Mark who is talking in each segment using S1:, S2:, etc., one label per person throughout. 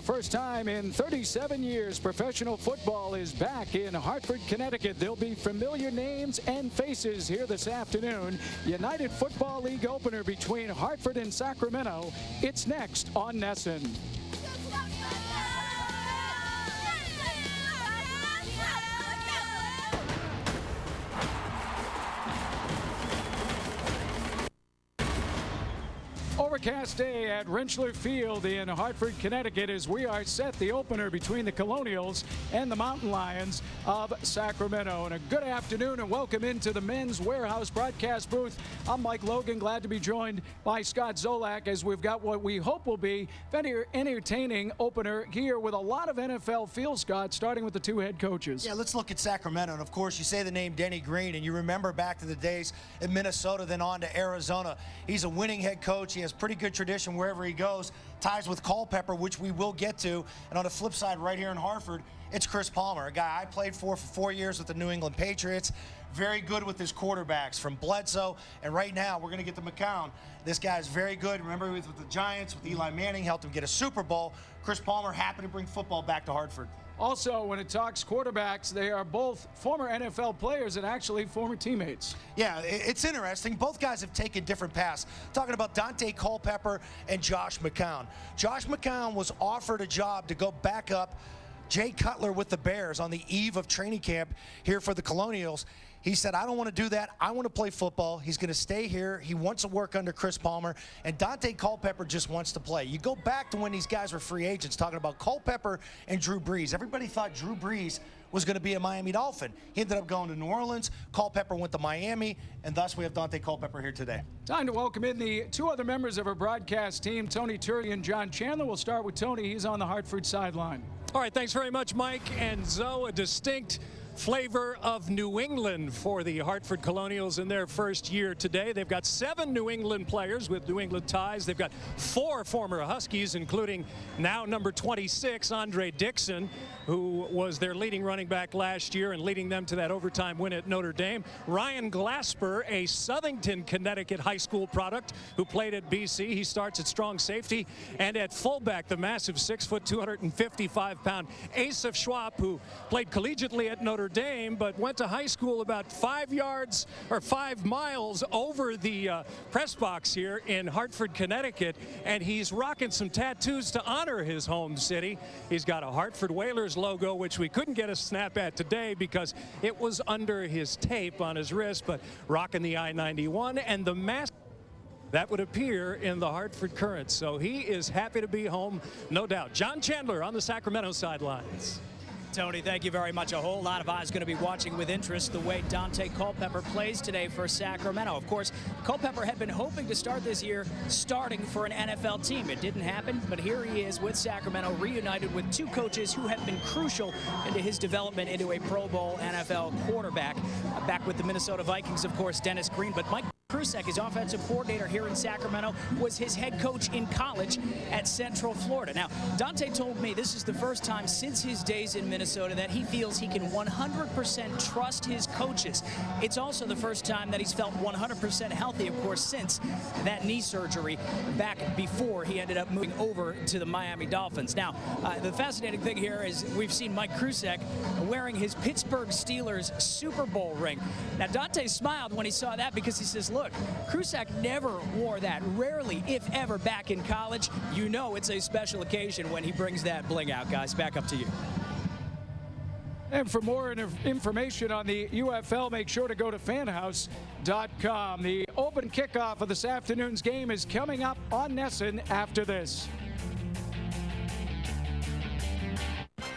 S1: first time in 37 years, professional football is back in Hartford, Connecticut. There'll be familiar names and faces here this afternoon. United Football League opener between Hartford and Sacramento. It's next on NESN. Overcast day at Rentschler Field in Hartford, Connecticut, as we are set the opener between the Colonials and the Mountain Lions of Sacramento. And a good afternoon and welcome into the Men's Warehouse broadcast booth. I'm Mike Logan, glad to be joined by Scott Zolak as we've got what we hope will be a very entertaining opener here with a lot of NFL feel, Scott, starting with the two head coaches.
S2: Yeah, let's look at Sacramento. And of course, you say the name Denny Green, and you remember back to the days in Minnesota, then on to Arizona. He's a winning head coach. He has pretty good tradition wherever he goes, ties with Culpepper, which we will get to. And on the flip side, right here in Hartford, it's Chris Palmer, a guy I played for 4 years with the New England Patriots. Very good with his quarterbacks from Bledsoe, and right now we're going to get to McCown. This guy is very good. Remember, he was with the Giants, with Eli Manning, helped him get a Super Bowl. Chris Palmer happy to bring football back to Hartford.
S1: Also, when it talks quarterbacks, they are both former NFL players and actually former teammates.
S2: Yeah, it's interesting. Both guys have taken different paths. Talking about Dante Culpepper and Josh McCown. Josh McCown was offered a job to go back up Jay Cutler with the Bears on the eve of training camp here for the Colonials. He said, I don't want to do that. I want to play football. He's going to stay here. He wants to work under Chris Palmer. And Dante Culpepper just wants to play. You go back to when these guys were free agents, talking about Culpepper and Drew Brees. Everybody thought Drew Brees was going to be a Miami Dolphin. He ended up going to New Orleans. Culpepper went to Miami. And thus we have Dante Culpepper here today.
S1: Time to welcome in the two other members of our broadcast team, Tony Turley and John Chandler. We'll start with Tony. He's on the Hartford sideline.
S3: All right, thanks very much, Mike. And Zoe, a distinct flavor of New England for the Hartford Colonials in their first year today. They've got 7 New England players with New England ties. They've got 4 former Huskies, including now number 26, Andre Dixon, who was their leading running back last year and leading them to that overtime win at Notre Dame. Ryan Glasper, a Southington, Connecticut high school product who played at BC. He starts at strong safety. And at fullback, the massive 6', 255-pound Asaph Schwab, who played collegiately at Notre Dame, but went to high school about 5 miles over the press box here in Hartford, Connecticut, and he's rocking some tattoos to honor his home city. He's got a Hartford Whalers logo, which we couldn't get a snap at today because it was under his tape on his wrist, but rocking the I-91 and the mask that would appear in the Hartford Current. So he is happy to be home, no doubt. John Chandler on the Sacramento sidelines.
S4: Tony, thank you very much. A whole lot of eyes going to be watching with interest the way Dante Culpepper plays today for Sacramento. Of course, Culpepper had been hoping to start this year starting for an NFL team. It didn't happen, but here he is with Sacramento, reunited with 2 coaches who have been crucial into his development into a Pro Bowl NFL quarterback. Back with the Minnesota Vikings, of course, Dennis Green, but Mike Krusek, his offensive coordinator here in Sacramento, was his head coach in college at Central Florida. Now, Dante told me this is the first time since his days in Minnesota that he feels he can 100% trust his coaches. It's also the first time that he's felt 100% healthy, of course, since that knee surgery back before he ended up moving over to the Miami Dolphins. Now, the fascinating thing here is we've seen Mike Krusek wearing his Pittsburgh Steelers Super Bowl ring. Now, Dante smiled when he saw that because he says, look, Krusek never wore that, rarely, if ever, back in college. You know it's a special occasion when he brings that bling out, guys. Back up to you.
S1: And for more information on the UFL, make sure to go to fanhouse.com. The open kickoff of this afternoon's game is coming up on NESN after this.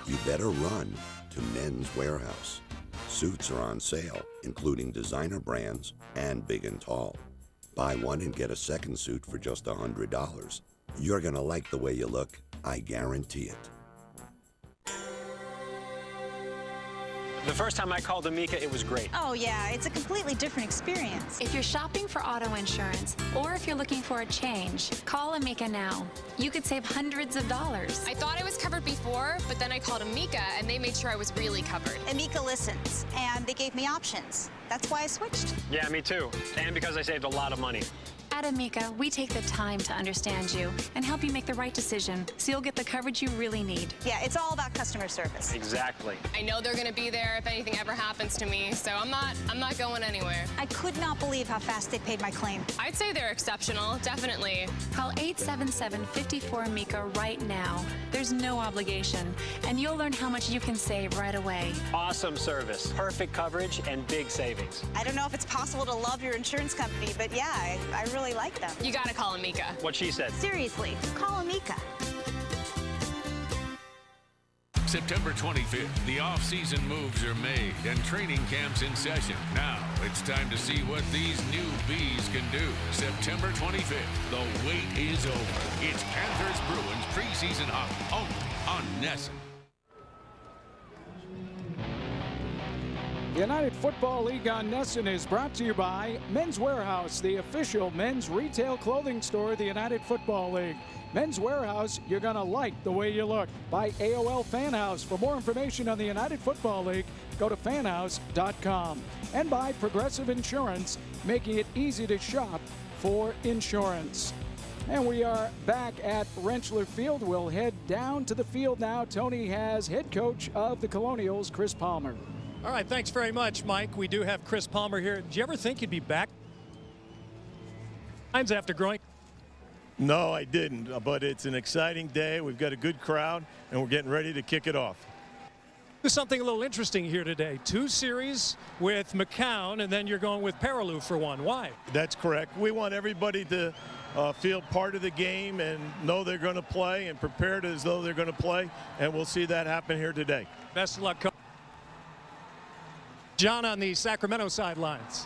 S5: You better run to Men's Warehouse. Suits are on sale, including designer brands and big and tall. Buy one and get a second suit for just $100. You're gonna like the way you look, I guarantee it.
S6: The first time I called Amika, it was great.
S7: Oh yeah, it's a completely different experience.
S8: If you're shopping for auto insurance, or if you're looking for a change, call Amika now. You could save hundreds of dollars.
S9: I thought I was covered before, but then I called Amika, and they made sure I was really covered.
S7: Amika listens, and they gave me options. That's why I switched.
S6: Yeah, me too. And because I saved a lot of money.
S8: At Amica, we take the time to understand you and help you make the right decision so you'll get the coverage you really need.
S7: Yeah, it's all about customer service.
S6: Exactly.
S9: I know they're going to be there if anything ever happens to me, so I'm not going anywhere.
S7: I could not believe how fast they paid my claim.
S9: I'd say they're exceptional, definitely.
S8: Call 877-54-AMICA right now. There's no obligation, and you'll learn how much you can save right away.
S6: Awesome service, perfect coverage, and big savings.
S7: I don't know if it's possible to love your insurance company, but yeah, I really like them.
S9: You got to call Amica.
S6: What she said.
S7: Seriously, call Amica.
S10: September 25th, the off-season moves are made and training camps in session. Now it's time to see what these new bees can do. September 25th, the wait is over. It's Panthers Bruins preseason hockey only on NESN.
S1: The United Football League on NESN is brought to you by Men's Warehouse, the official men's retail clothing store of the United Football League. Men's Warehouse, you're going to like the way you look. By AOL Fan House. For more information on the United Football League, go to fanhouse.com. And by Progressive Insurance, making it easy to shop for insurance. And we are back at Rentschler Field. We'll head down to the field now. Tony has head coach of the Colonials, Chris Palmer.
S3: All right, thanks very much, Mike. We do have Chris Palmer here. Did you ever think you'd be back after growing?
S11: No, I didn't, but it's an exciting day. We've got a good crowd, and we're getting ready to kick it off.
S3: There's something a little interesting here today. 2 series with McCown, and then you're going with Perilou for 1. Why?
S11: That's correct. We want everybody to feel part of the game and know they're going to play and prepared as though they're going to play, and we'll see that happen here today.
S3: Best of luck, Coach. John on the Sacramento sidelines.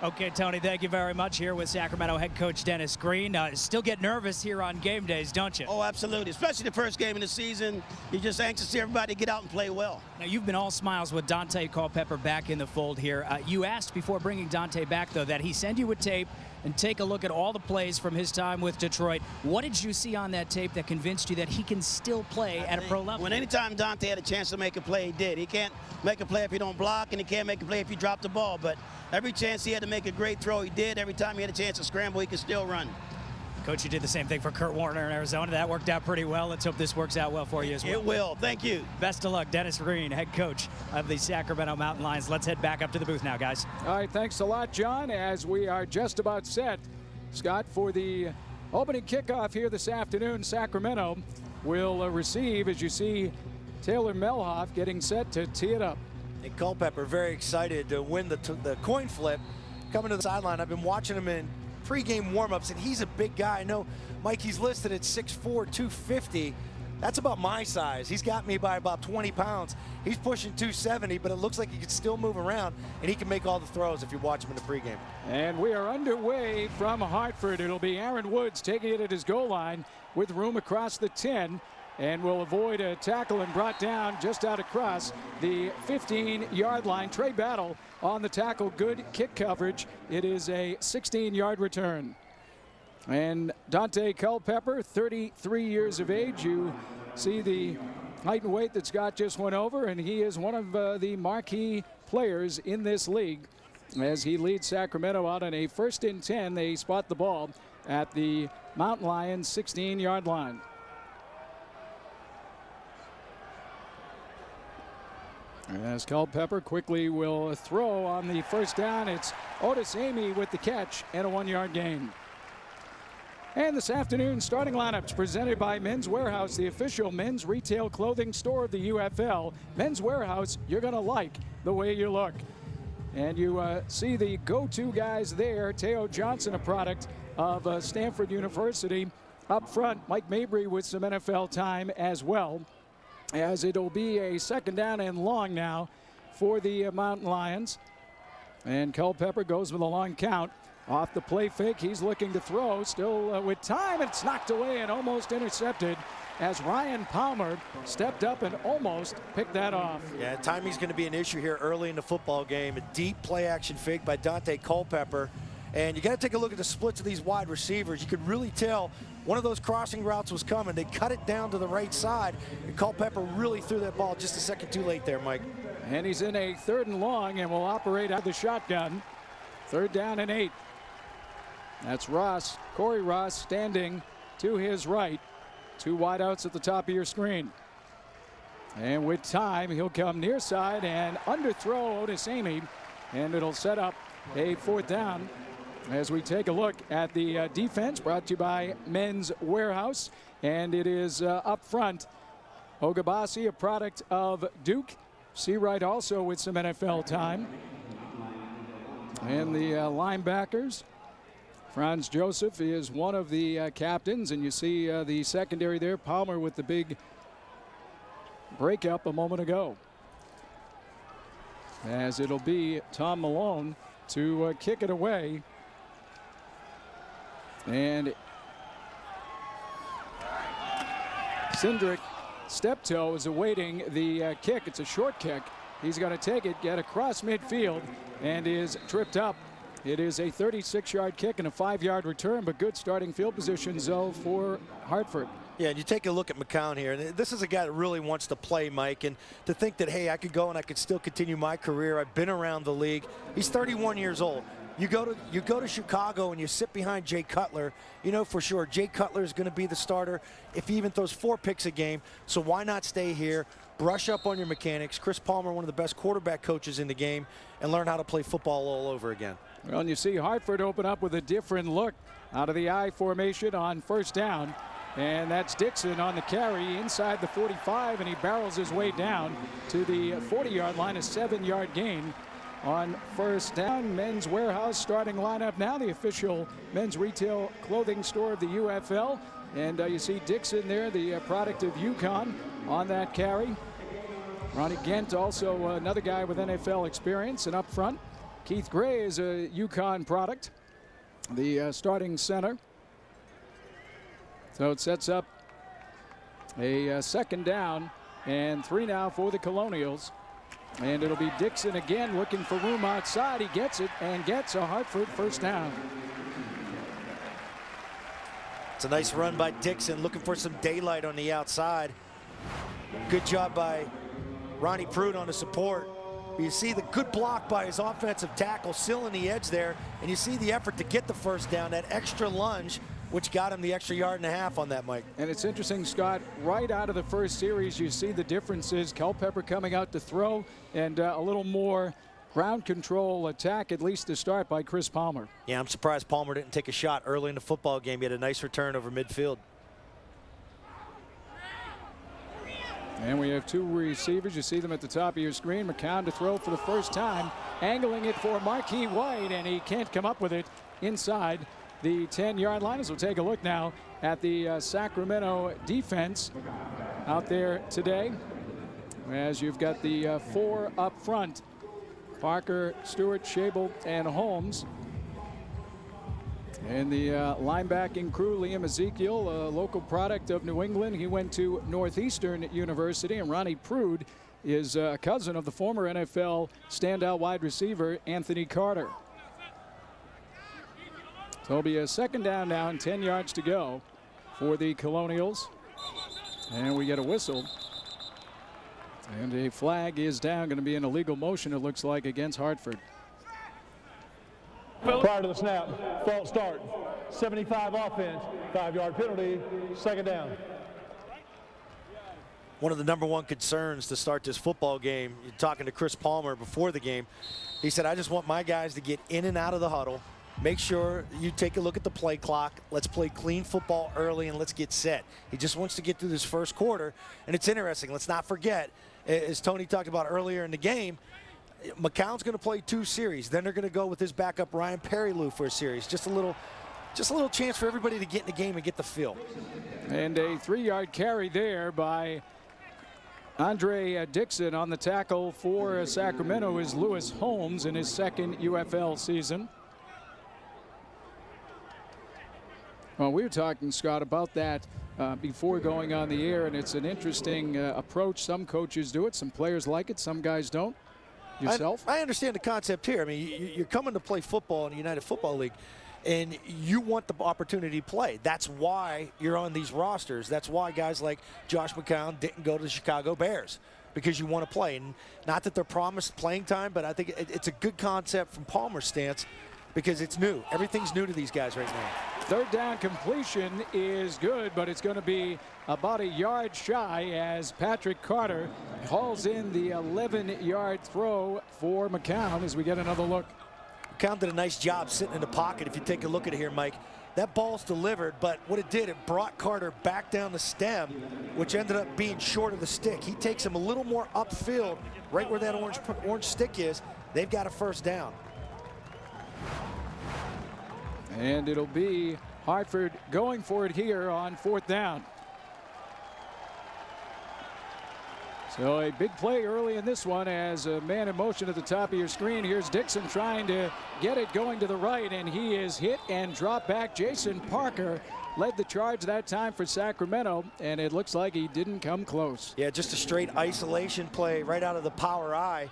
S4: Okay, Tony, thank you very much. Here with Sacramento head coach Dennis Green. Still get nervous here on game days, don't you?
S12: Oh, absolutely. Especially the first game of the season. You're just anxious to see everybody get out and play well.
S4: Now, you've been all smiles with Dante Culpepper back in the fold here. You asked before bringing Dante back, though, that he send you a tape and take a look at all the plays from his time with Detroit. What did you see on that tape that convinced you that he can still play at a pro level?
S12: When anytime Dante had a chance to make a play, he did. He can't make a play if you don't block, and he can't make a play if you drop the ball. But every chance he had to make a great throw, he did. Every time he had a chance to scramble, he could still run.
S4: Coach, you did the same thing for Kurt Warner in Arizona. That worked out pretty well. Let's hope this works out well for you as well.
S12: It will. Thank you.
S4: Best of luck. Dennis Green, head coach of the Sacramento Mountain Lions. Let's head back up to the booth now, guys.
S1: All right, thanks a lot, John, as we are just about set. Scott, for the opening kickoff here this afternoon, Sacramento will receive, as you see, Taylor Melhoff getting set to tee it up.
S2: And Culpepper very excited to win the coin flip coming to the sideline. I've been watching him in pregame warmups, and he's a big guy. I know, Mike, he's listed at 6'4", 250. That's about my size. He's got me by about 20 pounds. He's pushing 270, but it looks like he can still move around, and he can make all the throws if you watch him in the pregame.
S1: And we are underway from Hartford. It'll be Aaron Woods taking it at his goal line with room across the 10, and will avoid a tackle and brought down just out across the 15-yard line. Trey Battle on the tackle. Good kick coverage. It is a 16-yard return. And Dante Culpepper, 33 years of age. You see the height and weight that Scott just went over, and he is one of the marquee players in this league as he leads Sacramento out on a 1st and 10. They spot the ball at the Mountain Lions 16-yard line. As Culpepper quickly will throw on the first down, it's Otis Amy with the catch and a 1-yard gain. And this afternoon, starting lineups presented by Men's Warehouse, the official men's retail clothing store of the UFL. Men's Warehouse, you're going to like the way you look. And you see the go-to guys there. Teo Johnson, a product of Stanford University. Up front, Mike Mabry with some NFL time as well, as it'll be a 2nd down and long now for the Mountain Lions. And Culpepper goes with a long count. Off the play fake, he's looking to throw, still with time. It's knocked away and almost intercepted as Ryan Palmer stepped up and almost picked that off.
S2: Yeah, timing's going to be an issue here early in the football game. A deep play action fake by Dante Culpepper. And you got to take a look at the splits of these wide receivers. You could really tell one of those crossing routes was coming. They cut it down to the right side, and Culpepper really threw that ball just a second too late there, Mike.
S1: And he's in a 3rd and long and will operate out of the shotgun. 3rd down and 8. That's Ross, Corey Ross, standing to his right. 2 wideouts at the top of your screen. And with time, he'll come near side and underthrow Otis Amy, and it'll set up a 4th down. As we take a look at the defense, brought to you by Men's Warehouse, and it is up front. Ogabasi, a product of Duke. Seawright also with some NFL time. And the linebackers. Franz Joseph is one of the captains, and you see the secondary there. Palmer with the big breakup a moment ago. As it'll be Tom Malone to kick it away. And Cindric Steptoe is awaiting the kick. It's a short kick. He's going to take it, get across midfield, and is tripped up. It is a 36-yard kick and a 5-yard return, but good starting field position, Zoe, for Hartford.
S2: Yeah, and you take a look at McCown here, and this is a guy that really wants to play, Mike, and to think that, hey, I could go and I could still continue my career. I've been around the league. He's 31 years old. You go to Chicago and you sit behind Jay Cutler, you know for sure Jay Cutler is going to be the starter if he even throws 4 picks a game. So why not stay here, brush up on your mechanics? Chris Palmer, one of the best quarterback coaches in the game, and learn how to play football all over again.
S1: Well, and you see Hartford open up with a different look out of the I formation on 1st down. And that's Dixon on the carry inside the 45, and he barrels his way down to the 40-yard line, a 7-yard gain on 1st down. Men's Warehouse starting lineup now, the official men's retail clothing store of the UFL. And you see Dixon there, the product of UConn, on that carry. Ronnie Gent, also another guy with NFL experience. And up front, Keith Gray is a UConn product, the starting center. So it sets up a 2nd down and 3 now for the Colonials. And it'll be Dixon again looking for room outside. He gets it and gets a Hartford 1st down.
S2: It's a nice run by Dixon, looking for some daylight on the outside. Good job by Ronnie Prude on the support. You see the good block by his offensive tackle, sealing the edge there, and you see the effort to get the 1st down, that extra lunge, which got him the extra 1.5 yards on that, Mike.
S1: And it's interesting, Scott, right out of the 1st series, you see the differences. Culpepper coming out to throw, and a little more ground control attack, at least to start, by Chris Palmer.
S2: Yeah, I'm surprised Palmer didn't take a shot early in the football game. He had a nice return over midfield.
S1: And we have 2 receivers. You see them at the top of your screen. McCown to throw for the 1st time, angling it for Marquis White, and he can't come up with it inside the 10-yard line. As we'll take a look now at the Sacramento defense out there today, as you've got the 4 up front: Parker, Stewart, Schable, and Holmes. And the linebacking crew, Liam Ezekiel, a local product of New England. He went to Northeastern University, and Ronnie Prude is a cousin of the former NFL standout wide receiver Anthony Carter. So it'll be a 2nd down now and 10 yards to go for the Colonials. And we get a whistle. And a flag is down, going to be an illegal motion, it looks like, against Hartford.
S13: Prior to the snap, false start, 75 offense, 5-yard penalty, 2nd down.
S2: One of the #1 concerns to start this football game, you're talking to Chris Palmer before the game, he said, I just want my guys to get in and out of the huddle. Make sure you take a look at the play clock. Let's play clean football early and let's get set. He just wants to get through this 1st quarter. And it's interesting. Let's not forget, as Tony talked about earlier in the game, McCown's going to play 2 series. Then they're going to go with his backup Ryan Perrylew for a series. Just a little chance for everybody to get in the game and get the feel.
S1: And a 3-yard carry there by Andre Dixon. On the tackle for Sacramento is Lewis Holmes in his 2nd UFL season. Well, we were talking, Scott, about that before going on the air, and it's an interesting approach. Some coaches do it, some players like it, some guys don't. Yourself?
S2: I understand the concept here. I mean, you're coming to play football in the United Football League, and you want the opportunity to play. That's why you're on these rosters. That's why guys like Josh McCown didn't go to the Chicago Bears, because you want to play. And not that they're promised playing time, but I think it's a good concept from Palmer's stance because it's new. Everything's new to these guys right now.
S1: Third down completion is good, but it's going to be about a yard shy as Patrick Carter hauls in the 11-yard throw for McCown as we get another look.
S2: McCown did a nice job sitting in the pocket. If you take a look at it here, Mike, that ball's delivered, but what it did, it brought Carter back down the stem, which ended up being short of the stick. He takes him a little more upfield, right where that orange stick is. They've got a first down.
S1: And it'll be Hartford going for it here on fourth down. So a big play early in this one as a man in motion at the top of your screen. Here's Dixon trying to get it going to the right, and he is hit and dropped back. Jason Parker led the charge that time for Sacramento, and it looks like he didn't come close.
S2: Yeah, just a straight isolation play right out of the power eye.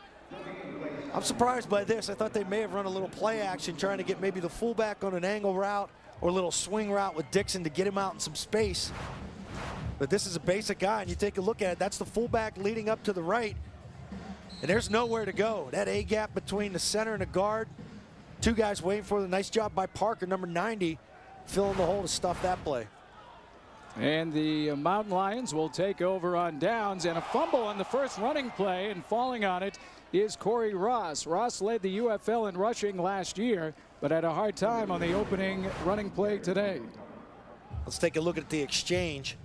S2: I'm surprised by this. I thought they may have run a little play action trying to get maybe the fullback on an angle route or a little swing route with Dixon to get him out in some space. But this is a basic guy, and you take a look at it. That's the fullback leading up to the right, and there's nowhere to go. That A gap between the center and the guard, two guys waiting for the nice job by Parker, number 90, filling the hole to stuff that play.
S1: And the Mountain Lions will take over on downs, and a fumble on the first running play, and falling on it is Corey Ross. Ross led the UFL in rushing last year, but had a hard time on the opening running play today.
S2: Let's take a look at the exchange.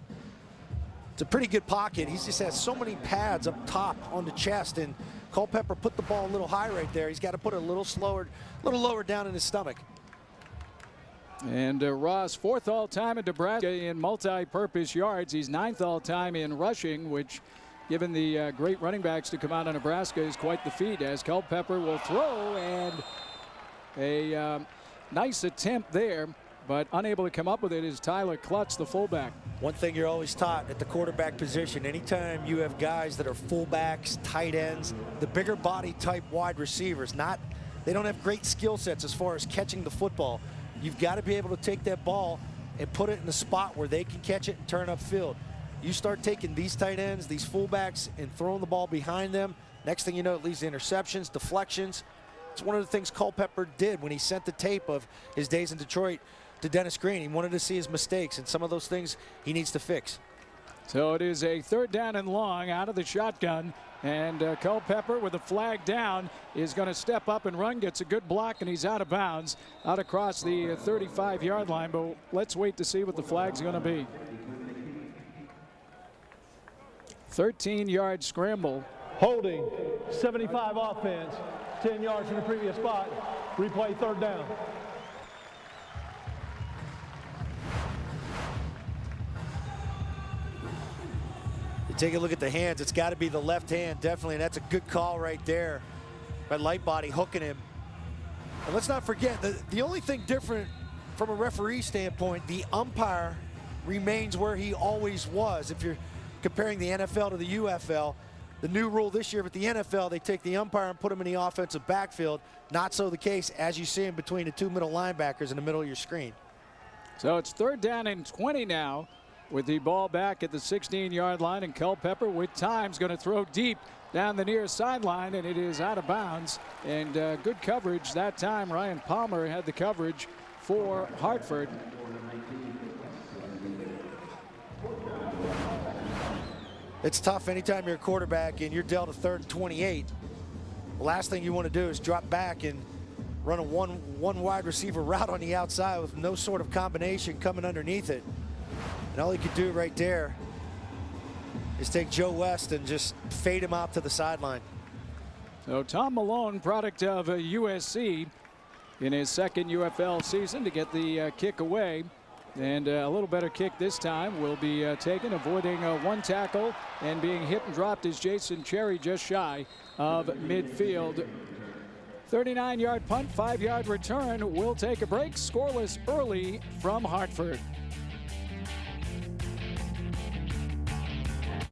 S2: It's a pretty good pocket. He just has so many pads up top on the chest, and Culpepper put the ball a little high right there. He's got to put it a little slower, a little lower down in his stomach.
S1: And Ross, fourth all-time in Nebraska in multi-purpose yards. He's ninth all-time in rushing, which, given the great running backs to come out of Nebraska, is quite the feat. As Culpepper will throw, and a nice attempt there, but unable to come up with it is Tyler Klutz, the fullback.
S2: One thing you're always taught at the quarterback position, anytime you have guys that are fullbacks, tight ends, the bigger body type wide receivers, they don't have great skill sets as far as catching the football. You've got to be able to take that ball and put it in a spot where they can catch it and turn upfield. You start taking these tight ends, these fullbacks, and throwing the ball behind them, next thing you know, it leads to interceptions, deflections. It's one of the things Culpepper did when he sent the tape of his days in Detroit to Dennis Green. He wanted to see his mistakes, and some of those things he needs to fix.
S1: So it is a third down and long out of the shotgun, and Culpepper with a flag down is going to step up and run, gets a good block, and he's out of bounds out across the 35-yard line. But let's wait to see what the flag's going to be. 13-yard scramble.
S13: Holding, 75 offense, 10 yards from the previous spot. Replay third down.
S2: You take a look at the hands, it's got to be the left hand, definitely, and that's a good call right there by Lightbody hooking him. And let's not forget, the only thing different from a referee standpoint, the umpire remains where he always was. If you're comparing the NFL to the UFL, the new rule this year with the NFL, they take the umpire and put him in the offensive backfield. Not so the case as you see him between the two middle linebackers in the middle of your screen.
S1: So it's third down and 20 now, with the ball back at the 16-yard line, and Culpepper with time's going to throw deep down the near sideline, and it is out of bounds. And good coverage that time. Ryan Palmer had the coverage for Hartford.
S2: It's tough anytime you're a quarterback and you're dealt a 3rd and 28. The last thing you want to do is drop back and run a one wide receiver route on the outside with no sort of combination coming underneath it. And all he could do right there is take Joe West and just fade him out to the sideline.
S1: So Tom Malone, product of USC in his second UFL season, to get the kick away. And a little better kick this time will be taken, avoiding one tackle, and being hit and dropped is Jason Cherry just shy of midfield. 39-yard punt, 5-yard return. We'll take a break. Scoreless early from Hartford.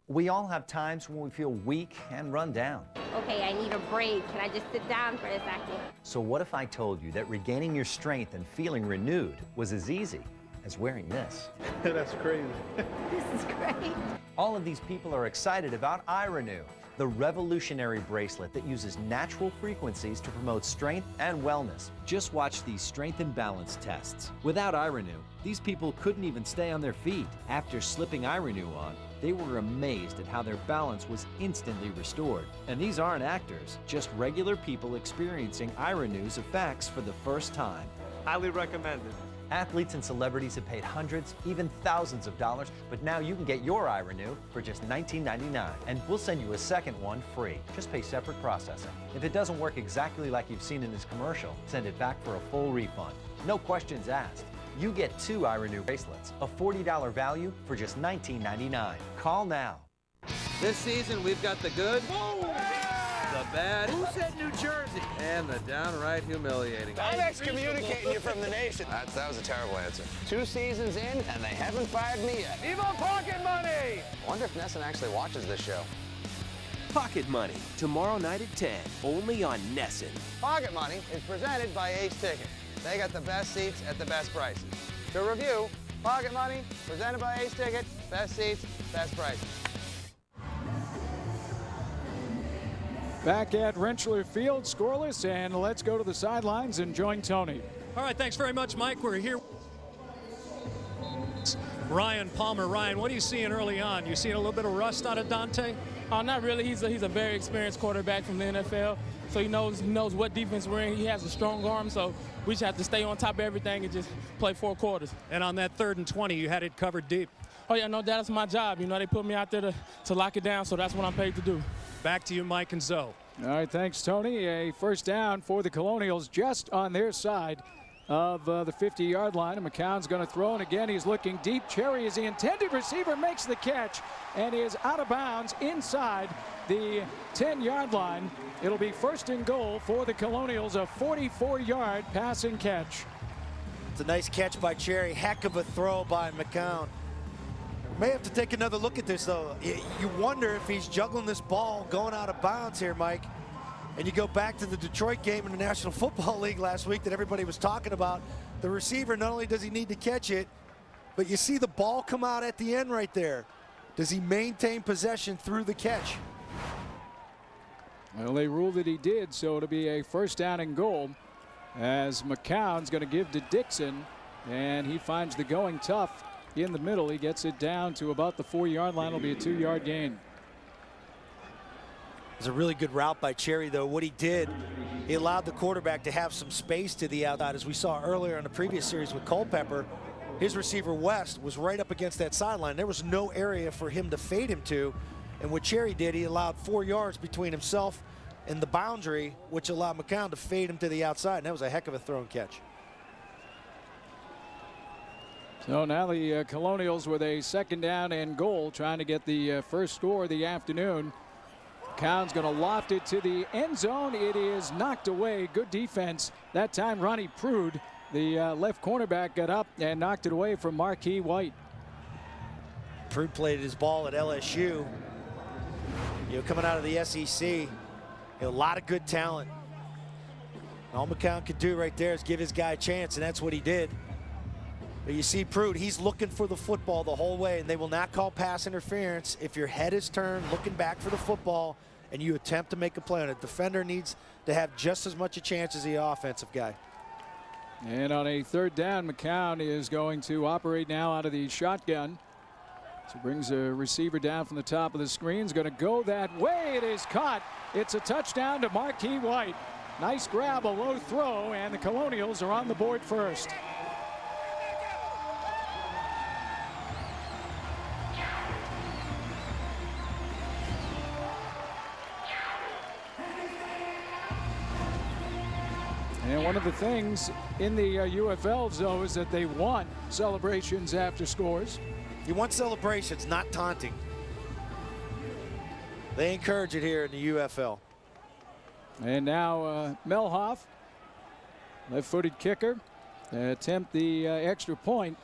S14: We all have times when we feel weak and run down.
S15: Okay, I need a break. Can I just sit down for a second?
S14: So what if I told you that regaining your strength and feeling renewed was as easy as wearing this?
S13: That's crazy.
S15: This is great.
S14: All of these people are excited about iRenew. the revolutionary bracelet that uses natural frequencies to promote strength and wellness.
S16: Just watch these strength and balance tests. Without iRenew, these people couldn't even stay on their feet. After slipping iRenew on, they were amazed at how their balance was instantly restored. And these aren't actors, just regular people experiencing iRenew's effects for the first time.
S17: Highly recommended.
S14: Athletes and celebrities have paid hundreds, even thousands of dollars, but now you can get your iRenew for just $19.99. And we'll send you a second one free. Just pay separate processing. If it doesn't work exactly like you've seen in this commercial, send it back for a full refund. No questions asked. You get 2 iRenew bracelets, a $40 value for just $19.99. Call now.
S17: This season, we've got the good, the bad, who said New Jersey, and the downright humiliating.
S18: I'm excommunicating you from the nation. That was a terrible answer. 2 seasons in, and they haven't fired me yet.
S17: Evil pocket money!
S18: I wonder if Nesson actually watches this show.
S19: Pocket Money, tomorrow night at 10, only on Nesson.
S18: Pocket Money is presented by Ace Ticket. They got the best seats at the best prices. To review, Pocket Money, presented by Ace Ticket, best seats, best prices.
S1: Back at Rentschler Field, scoreless, and let's go to the sidelines and join Tony.
S3: All right, thanks very much, Mike. We're here. Ryan Palmer. Ryan, what are you seeing early on? You seeing a little bit of rust out of Dante?
S20: Not really. He's a very experienced quarterback from the NFL, so he knows what defense we're in. He has a strong arm, so we just have to stay on top of everything and just play 4 quarters.
S3: And on that 3rd and 20, you had it covered deep.
S20: Oh, yeah, no, that's my job. You know, they put me out there to lock it down, so that's what I'm paid to do.
S3: Back to you, Mike and Zoe.
S1: All right, thanks, Tony. A first down for the Colonials just on their side of the 50-yard line. And McCown's going to throw, and again, he's looking deep. Cherry is the intended receiver, makes the catch, and is out of bounds inside the 10-yard line. It'll be 1st and goal for the Colonials, a 44-yard passing catch.
S2: It's a nice catch by Cherry. Heck of a throw by McCown. May have to take another look at this, though. You wonder if he's juggling this ball going out of bounds here, Mike. And you go back to the Detroit game in the National Football League last week that everybody was talking about. The receiver, not only does he need to catch it, but you see the ball come out at the end right there. Does he maintain possession through the catch?
S1: Well, they ruled that he did, so it'll be a 1st down and goal as McCown's going to give to Dixon, and he finds the going tough in the middle. He gets it down to about the 4-yard line. It'll be a 2-yard gain.
S2: It's a really good route by Cherry, though. What he did, he allowed the quarterback to have some space to the outside. As we saw earlier in the previous series with Culpepper, his receiver West was right up against that sideline. There was no area for him to fade him to. And what Cherry did, he allowed 4 yards between himself and the boundary, which allowed McCown to fade him to the outside. And that was a heck of a throw and catch.
S1: So now the Colonials with a 2nd down and goal, trying to get the first score of the afternoon. McCown's going to loft it to the end zone. It is knocked away. Good defense. That time Ronnie Prude, the left cornerback, got up and knocked it away from Marquis White.
S2: Prude played his ball at LSU. Coming out of the SEC, a lot of good talent. All McCown could do right there is give his guy a chance, and that's what he did. But you see Prude, he's looking for the football the whole way, and they will not call pass interference if your head is turned, looking back for the football, and you attempt to make a play on it. The defender needs to have just as much a chance as the offensive guy.
S1: And on a 3rd down, McCown is going to operate now out of the shotgun. So brings a receiver down from the top of the screen. Is going to go that way. It is caught. It's a touchdown to Marquis White. Nice grab, a low throw, and the Colonials are on the board first. And one of the things in the UFL, though, is that they want celebrations after scores.
S2: You want celebrations, not taunting. They encourage it here in the UFL.
S1: And now Melhoff, left-footed kicker, attempt the extra point.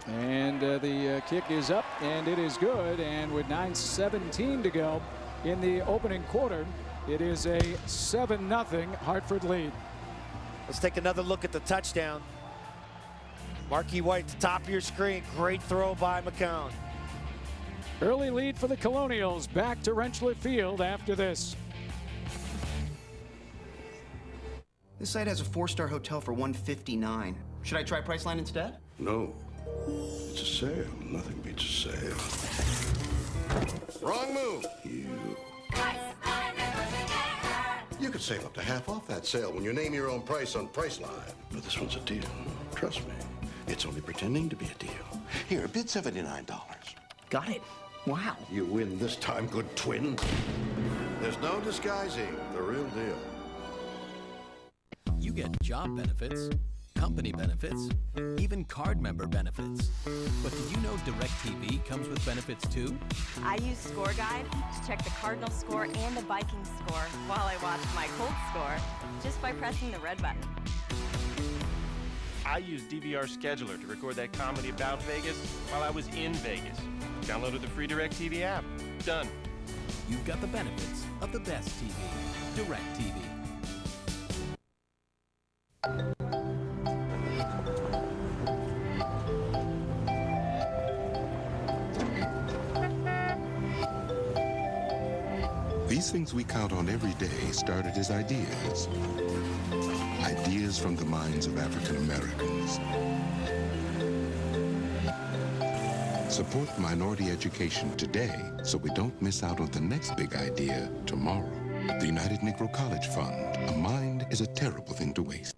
S1: And the kick is up, and it is good. And with 9:17 to go in the opening quarter, it is a 7-0 Hartford lead.
S2: Let's take another look at the touchdown. Marquis White at the top of your screen. Great throw by McCown.
S1: Early lead for the Colonials. Back to Rentschler Field after this.
S21: This site has a 4-star hotel for $159. Should I try Priceline instead?
S22: No. It's a sale. Nothing beats a sale. Wrong move. You could save up to half off that sale when you name your own price on Priceline. But this one's a deal. Trust me. It's only pretending to be a deal. Here, bid $79.
S21: Got it. Wow.
S22: You win this time, good twin. There's no disguising the real deal.
S23: You get job benefits, company benefits, even card member benefits. But did you know DirecTV comes with benefits too?
S24: I use Score Guide to check the Cardinal score and the Viking score while I watch my Colts score just by pressing the red button.
S25: I used DVR Scheduler to record that comedy about Vegas while I was in Vegas. Downloaded the free DirecTV app. Done.
S23: You've got the benefits of the best TV. DirecTV.
S26: These things we count on every day started as ideas. Ideas from the minds of African Americans. Support minority education today so we don't miss out on the next big idea tomorrow. The United Negro College Fund. A mind is a terrible thing to waste.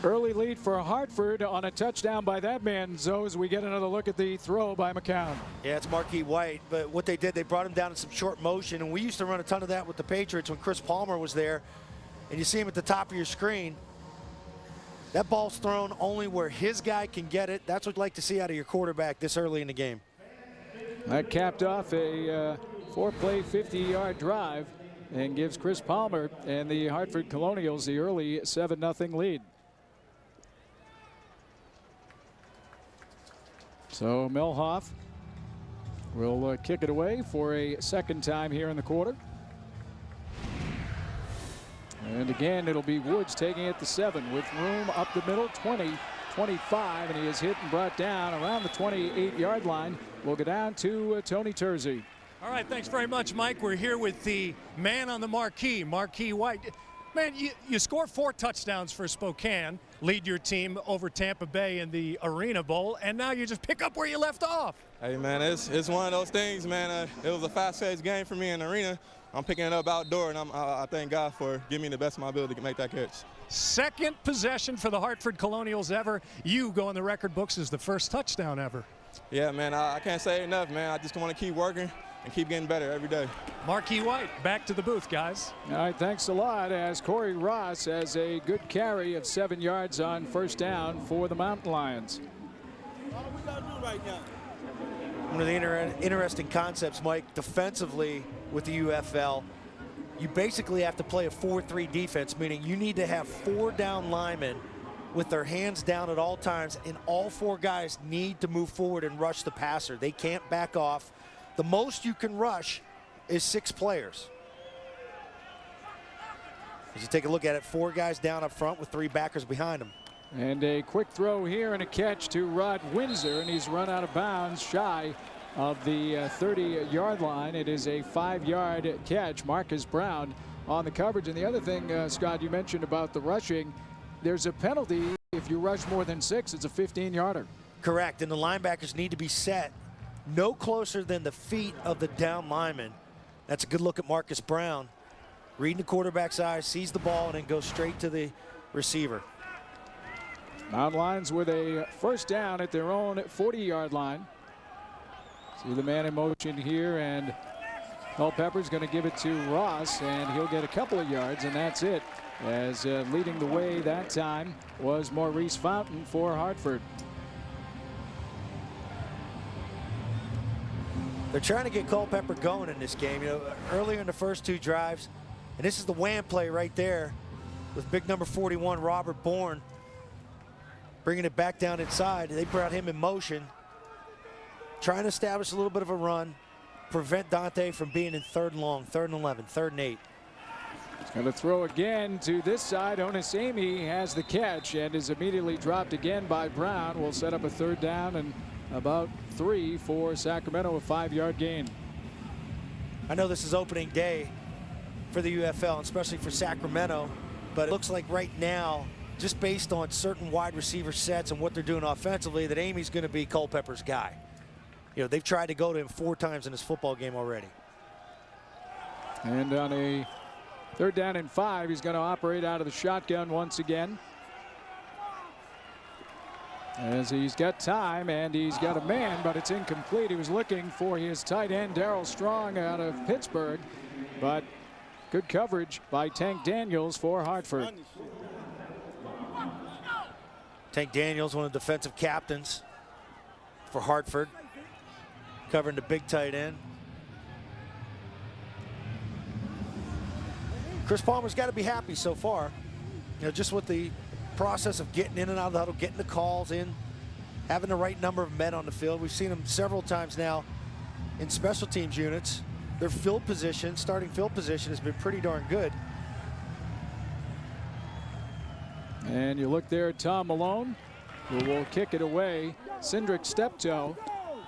S1: Early lead for Hartford on a touchdown by that man, Zoe, as we get another look at the throw by McCown.
S2: Yeah, it's Marquis White, but what they did, they brought him down in some short motion, and we used to run a ton of that with the Patriots when Chris Palmer was there, and you see him at the top of your screen. That ball's thrown only where his guy can get it. That's what you'd like to see out of your quarterback this early in the game.
S1: That capped off a 4-play, 50-yard drive and gives Chris Palmer and the Hartford Colonials the early 7-0 lead. So Milhoff will kick it away for a second time here in the quarter. And again, it'll be Woods taking it to 7 with room up the middle, 20, 25, and he is hit and brought down around the 28-yard line. We'll go down to Tony Terzi.
S3: All right, thanks very much, Mike. We're here with the man on the marquee, Marquis White. Man, you score 4 touchdowns for Spokane, lead your team over Tampa Bay in the Arena Bowl, and now you just pick up where you left off.
S27: Hey, man, it's one of those things, man. It was a fast-paced game for me in the arena. I'm picking it up outdoor, and I thank God for giving me the best of my ability to make that catch.
S3: Second possession for the Hartford Colonials ever. You go in the record books as the first touchdown ever.
S27: Yeah, man, I can't say enough, man. I just want to keep working and keep getting better every day.
S3: Marquis White, back to the booth, guys.
S1: All right, thanks a lot, as Corey Ross has a good carry of 7 yards on first down for the Mountain Lions.
S2: What we got to do right now? One of the interesting concepts, Mike, defensively with the UFL, you basically have to play a 4-3 defense, meaning you need to have 4 down linemen with their hands down at all times, and all 4 guys need to move forward and rush the passer. They can't back off. The most you can rush is 6 players. As you take a look at it, 4 guys down up front with 3 backers behind them.
S1: And a quick throw here and a catch to Rod Windsor, and he's run out of bounds shy of the 30-yard line. It is a 5-yard catch. Marcus Brown on the coverage. And the other thing, Scott, you mentioned about the rushing, there's a penalty if you rush more than 6. It's a 15-yarder.
S2: Correct, and the linebackers need to be set no closer than the feet of the down lineman. That's a good look at Marcus Brown. Reading the quarterback's eyes, sees the ball, and then goes straight to the receiver.
S1: Mountain Lions with a first down at their own 40-yard line. See the man in motion here, and Culpepper's going to give it to Ross, and he'll get a couple of yards, and that's it. As leading the way that time was Maurice Fountain for Hartford.
S2: They're trying to get Culpepper going in this game. You know, earlier in the first 2 drives, and this is the wham play right there with big number 41, Robert Bourne, bringing it back down inside. They brought him in motion, trying to establish a little bit of a run, prevent Dante from being in 3rd and long, 3rd and 11, 3rd and 8.
S1: He's going to throw again to this side. Onisemi has the catch and is immediately dropped again by Brown. Will set up a 3rd down and about 3 for Sacramento, a 5-yard gain.
S2: I know this is opening day for the UFL, especially for Sacramento, but it looks like right now, just based on certain wide receiver sets and what they're doing offensively, that Amy's going to be Culpepper's guy. You know, they've tried to go to him 4 times in this football game already.
S1: And on a 3rd down and 5, he's going to operate out of the shotgun once again. As he's got time and he's got a man, but it's incomplete. He was looking for his tight end, Darryl Strong, out of Pittsburgh, but good coverage by Tank Daniels for Hartford.
S2: Tank Daniels, one of the defensive captains for Hartford, covering the big tight end. Chris Palmer's got to be happy so far, you know, just with the process of getting in and out of the huddle, getting the calls in, having the right number of men on the field. We've seen him several times now in special teams units. Their field position, starting field position, has been pretty darn good.
S1: And you look there at Tom Malone, who will kick it away. Cindric Steptoe,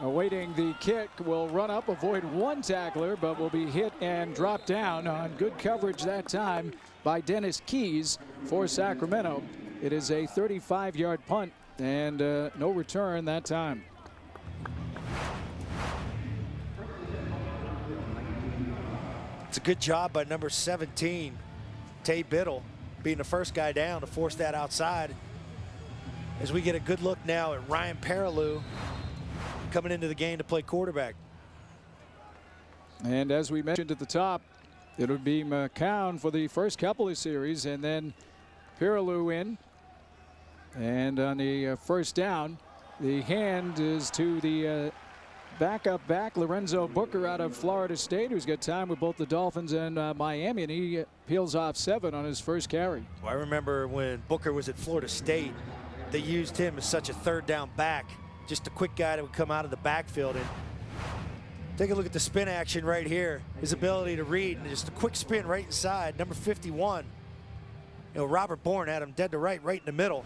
S1: awaiting the kick, will run up, avoid one tackler, but will be hit and drop down on good coverage that time by Dennis Keys for Sacramento. It is a 35-yard punt and no return that time.
S2: It's a good job by number 17, Tay Biddle, being the first guy down to force that outside. As we get a good look now at Ryan Perilou coming into the game to play quarterback.
S1: And as we mentioned at the top, it would be McCown for the first couple of series, and then Perilou in. And on the first down, the hand is to the backup back, Lorenzo Booker out of Florida State, who's got time with both the Dolphins and Miami, and he peels off 7 on his first carry.
S2: Well, I remember when Booker was at Florida State, they used him as such a 3rd down back, just a quick guy that would come out of the backfield. And take a look at the spin action right here, his ability to read, and just a quick spin right inside, number 51. You know, Robert Bourne had him dead to right in the middle.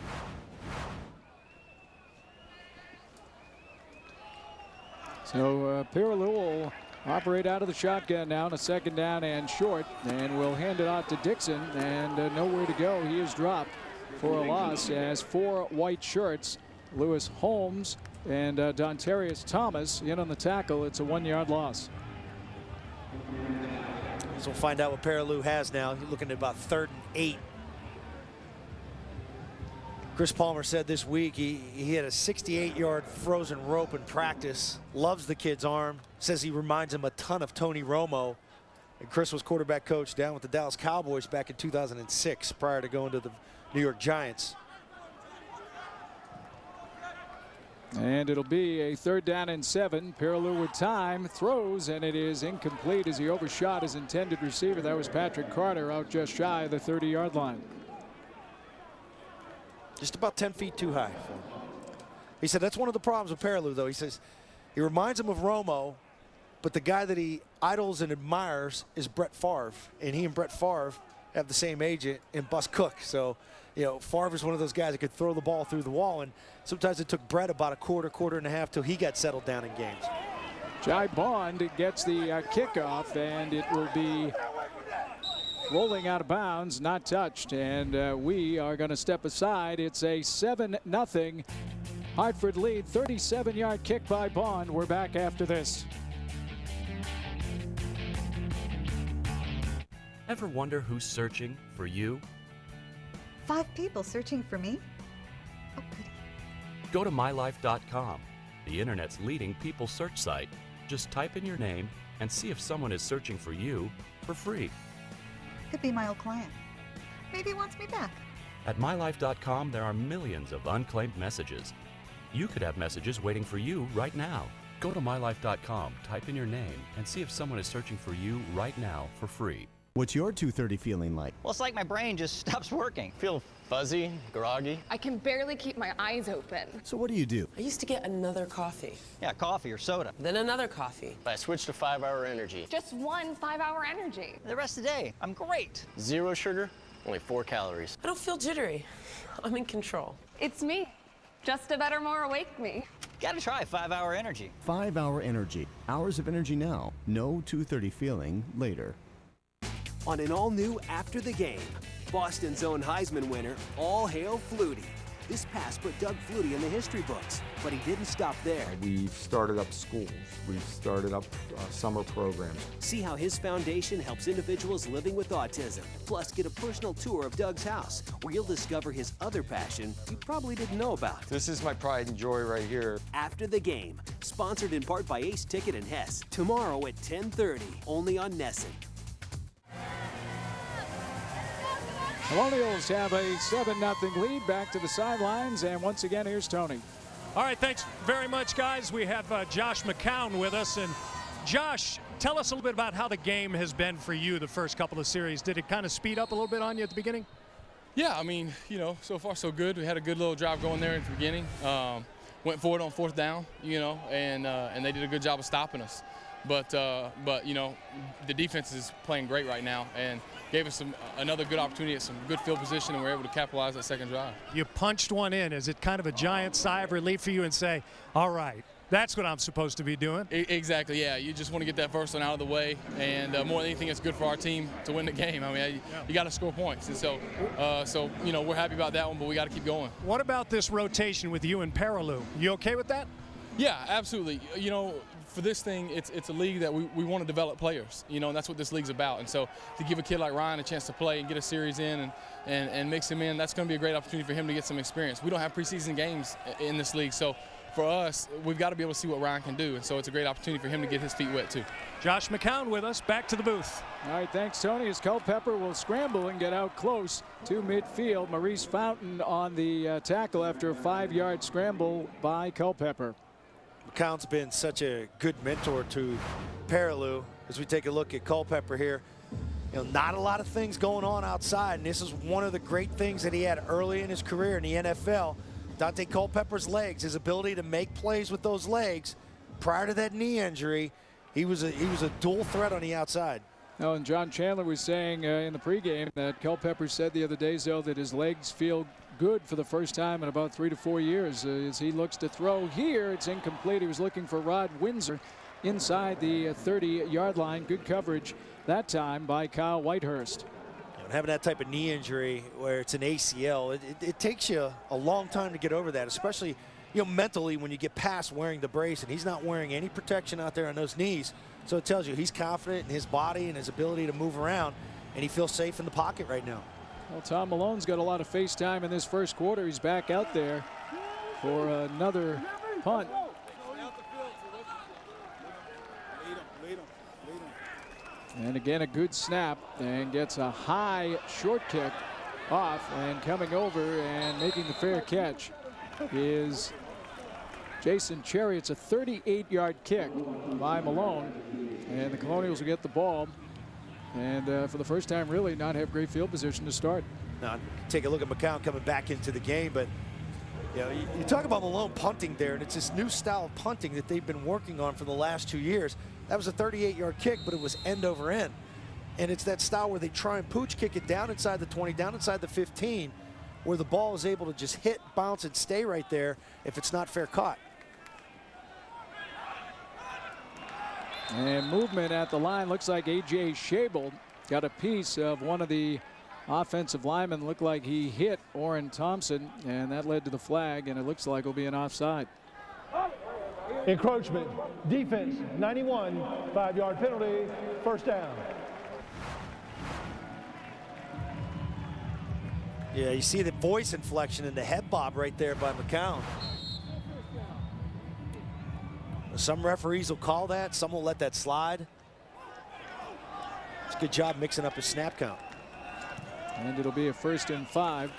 S1: So Perilou will operate out of the shotgun now on a 2nd down and short, and will hand it off to Dixon, and nowhere to go. He is dropped for a loss as 4 white shirts, Lewis Holmes and Dontarius Thomas, in on the tackle. It's a 1-yard loss.
S2: So we'll find out what Perilou has now. He's looking at about 3rd and 8. Chris Palmer said this week he had a 68-yard frozen rope in practice. Loves the kid's arm. Says he reminds him a ton of Tony Romo. And Chris was quarterback coach down with the Dallas Cowboys back in 2006 prior to going to the New York Giants.
S1: And it'll be a 3rd down and 7. Perilou with time, throws, and it is incomplete as he overshot his intended receiver. That was Patrick Carter, out just shy of the 30-yard line.
S2: Just about 10 feet too high. He said that's one of the problems with Perilou, though. He says he reminds him of Romo, but the guy that he idols and admires is Brett Favre, and he and Brett Favre have the same agent in Bus Cook. So, you know, Favre is one of those guys that could throw the ball through the wall, and sometimes it took Brett about a quarter and a half till he got settled down in games.
S1: Jai Bond gets the kickoff, and it will be rolling out of bounds, not touched, and we are going to step aside. It's a 7-0 Hartford lead, 37-yard kick by Bond. We're back after this.
S5: Ever wonder who's searching for you?
S6: 5 people searching for me? Oh, goody.
S5: Go to mylife.com, the internet's leading people search site. Just type in your name and see if someone is searching for you for free.
S6: Could be my old client. Maybe he wants me back.
S5: At mylife.com, there are millions of unclaimed messages. You could have messages waiting for you right now. Go to mylife.com, type in your name, and see if someone is searching for you right now for free.
S7: What's your 2:30 feeling like?
S8: Well, it's like my brain just stops working. Feel fuzzy, groggy.
S9: I can barely keep my eyes open.
S7: So what do you do?
S9: I used to get another coffee.
S8: Yeah, coffee or soda.
S9: Then another coffee.
S8: I switched to 5-hour energy.
S9: Just one 5-hour energy.
S8: The rest of the day, I'm great. 0 sugar, only 4 calories.
S9: I don't feel jittery. I'm in control. It's me. Just a better, more awake me.
S4: Gotta try 5 Hour Energy.
S7: 5 Hour Energy. Hours of energy now. No 2:30 feeling later.
S19: On an all-new After the Game, Boston's own Heisman winner, all hail Flutie. This pass put Doug Flutie in the history books, but he didn't stop there.
S10: We've started up schools. We've started up summer programs.
S19: See how his foundation helps individuals living with autism. Plus, get a personal tour of Doug's house, where you'll discover his other passion you probably didn't know about.
S10: This is my pride and joy right here.
S19: After the Game, sponsored in part by Ace Ticket and Hess. Tomorrow at 10:30, only on Nesson.
S1: Colonials have a 7-0 lead. Back to the sidelines, and once again, here's Tony.
S3: All right, thanks very much, guys. We have Josh McCown with us. And Josh, tell us a little bit about how the game has been for you the first couple of series. Did it kind of speed up a little bit on you at the beginning?
S11: Yeah, I mean, you know, so far so good. We had a good little drive going there at the beginning. Went for it on 4th down, you know, and they did a good job of stopping us. But you know, the defense is playing great right now and gave us another good opportunity at some good field position, and we're able to capitalize that second drive.
S3: You punched one in. Is it kind of a giant sigh of relief for you and say, all right, that's what I'm supposed to be doing?
S11: Exactly, yeah. You just want to get that first one out of the way, and more than anything, it's good for our team to win the game. I mean, you got to score points, and so you know, we're happy about that one, but we got to keep going.
S3: What about this rotation with you and Paraloo? You okay with that?
S11: Yeah, absolutely. You know, for this thing, it's a league that we want to develop players, you know, and that's what this league's about. And so to give a kid like Ryan a chance to play and get a series in and mix him in, that's going to be a great opportunity for him to get some experience. We don't have preseason games in this league, so for us, we've got to be able to see what Ryan can do, and so it's a great opportunity for him to get his feet wet too.
S3: Josh McCown with us. Back to the booth.
S1: All right, thanks, Tony. As Culpepper will scramble and get out close to midfield. Maurice Fountain on the tackle after a 5-yard scramble by Culpepper.
S2: McCown's been such a good mentor to Paraloo. As we take a look at Culpepper here, you know, not a lot of things going on outside, and this is one of the great things that he had early in his career in the NFL. Dante Culpepper's legs, his ability to make plays with those legs. Prior to that knee injury, he was a dual threat on the outside.
S1: Oh, and John Chandler was saying in the pregame that Culpepper said the other day, though, that his legs feel good for the first time in about 3 to 4 years as he looks to throw here. It's incomplete. He was looking for Rod Windsor inside the 30-yard line. Good coverage that time by Kyle Whitehurst.
S2: Having that type of knee injury where it's an ACL, it takes you a long time to get over that, especially, you know, mentally when you get past wearing the brace, and he's not wearing any protection out there on those knees. So it tells you he's confident in his body and his ability to move around, and he feels safe in the pocket right now.
S1: Well, Tom Malone's got a lot of face time in this first quarter. He's back out there for another punt. And again, a good snap, and gets a high short kick off, and coming over and making the fair catch is Jason Cherry. It's a 38-yard kick by Malone, and the Colonials will get the ball. And for the first time, really not have great field position to start.
S2: Now, take a look at McCown coming back into the game, but you know, you talk about Malone punting there, and it's this new style of punting that they've been working on for the last 2 years. That was a 38-yard kick, but it was end over end. And it's that style where they try and pooch kick it down inside the 20, down inside the 15, where the ball is able to just hit, bounce, and stay right there if it's not fair caught.
S1: And movement at the line. Looks like A.J. Schabel got a piece of one of the offensive linemen. Looked like he hit Orrin Thompson, and that led to the flag, and it looks like it'll be an offside.
S12: Encroachment, defense, 91, 5-yard penalty, first down.
S2: Yeah, you see the voice inflection and the head bob right there by McCown. Some referees will call that, some will let that slide. It's a good job mixing up his snap count.
S1: And it'll be a 1st and 5.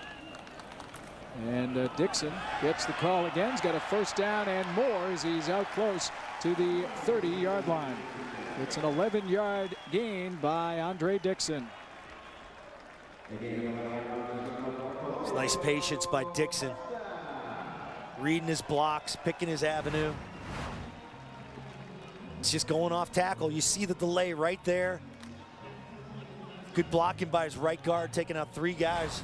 S1: And Dixon gets the call again. He's got a first down and more as he's out close to the 30-yard line. It's an 11-yard gain by Andre Dixon.
S2: It's nice patience by Dixon. Reading his blocks, picking his avenue. It's just going off tackle. You see the delay right there. Good blocking by his right guard, taking out 3 guys.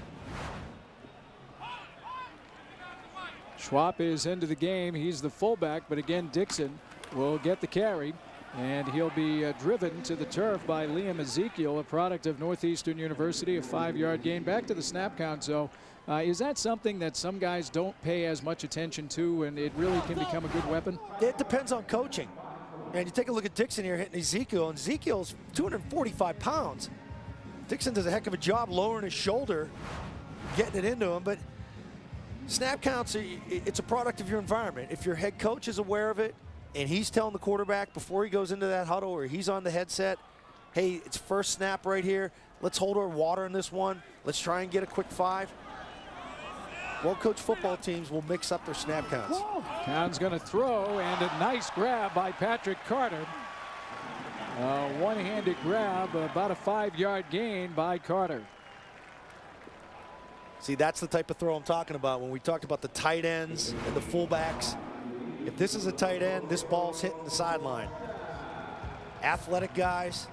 S1: Schwab is into the game. He's the fullback, but again, Dixon will get the carry, and he'll be driven to the turf by Liam Ezekiel, a product of Northeastern University, a 5-yard gain. Back to the snap count, so is that something that some guys don't pay as much attention to, and it really can become a good weapon?
S2: It depends on coaching. And you take a look at Dixon here hitting Ezekiel, and Ezekiel's 245 pounds. Dixon does a heck of a job lowering his shoulder, getting it into him, but snap counts, it's a product of your environment. If your head coach is aware of it, and he's telling the quarterback before he goes into that huddle or he's on the headset, hey, it's first snap right here. Let's hold our water in this one. Let's try and get a quick 5. Well-coached football teams will mix up their snap counts.
S1: Coun's going to throw, and a nice grab by Patrick Carter. One-handed grab, about a 5-yard gain by Carter.
S2: See, that's the type of throw I'm talking about when we talked about the tight ends and the fullbacks. If this is a tight end, this ball's hitting the sideline. Athletic guys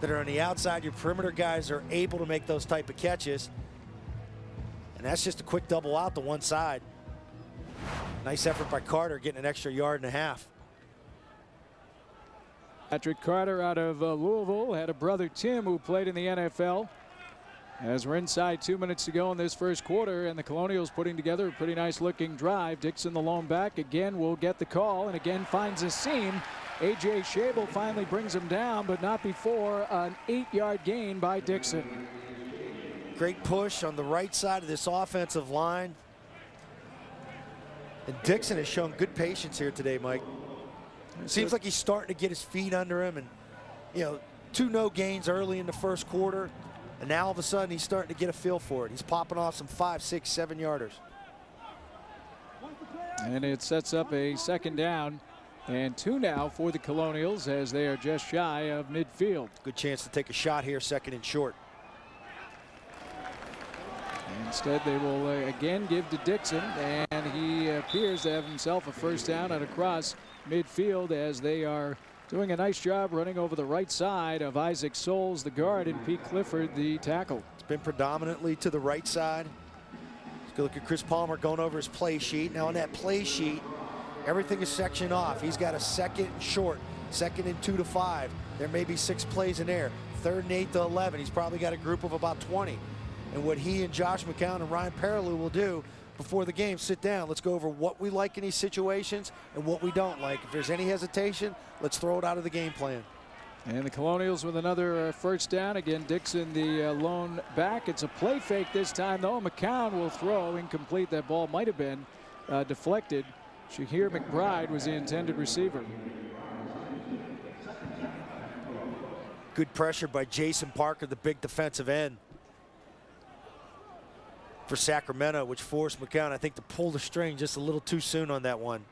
S2: that are on the outside, your perimeter guys are able to make those type of catches. And that's just a quick double out to one side. Nice effort by Carter, getting an extra 1.5 yards.
S1: Patrick Carter out of Louisville had a brother Tim who played in the NFL. As we're inside 2 minutes to go in this first quarter, and the Colonials putting together a pretty nice looking drive. Dixon, the lone back, again will get the call and again finds a seam. A.J. Schabel finally brings him down, but not before an 8-yard gain by Dixon.
S2: Great push on the right side of this offensive line. And Dixon has shown good patience here today, Mike. Seems like he's starting to get his feet under him, and 2 no gains early in the first quarter. And now all of a sudden he's starting to get a feel for it. He's popping off some 5, 6, 7 yarders.
S1: And it sets up a 2nd down and 2 now for the Colonials as they are just shy of midfield.
S2: Good chance to take a shot here, 2nd and short.
S1: Instead, they will again give to Dixon, and he appears to have himself a 1st down and across midfield as they are doing a nice job running over the right side of Isaac Souls, the guard, and Pete Clifford, the tackle.
S2: It's been predominantly to the right side. Let's go look at Chris Palmer going over his play sheet. Now on that play sheet, everything is sectioned off. He's got a 2nd and short, 2nd and 2 to 5. There may be 6 plays in there. 3rd and 8 to 11. He's probably got a group of about 20. And what he and Josh McCown and Ryan Perrilloux will do before the game, sit down. Let's go over what we like in these situations and what we don't like. If there's any hesitation, let's throw it out of the game plan.
S1: And the Colonials with another 1st down. Again, Dixon, the lone back. It's a play fake this time, though. McCown will throw incomplete. That ball might have been deflected. Shahir McBride was the intended receiver.
S2: Good pressure by Jason Parker, the big defensive end for Sacramento, which forced McCown, I think, to pull the string just a little too soon on that one.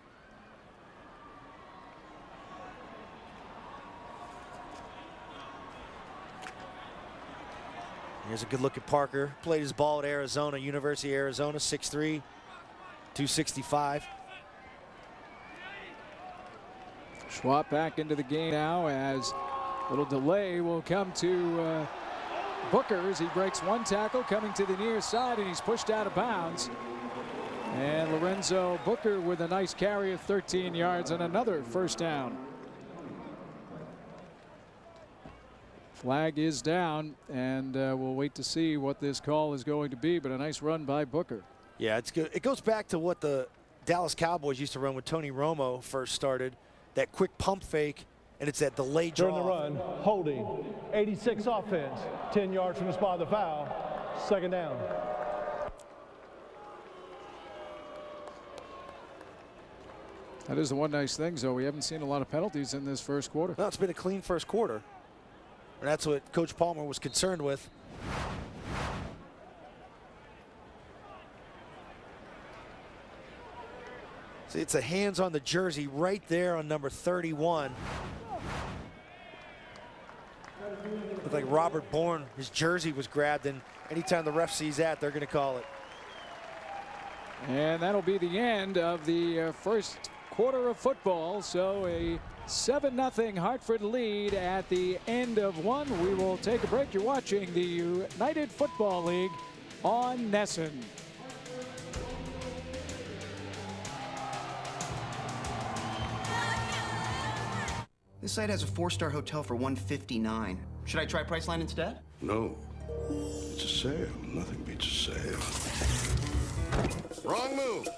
S2: Here's a good look at Parker. Played his ball at Arizona, University of Arizona, 6'3", 265.
S1: Schwab back into the game now as a little delay will come to Booker as he breaks one tackle, coming to the near side, and he's pushed out of bounds. And Lorenzo Booker with a nice carry of 13 yards and another 1st down. Flag is down, and we'll wait to see what this call is going to be, but a nice run by Booker.
S2: Yeah, it's good. It goes back to what the Dallas Cowboys used to run when Tony Romo first started, that quick pump fake, and it's that delayed draw.
S12: During the run, holding, 86 offense, 10 yards from the spot of the foul, 2nd down.
S1: That is the one nice thing, though. We haven't seen a lot of penalties in this first quarter.
S2: No, it's been a clean first quarter. And that's what Coach Palmer was concerned with. See, it's the hands on the jersey right there on number 31. Looked like Robert Bourne, his jersey was grabbed, and anytime the ref sees that, they're going to call it.
S1: And that'll be the end of the first quarter of football. So a 7-0 Hartford lead at the end of one. We will take a break. You're watching the United Football League on NESN.
S21: This site has a 4-star hotel for $159. Should I try Priceline instead?
S22: No. It's a sale. Nothing beats a sale. Wrong move.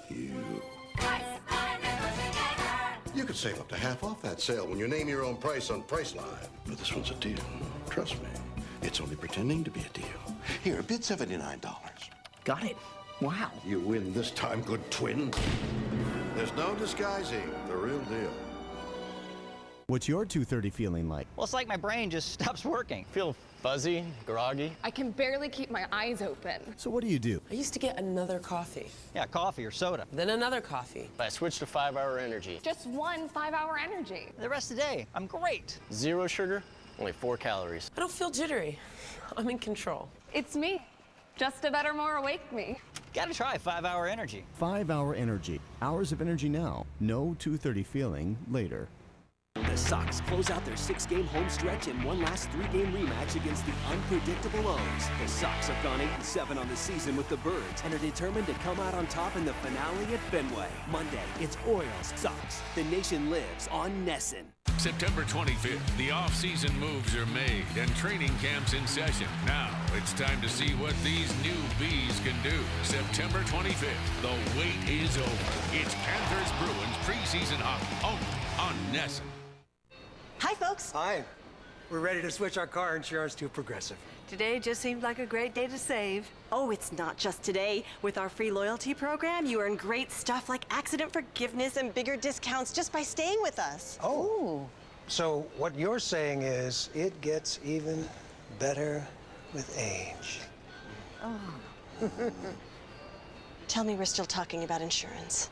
S22: You could save up to half off that sale when you name your own price on Priceline. But this one's a deal. Trust me. It's only pretending to be a deal. Here, bid $79.
S21: Got it. Wow.
S22: You win this time, good twin. There's no disguising the real deal.
S7: What's your 2:30 feeling like?
S8: Well, it's like my brain just stops working. Feel fuzzy, groggy.
S9: I can barely keep my eyes open.
S7: So what do you do?
S9: I used to get another coffee.
S8: Yeah, coffee or soda.
S9: Then another coffee.
S25: I switched to 5-hour energy.
S9: Just one 5-hour energy.
S8: The rest of the day, I'm great.
S25: 0 sugar, only 4 calories.
S9: I don't feel jittery. I'm in control. It's me. Just a better, more awake me.
S8: Gotta try 5-hour energy.
S7: 5-hour energy. Hours of energy now. No 2:30 feeling later.
S19: The Sox close out their 6-game home stretch in one last 3-game rematch against the unpredictable O's. The Sox have gone 8-7 on the season with the Birds and are determined to come out on top in the finale at Fenway. Monday, it's Orioles-Sox. The nation lives on Nesson.
S4: September 25th, the off-season moves are made and training camps in session. Now, it's time to see what these new Bees can do. September 25th, the wait is over. It's Panthers-Bruins preseason hockey only on Nesson.
S13: Hi, folks.
S14: Hi. We're ready to switch our car insurance to Progressive.
S13: Today just seemed like a great day to save. Oh, it's not just today. With our free loyalty program, you earn great stuff like accident forgiveness and bigger discounts just by staying with us.
S14: Oh. So what you're saying is it gets even better with age.
S13: Oh. Tell me we're still talking about insurance.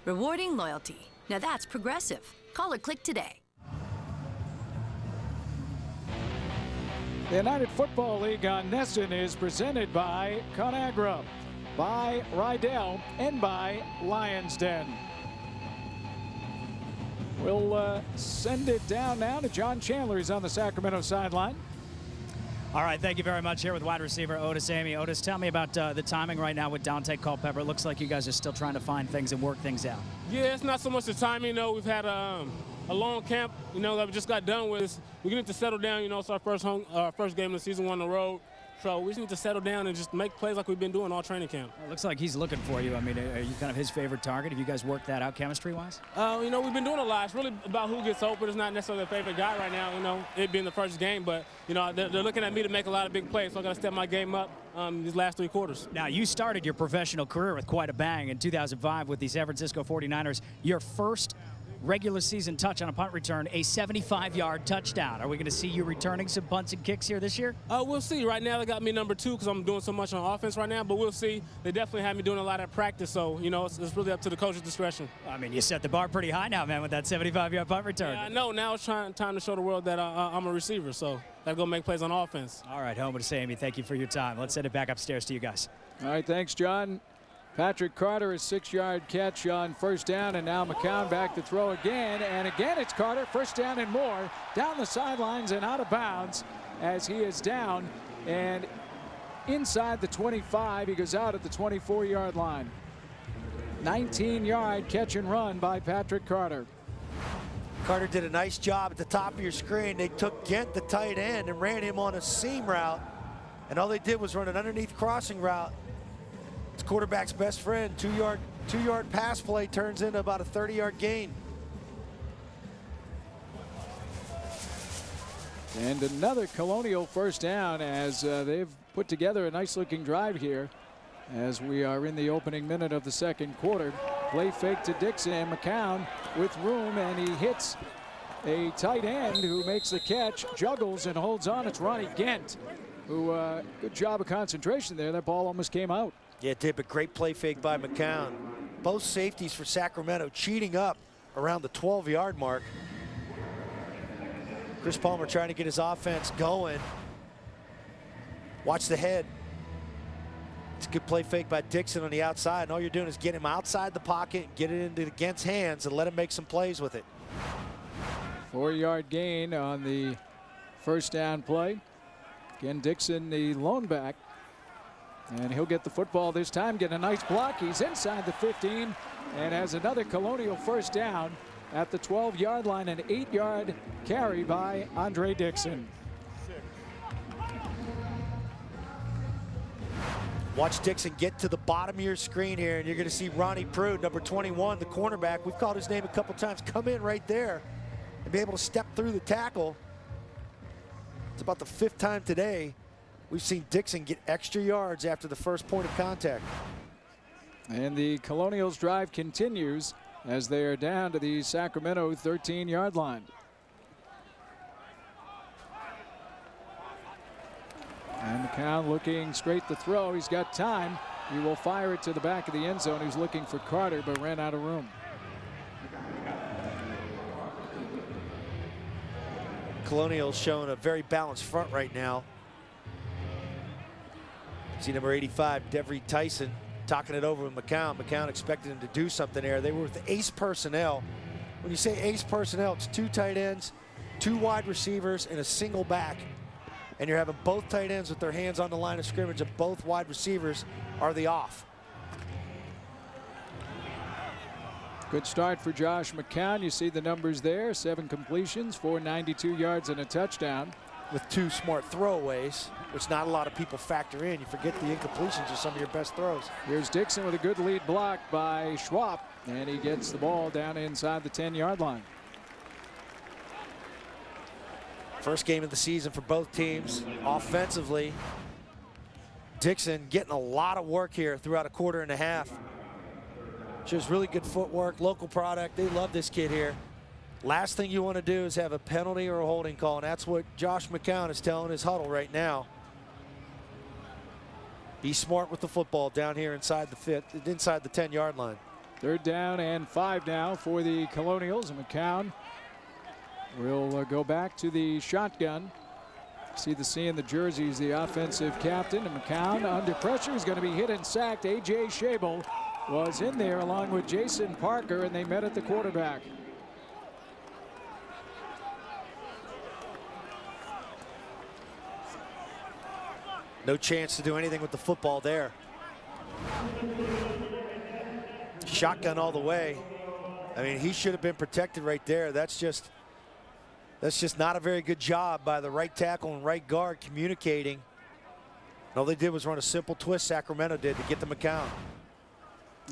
S15: Rewarding loyalty. Now that's Progressive. Call or click today.
S1: The United Football League on Nesson is presented by ConAgra, by Rydell, and by Lions Den. We'll send it down now to John Chandler. He's on the Sacramento sideline.
S16: All right, thank you very much. Here with wide receiver Otis Amy. Otis, tell me about the timing right now with Dante Culpepper. It looks like you guys are still trying to find things and work things out.
S20: Yeah, it's not so much the timing. You know, we've had a long camp, you know, that we just got done with. We need to settle down. You know, it's our first game of the season on the road. So we just need to settle down and just make plays like we've been doing all training camp.
S16: It looks like he's looking for you. I mean, are you kind of his favorite target? Have you guys worked that out chemistry-wise?
S20: You know, we've been doing a lot. It's really about who gets open. It's not necessarily their favorite guy right now, you know, it being the first game. But, you know, they're looking at me to make a lot of big plays, so I got to step my game up these last 3 quarters.
S16: Now, you started your professional career with quite a bang in 2005 with the San Francisco 49ers. Your first regular season touch on a punt return, a 75-yard touchdown. Are we going to see you returning some punts and kicks here this year?
S20: We'll see. Right now they got me number 2 because I'm doing so much on offense right now, but we'll see. They definitely have me doing a lot at practice, so, you know, it's really up to the coach's discretion.
S16: I mean, you set the bar pretty high now, man, with that 75-yard punt return.
S20: Yeah, I know. Now it's time to show the world that I'm a receiver, so got to go make plays on offense.
S16: All right, Homer to Sammy, thank you for your time. Let's send it back upstairs to you guys.
S1: All right, thanks, John. Patrick Carter, a 6-yard catch on first down, and now McCown back to throw again. And again, it's Carter, first down and more, down the sidelines and out of bounds as he is down and inside the 25. He goes out at the 24-yard line. 19-yard catch and run by Patrick Carter.
S2: Carter did a nice job at the top of your screen. They took Gent, the tight end, and ran him on a seam route. And all they did was run an underneath crossing route. It's quarterback's best friend. Two-yard pass play turns into about a 30-yard gain.
S1: And another Colonial first down as they've put together a nice-looking drive here as we are in the opening minute of the second quarter. Play fake to Dixon, and McCown with room, and he hits a tight end who makes the catch, juggles, and holds on. It's Ronnie Gent, who good job of concentration there. That ball almost came out.
S2: Yeah, it did, but great play fake by McCown. Both safeties for Sacramento cheating up around the 12-yard mark. Chris Palmer trying to get his offense going. Watch the head. It's a good play fake by Dixon on the outside, and all you're doing is get him outside the pocket, get it into Gent's hands, and let him make some plays with it.
S1: 4-yard gain on the first down play. Again, Dixon, the lone back. And he'll get the football this time, get a nice block. He's inside the 15 and has another Colonial first down at the 12-yard line, an 8-yard carry by Andre Dixon.
S2: Watch Dixon get to the bottom of your screen here, and you're going to see Ronnie Prude, number 21, the cornerback. We've called his name a couple times. Come in right there and be able to step through the tackle. It's about the 5th time today we've seen Dixon get extra yards after the first point of contact.
S1: And the Colonials drive continues as they are down to the Sacramento 13-yard line. And McCown looking straight to throw. He's got time. He will fire it to the back of the end zone. He's looking for Carter, but ran out of room.
S2: Colonials showing a very balanced front right now. See number 85, Devry Tyson, talking it over with McCown. McCown expected him to do something there. They were with ace personnel. When you say ace personnel, it's 2 tight ends, 2 wide receivers, and a single back. And you're having both tight ends with their hands on the line of scrimmage, and both wide receivers are the off.
S1: Good start for Josh McCown. You see the numbers there, 7 completions, 492 yards and a touchdown.
S2: With 2 smart throwaways, which not a lot of people factor in. You forget the incompletions are some of your best throws.
S1: Here's Dixon with a good lead block by Schwab, and he gets the ball down inside the 10-yard line.
S2: First game of the season for both teams. Offensively, Dixon getting a lot of work here throughout a quarter and a half. Shows really good footwork, local product. They love this kid here. Last thing you want to do is have a penalty or a holding call, and that's what Josh McCown is telling his huddle right now. Be smart with the football down here inside the 10-yard line.
S1: 3rd down and 5 now for the Colonials, and McCown will go back to the shotgun. See the C in the jersey. He's the offensive captain, and McCown under pressure is going to be hit and sacked. A.J. Schabel was in there along with Jason Parker, and they met at the quarterback.
S2: No chance to do anything with the football there. Shotgun all the way. I mean, he should have been protected right there. That's just not a very good job by the right tackle and right guard communicating. All they did was run a simple twist, Sacramento did, to get to McCown.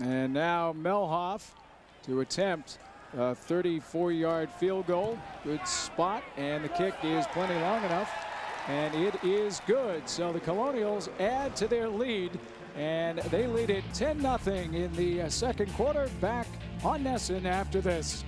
S1: And now Melhoff to attempt a 34-yard field goal. Good spot, and the kick is plenty long enough, and it is good. So the Colonials add to their lead, and they lead it 10-0 in the second quarter. Back on Nesson after this.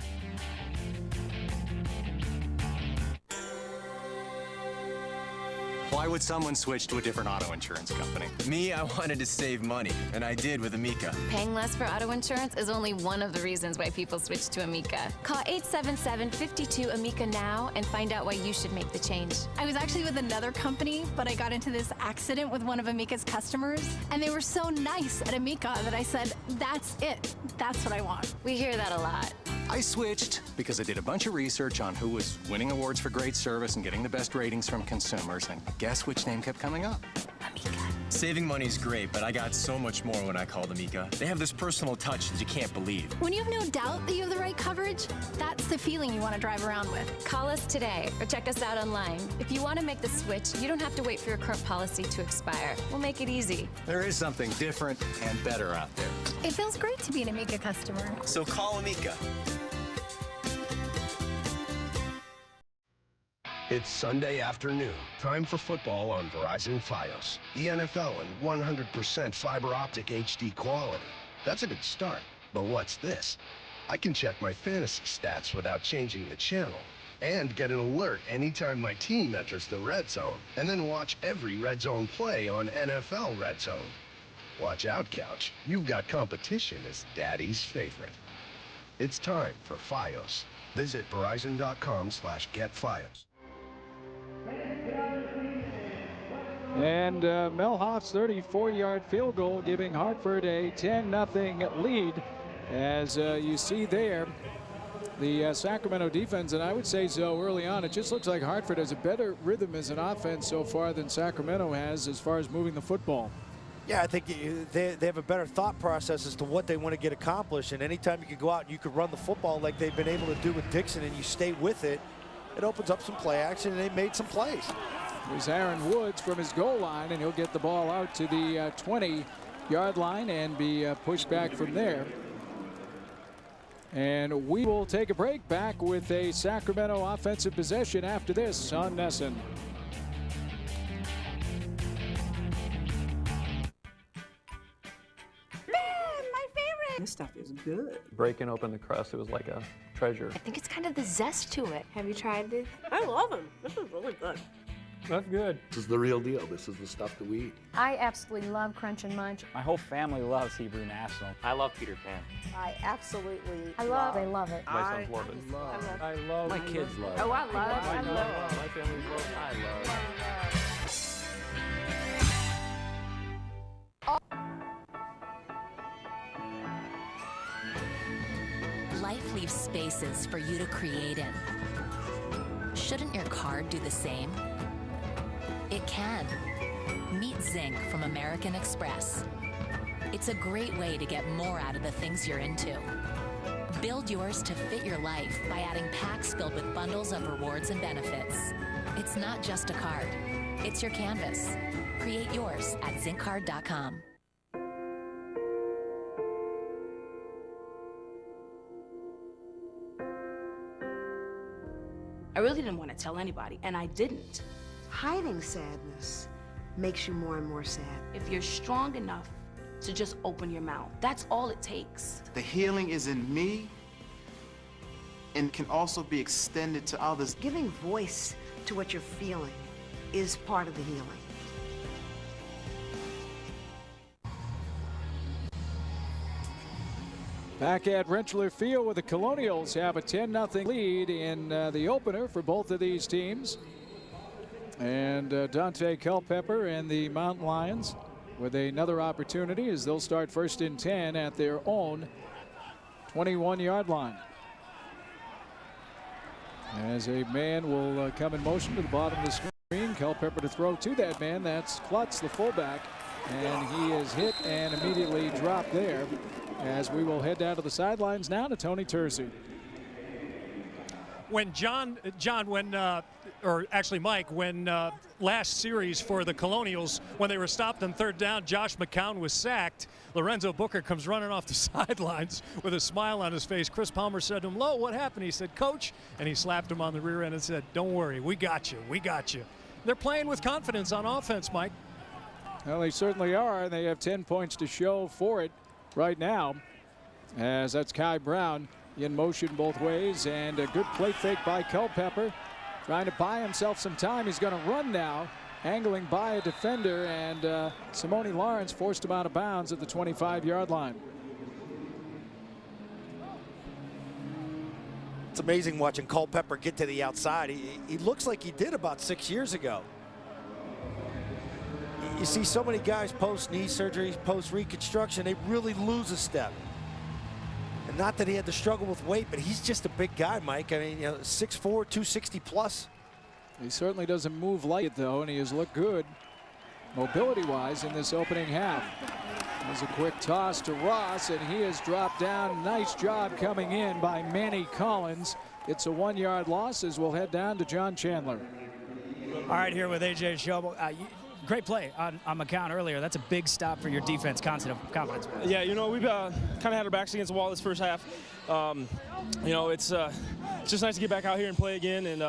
S6: Why would someone switch to a different auto insurance company?
S17: Me, I wanted to save money, and I did with Amica.
S18: Paying less for auto insurance is only one of the reasons why people switch to Amica. Call 877-52-AMICA now and find out why you should make the change.
S23: I was actually with another company, but I got into this accident with one of Amica's customers, and they were so nice at Amica that I said, that's it. That's what I want.
S18: We hear that a lot.
S6: I switched because I did a bunch of research on who was winning awards for great service and getting the best ratings from consumers, and guess which name kept coming up?
S17: Amica. Saving money's great, but I got so much more when I called Amica. They have this personal touch that you can't believe.
S23: When you have no doubt that you have the right coverage, that's the feeling you want to drive around with.
S18: Call us today or check us out online. If you want to make the switch, you don't have to wait for your current policy to expire. We'll make it easy.
S6: There is something different and better out there.
S23: It feels great to be an Amica customer.
S17: So call Amica.
S24: It's Sunday afternoon. Time for football on Verizon Fios. The NFL in 100% fiber optic HD quality. That's a good start. But what's this? I can check my fantasy stats without changing the channel. And get an alert anytime my team enters the red zone. And then watch every red zone play on NFL Red Zone. Watch out, Couch. You've got competition as Daddy's favorite. It's time for Fios. Visit Verizon.com/getFios.
S1: And Melhoff's 34-yard field goal giving Hartford a 10-0 lead. As you see there, the Sacramento defense, and I would say so early on, it just looks like Hartford has a better rhythm as an offense so far than Sacramento has as far as moving the football.
S2: Yeah, I think they have a better thought process as to what they want to get accomplished. And anytime you can go out and you can run the football like they've been able to do with Dixon and you stay with it, it opens up some play action, and they made some plays.
S1: Here's Aaron Woods from his goal line, and he'll get the ball out to the 20-yard line and be pushed back from there. And we will take a break. Back with a Sacramento offensive possession after this on Nesson.
S3: This stuff is good.
S5: Breaking open the crust, it was like a treasure.
S18: I think it's kind of the zest to it. Have you tried this?
S3: I love them. This is really good.
S5: That's good.
S24: This is the real deal. This is the stuff that we eat.
S18: I absolutely love Crunch and Munch.
S5: My whole family loves Hebrew National. I love Peter Pan.
S3: I absolutely
S18: They love it.
S5: My sons love it. I love. My kids love it.
S18: Oh, I love it.
S5: My family loves it. I love it.
S15: Life leaves spaces for you to create in. Shouldn't your car do the same? It can. Meet Zinc from American Express. It's a great way to get more out of the things you're into. Build yours to fit your life by adding packs filled with bundles of rewards and benefits. It's not just a card, it's your canvas. Create yours at zincard.com.
S3: I really didn't want to tell anybody, and I didn't.
S10: Hiding sadness makes you more and more sad.
S3: If you're strong enough to just open your mouth, that's all it takes.
S11: The healing is in me and can also be extended to others.
S10: Giving voice to what you're feeling is part of the healing.
S1: Back at Rentschler Field, where the Colonials have a 10-0 lead in the opener for both of these teams. And Dante Culpepper and the Mountain Lions with another opportunity as they'll start 1st and 10 at their own 21-yard line. As a man will come in motion to the bottom of the screen, Culpepper to throw to that man. That's Klutz, the fullback, and he is hit and immediately dropped there. As we will head down to the sidelines now to Tony Terzi.
S12: When Mike, when last series for the Colonials, when they were stopped on 3rd down, Josh McCown was sacked. Lorenzo Booker comes running off the sidelines with a smile on his face. Chris Palmer said to him, "Lo, what happened?" He said, "Coach," and he slapped him on the rear end and said, "Don't worry, we got you, we got you." They're playing with confidence on offense, Mike.
S1: Well, they certainly are, and they have 10 points to show for it right now, as that's Kai Brown in motion both ways, and a good plate fake by Culpepper, trying to buy himself some time. He's going to run now, angling by a defender, and Simone Lawrence forced him out of bounds at the 25-yard line.
S2: It's amazing watching Culpepper get to the outside. He looks like he did about 6 years ago. You see so many guys post knee surgeries, post reconstruction, they really lose a step. And not that he had to struggle with weight, but he's just a big guy, Mike. I mean, 6'4", 260 plus.
S1: He certainly doesn't move light, though, and he has looked good mobility-wise in this opening half. There's a quick toss to Ross, and he has dropped down. Nice job coming in by Manny Collins. It's a 1-yard loss as we'll head down to John Chandler.
S16: All right, here with A.J. Schobel. Great play on McCown earlier. That's a big stop for your defense. Confidence.
S5: Yeah, we've kind of had our backs against the wall this first half. It's just nice to get back out here and play again, and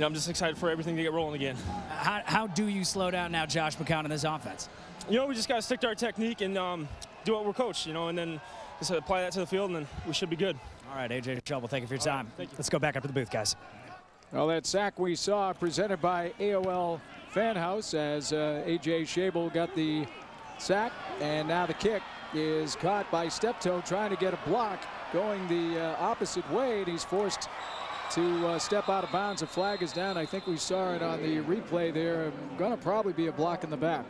S5: I'm just excited for everything to get rolling again.
S16: How do you slow down now Josh McCown in this offense?
S5: We just got to stick to our technique and do what we're coached, and then just apply that to the field, and then we should be good.
S16: All right, A.J. Schobel, thank you for your time.
S5: Thank you.
S16: Let's go back up to the booth, guys.
S1: Well, that sack we saw presented by AOL Fan House as A.J. Schobel got the sack, and now the kick is caught by Steptoe trying to get a block going the opposite way, and he's forced to step out of bounds. A flag is down. I think we saw it on the replay there. Going to probably be a block in the back.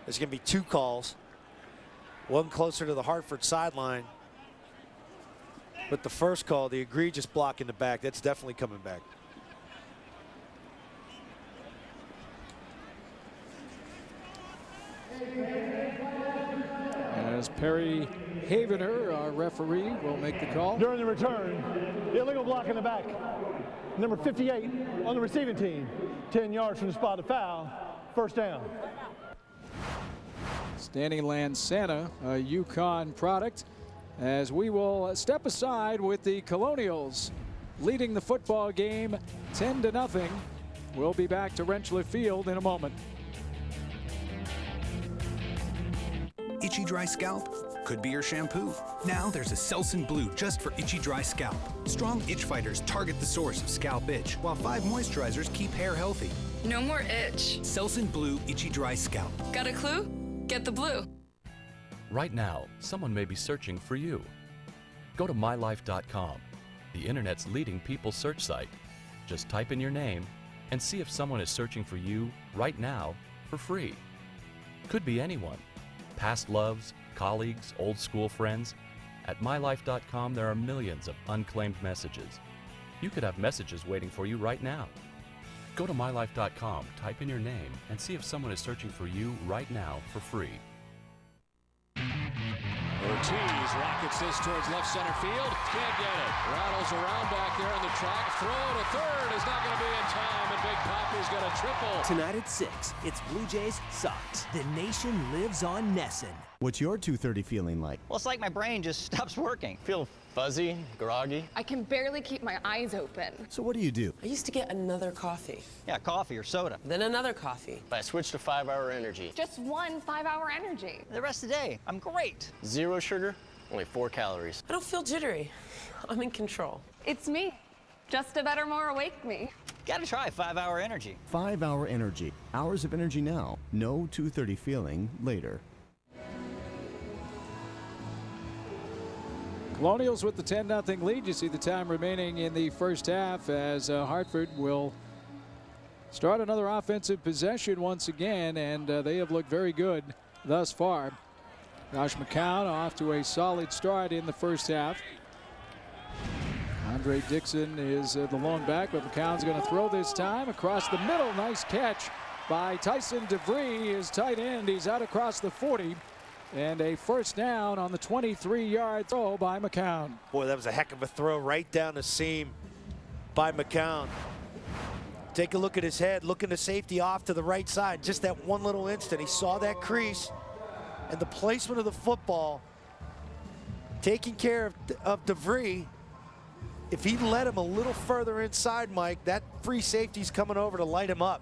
S2: There's going to be 2 calls, one closer to the Hartford sideline. But the first call, the egregious block in the back, that's definitely coming back.
S1: as Perry Havener, our referee, will make the call.
S8: During the return, illegal block in the back. Number 58 on the receiving team. 10 yards from the spot of foul. First down.
S1: Standing Land Santa, a Yukon product, as we will step aside with the Colonials leading the football game 10-0. We'll be back to Rentschler Field in a moment.
S9: Itchy dry scalp? Could be your shampoo. Now there's a Selsun Blue just for itchy dry scalp. Strong itch fighters target the source of scalp itch, while 5 moisturizers keep hair healthy.
S21: No more itch.
S9: Selsun Blue itchy dry scalp.
S21: Got a clue? Get the blue.
S22: Right now, someone may be searching for you. Go to mylife.com, the internet's leading people search site. Just type in your name and see if someone is searching for you right now for free. Could be anyone. Past loves, colleagues, old school friends. At mylife.com, there are millions of unclaimed messages. You could have messages waiting for you right now. Go to mylife.com, type in your name, and see if someone is searching for you right now for free.
S25: Ortiz rockets this towards left center field. Can't get it. Rattles around back there on the track. Throw to third is not going to be in time, and Big Papi's got a triple.
S19: Tonight at 6, it's Blue Jays Sox. The nation lives on Nesson.
S7: What's your 2:30 feeling like?
S26: Well, it's like my brain just stops working. Feel fuzzy, groggy.
S23: I can barely keep my eyes open.
S7: So what do you do?
S26: I used to get another coffee. Yeah, coffee or soda. Then another coffee. But I switched to 5-Hour Energy.
S23: Just one 5-hour energy.
S26: The rest of the day, I'm great. 0 sugar, only 4 calories.
S23: I don't feel jittery. I'm in control. It's me. Just a better, more awake me.
S26: Gotta try 5-Hour Energy.
S7: 5-Hour Energy. Hours of energy now. No 2:30 feeling later.
S1: Colonials with the 10-0 lead. You see the time remaining in the first half as Hartford will start another offensive possession once again, and they have looked very good thus far. Josh McCown off to a solid start in the first half. Andre Dixon is the lone back, but McCown's going to throw this time across the middle. Nice catch by Tyson DeVries, his tight end. He's out across the 40. And a first down on the 23-yard throw by McCown.
S2: Boy, that was a heck of a throw right down the seam by McCown. Take a look at his head, looking to safety off to the right side. Just that one little instant, he saw that crease and the placement of the football, taking care of DeVries. If he let him a little further inside, Mike, that free safety's coming over to light him up.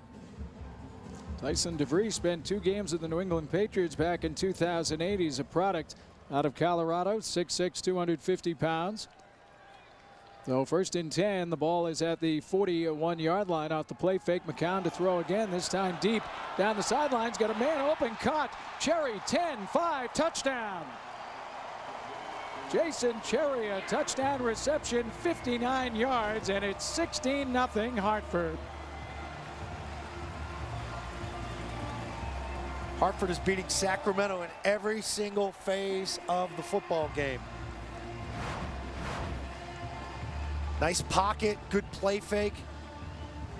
S1: Tyson DeVries spent 2 games with the New England Patriots back in 2008. He's a product out of Colorado, 6'6", 250 pounds. So first and 10, the ball is at the 41-yard line. Off the play fake, McCown to throw again, this time deep down the sidelines. Got a man open, caught. Cherry, 10-5, touchdown. Jason Cherry, a touchdown reception, 59 yards, and it's 16-0 Hartford.
S2: Hartford is beating Sacramento in every single phase of the football game. Nice pocket, good play fake.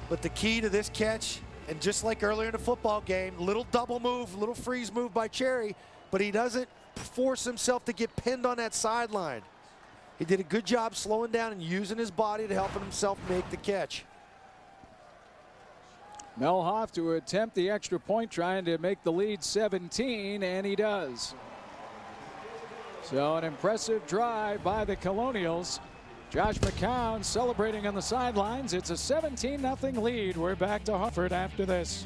S2: But the key to this catch, and just like earlier in the football game, little double move, little freeze move by Cherry, but he doesn't force himself to get pinned on that sideline. He did a good job slowing down and using his body to help himself make the catch.
S1: Melhoff to attempt the extra point, trying to make the lead 17, and he does. So an impressive drive by the Colonials. Josh McCown celebrating on the sidelines. It's a 17-0 lead. We're back to Hartford after this.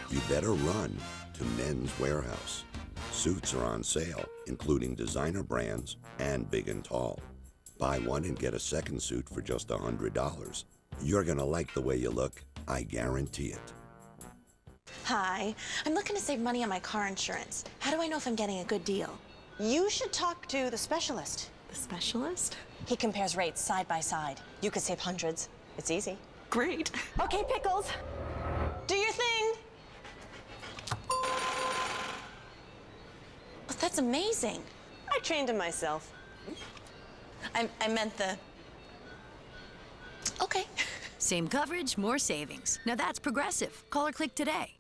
S27: You better run to Men's Warehouse. Suits are on sale, including designer brands and big and tall. Buy one and get a second suit for just $100. You're gonna like the way you look, I guarantee it.
S13: Hi, I'm looking to save money on my car insurance. How do I know if I'm getting a good deal? You should talk to the specialist. The specialist? He compares rates side by side. You could save hundreds. It's easy. Great. Okay, Pickles, do your thing. Oh, that's amazing. I trained him myself. I meant the... Okay.
S28: Same coverage, more savings. Now that's Progressive. Call or click today.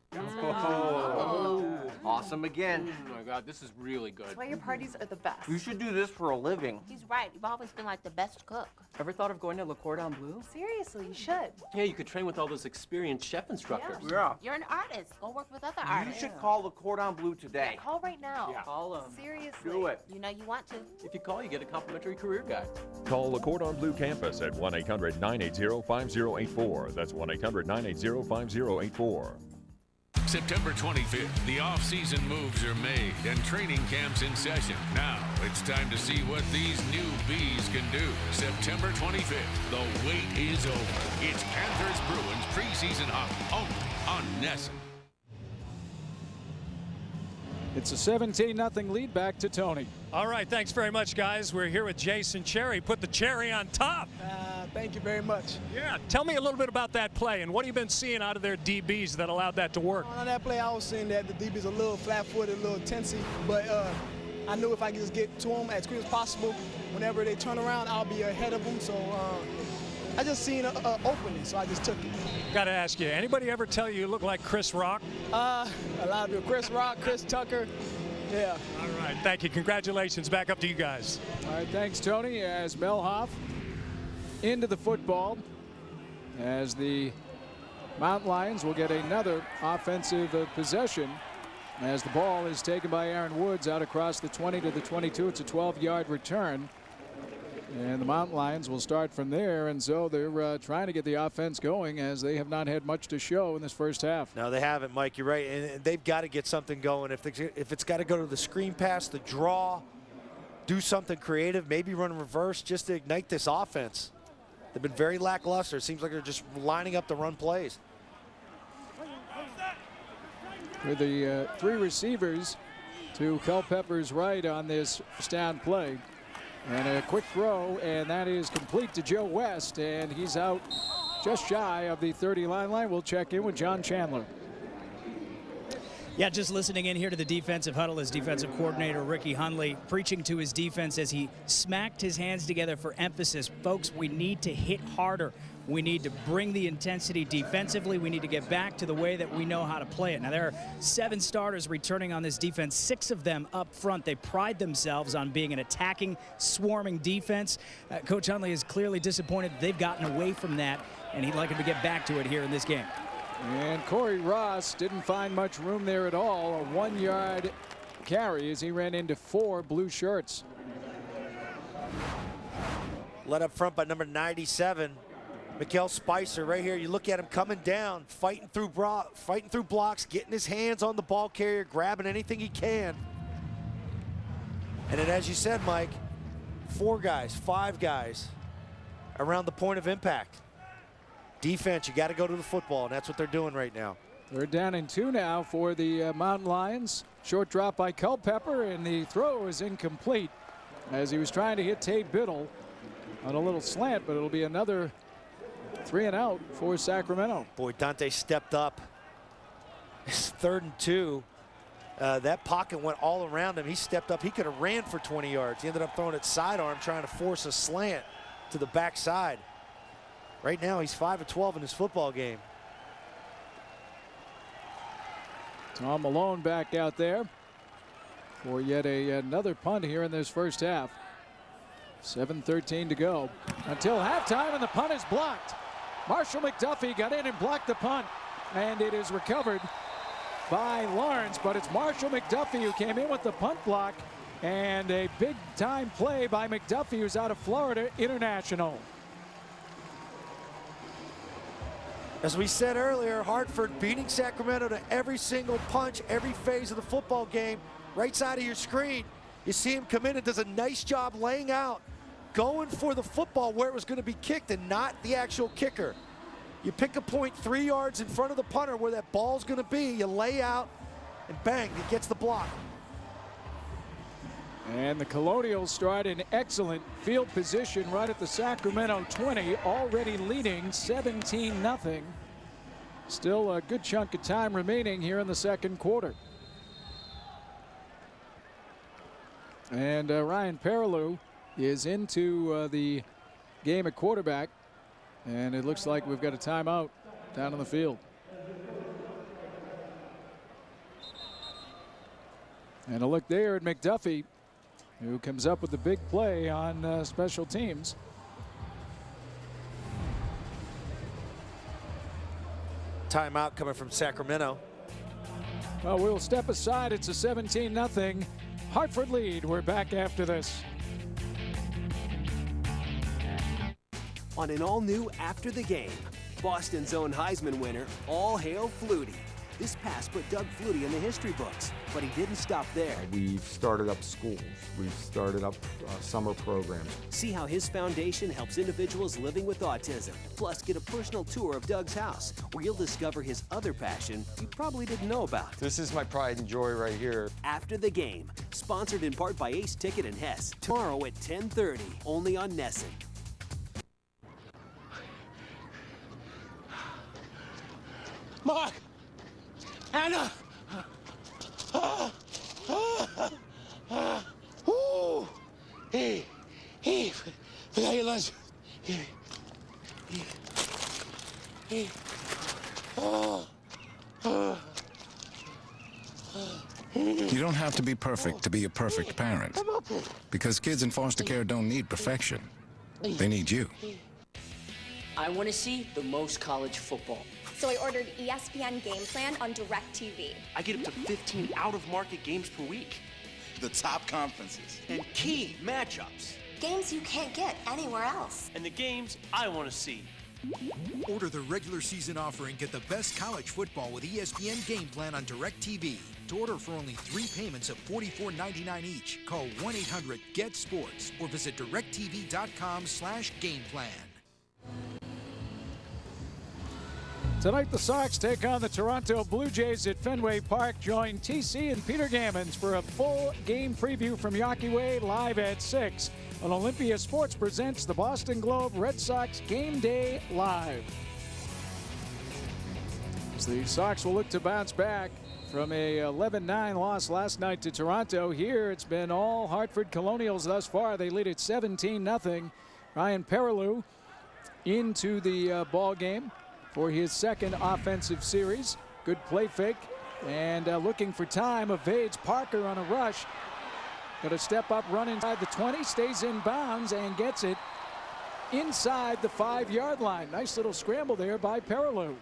S4: some again.
S25: Oh my God, this is really good.
S6: That's why your parties are the best.
S4: You should do this for a living.
S14: He's right. You've always been like the best cook.
S4: Ever thought of going to Le Cordon Bleu?
S6: Seriously, you should.
S19: Yeah, you could train with all those experienced chef instructors.
S4: Yeah.
S14: You're an artist. Go work with other
S4: You
S14: artists.
S4: should call Le Cordon Bleu today.
S6: Yeah, call right now.
S4: Yeah.
S19: Call them.
S6: Seriously.
S4: Do it.
S14: You know you want to.
S19: If you call, you get a complimentary career guide.
S17: Call the Cordon Bleu campus at 1-800-980-5084. That's 1-800-980-5084.
S18: September 25th, the off-season moves are made and training camps in session. Now it's time to see what these new Bees can do. September 25th, the wait is over. It's Panthers Bruins preseason hockey only on NESN.
S1: It's a 17-0 lead back to Tony.
S12: All right, thanks very much, guys. We're here with Jason Cherry. Put the cherry on top.
S20: Thank you very much.
S12: Yeah, tell me a little bit about that play and what have you been seeing out of their DBs that allowed that to work?
S20: On that play, I was seeing that the DB's a little flat-footed, a little tensy, but I knew if I could just get to them as quick as possible, whenever they turn around, I'll be ahead of them. So I just seen an opening, so I just took it.
S12: Got to ask you, anybody ever tell you look like Chris Rock?
S20: A lot of people. Chris Rock, Chris Tucker. Yeah.
S12: All right, thank you. Congratulations. Back up to you guys.
S1: All right, thanks, Tony. As Melhoff into the football, as the Mountain Lions will get another offensive possession as the ball is taken by Aaron Woods out across the 20 to the 22. It's a 12-yard return. And the Mountain Lions will start from there, and so they're trying to get the offense going as they have not had much to show in this first half.
S2: No, they haven't, Mike. You're right, and they've got to get something going. If it's got to go to the screen pass, the draw, do something creative, maybe run reverse just to ignite this offense. They've been very lackluster. It seems like they're just lining up the run plays.
S1: With the three receivers to Culpepper's right on this stand play. And a quick throw, and that is complete to Joe West, and he's out just shy of the 30-line line. We'll check in with John Chandler.
S16: Yeah, just listening in here to the defensive huddle as defensive coordinator Ricky Hundley preaching to his defense as he smacked his hands together for emphasis. Folks, we need to hit harder. We need to bring the intensity defensively. We need to get back to the way that we know how to play it. Now, there are 7 starters returning on this defense, 6 of them up front. They pride themselves on being an attacking, swarming defense. Coach Hundley is clearly disappointed they've gotten away from that, and he'd like him to get back to it here in this game.
S1: And Corey Ross didn't find much room there at all. A 1-yard carry as he ran into 4 blue shirts.
S2: Led up front by number 97. Mikael Spicer right here. You look at him coming down, fighting through blocks, getting his hands on the ball carrier, grabbing anything he can. And then, as you said, Mike, 4 guys, 5 guys around the point of impact. Defense, you got to go to the football, and that's what they're doing right now.
S1: They're down in 2 now for the Mountain Lions. Short drop by Culpepper, and the throw is incomplete as he was trying to hit Tate Biddle on a little slant, but it'll be another 3 and out for Sacramento.
S2: Boy, Dante stepped up. It's 3rd and 2. That pocket went all around him. He stepped up. He could have ran for 20 yards. He ended up throwing it sidearm, trying to force a slant to the backside. Right now, he's 5 of 12 in his football game.
S1: Tom Malone back out there for yet another punt here in this first half. 7:13 to go until halftime, and the punt is blocked. Marshall McDuffie got in and blocked the punt, and it is recovered by Lawrence, but it's Marshall McDuffie who came in with the punt block, and a big-time play by McDuffie, who's out of Florida International.
S2: As we said earlier, Hartford beating Sacramento to every single punch, every phase of the football game. Right side of your screen, you see him come in and does a nice job laying out, going for the football where it was going to be kicked and not the actual kicker. You pick a point 3 yards in front of the punter where that ball's going to be, you lay out, and bang, it gets the block.
S1: And the Colonials start in excellent field position right at the Sacramento 20, already leading 17-0. Still a good chunk of time remaining here in the second quarter. And Ryan Perilou is into the game at quarterback, and it looks like we've got a timeout down on the field. And a look there at McDuffie, who comes up with the big play on special teams.
S2: Timeout coming from Sacramento.
S1: Well, we'll step aside. It's a 17-0 Hartford lead. We're back after this.
S19: On an all-new After the Game, Boston's own Heisman winner, all hail Flutie. This pass put Doug Flutie in the history books, but he didn't stop there.
S3: We've started up schools. We've started up summer programs.
S19: See how his foundation helps individuals living with autism. Plus, get a personal tour of Doug's house, where you'll discover his other passion you probably didn't know about.
S3: This is my pride and joy right here.
S19: After the Game, sponsored in part by Ace Ticket and Hess. Tomorrow at 10:30, only on Nesson.
S5: Mark! Anna! Ooh! Hey! Forgot your lunch.
S8: You don't have to be perfect to be a perfect parent. Because kids in foster care don't need perfection. They need you.
S10: I want to see the most college football.
S11: So I ordered ESPN Game Plan on DirecTV.
S4: I get up to 15 out-of-market games per week.
S15: The top conferences.
S4: And key matchups.
S11: Games you can't get anywhere else.
S4: And the games I want to see.
S24: Order the regular season offer and get the best college football with ESPN Game Plan on DirecTV. To order for only 3 payments of $44.99 each, call 1-800-GET-SPORTS or visit directv.com/gameplan.
S1: Tonight, the Sox take on the Toronto Blue Jays at Fenway Park. Join TC and Peter Gammons for a full game preview from Yawkey Way live at 6. On Olympia Sports presents the Boston Globe Red Sox Game Day Live. As the Sox will look to bounce back from a 11-9 loss last night to Toronto. Here, it's been all Hartford Colonials thus far. They lead at 17-0. Ryan Perilou into the ball game for his second offensive series. Good play fake and looking for time. Evades Parker on a rush. Got to step up, run inside the 20, stays in bounds and gets it inside the 5-yard line. Nice little scramble there by Perilou.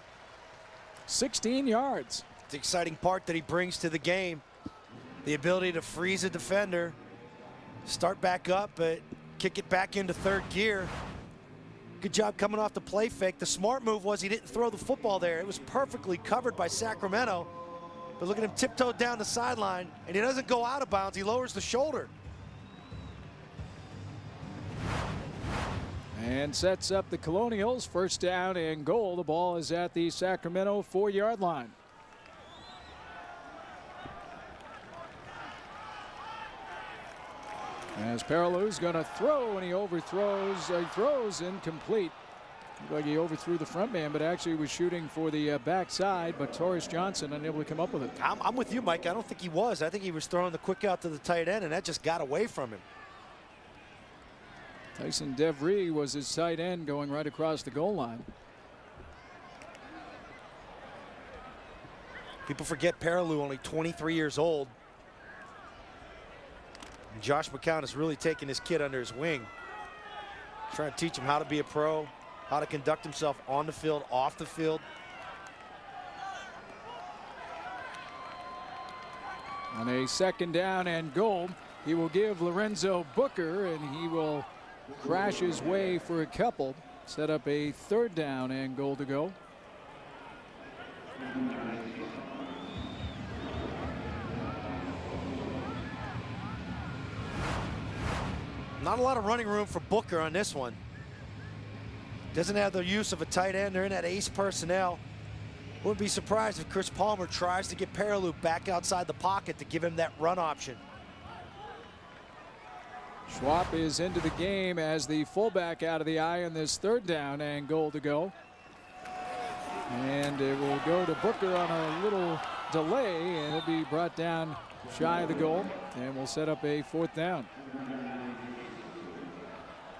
S1: 16 yards.
S2: The exciting part that he brings to the game, the ability to freeze a defender, start back up, but kick it back into third gear. Good job coming off the play fake. The smart move was he didn't throw the football there. It was perfectly covered by Sacramento. But look at him tiptoe down the sideline, and he doesn't go out of bounds. He lowers the shoulder.
S1: And sets up the Colonials. First down and goal. The ball is at the Sacramento 4-yard line. As Perilou's going to throw, and he overthrows. He throws incomplete. Looked like he overthrew the front man, but actually was shooting for the backside. But Torres Johnson unable to come up with it.
S2: I'm with you, Mike. I don't think he was. I think he was throwing the quick out to the tight end, and that just got away from him.
S1: Tyson DeVry was his tight end going right across the goal line.
S2: People forget Perilou, only 23 years old. And Josh McCown is really taking this kid under his wing. Trying to teach him how to be a pro, how to conduct himself on the field, off the field.
S1: On a second down and goal, he will give Lorenzo Booker, and he will crash his way for a couple. Set up a third down and goal to go.
S2: Not a lot of running room for Booker on this one. Doesn't have the use of a tight end. They're in that ace personnel. Wouldn't be surprised if Chris Palmer tries to get Perilou back outside the pocket to give him that run option.
S1: Schwab is into the game as the fullback out of the eye on this third down and goal to go. And it will go to Booker on a little delay, and he'll be brought down shy of the goal, and we'll set up a fourth down.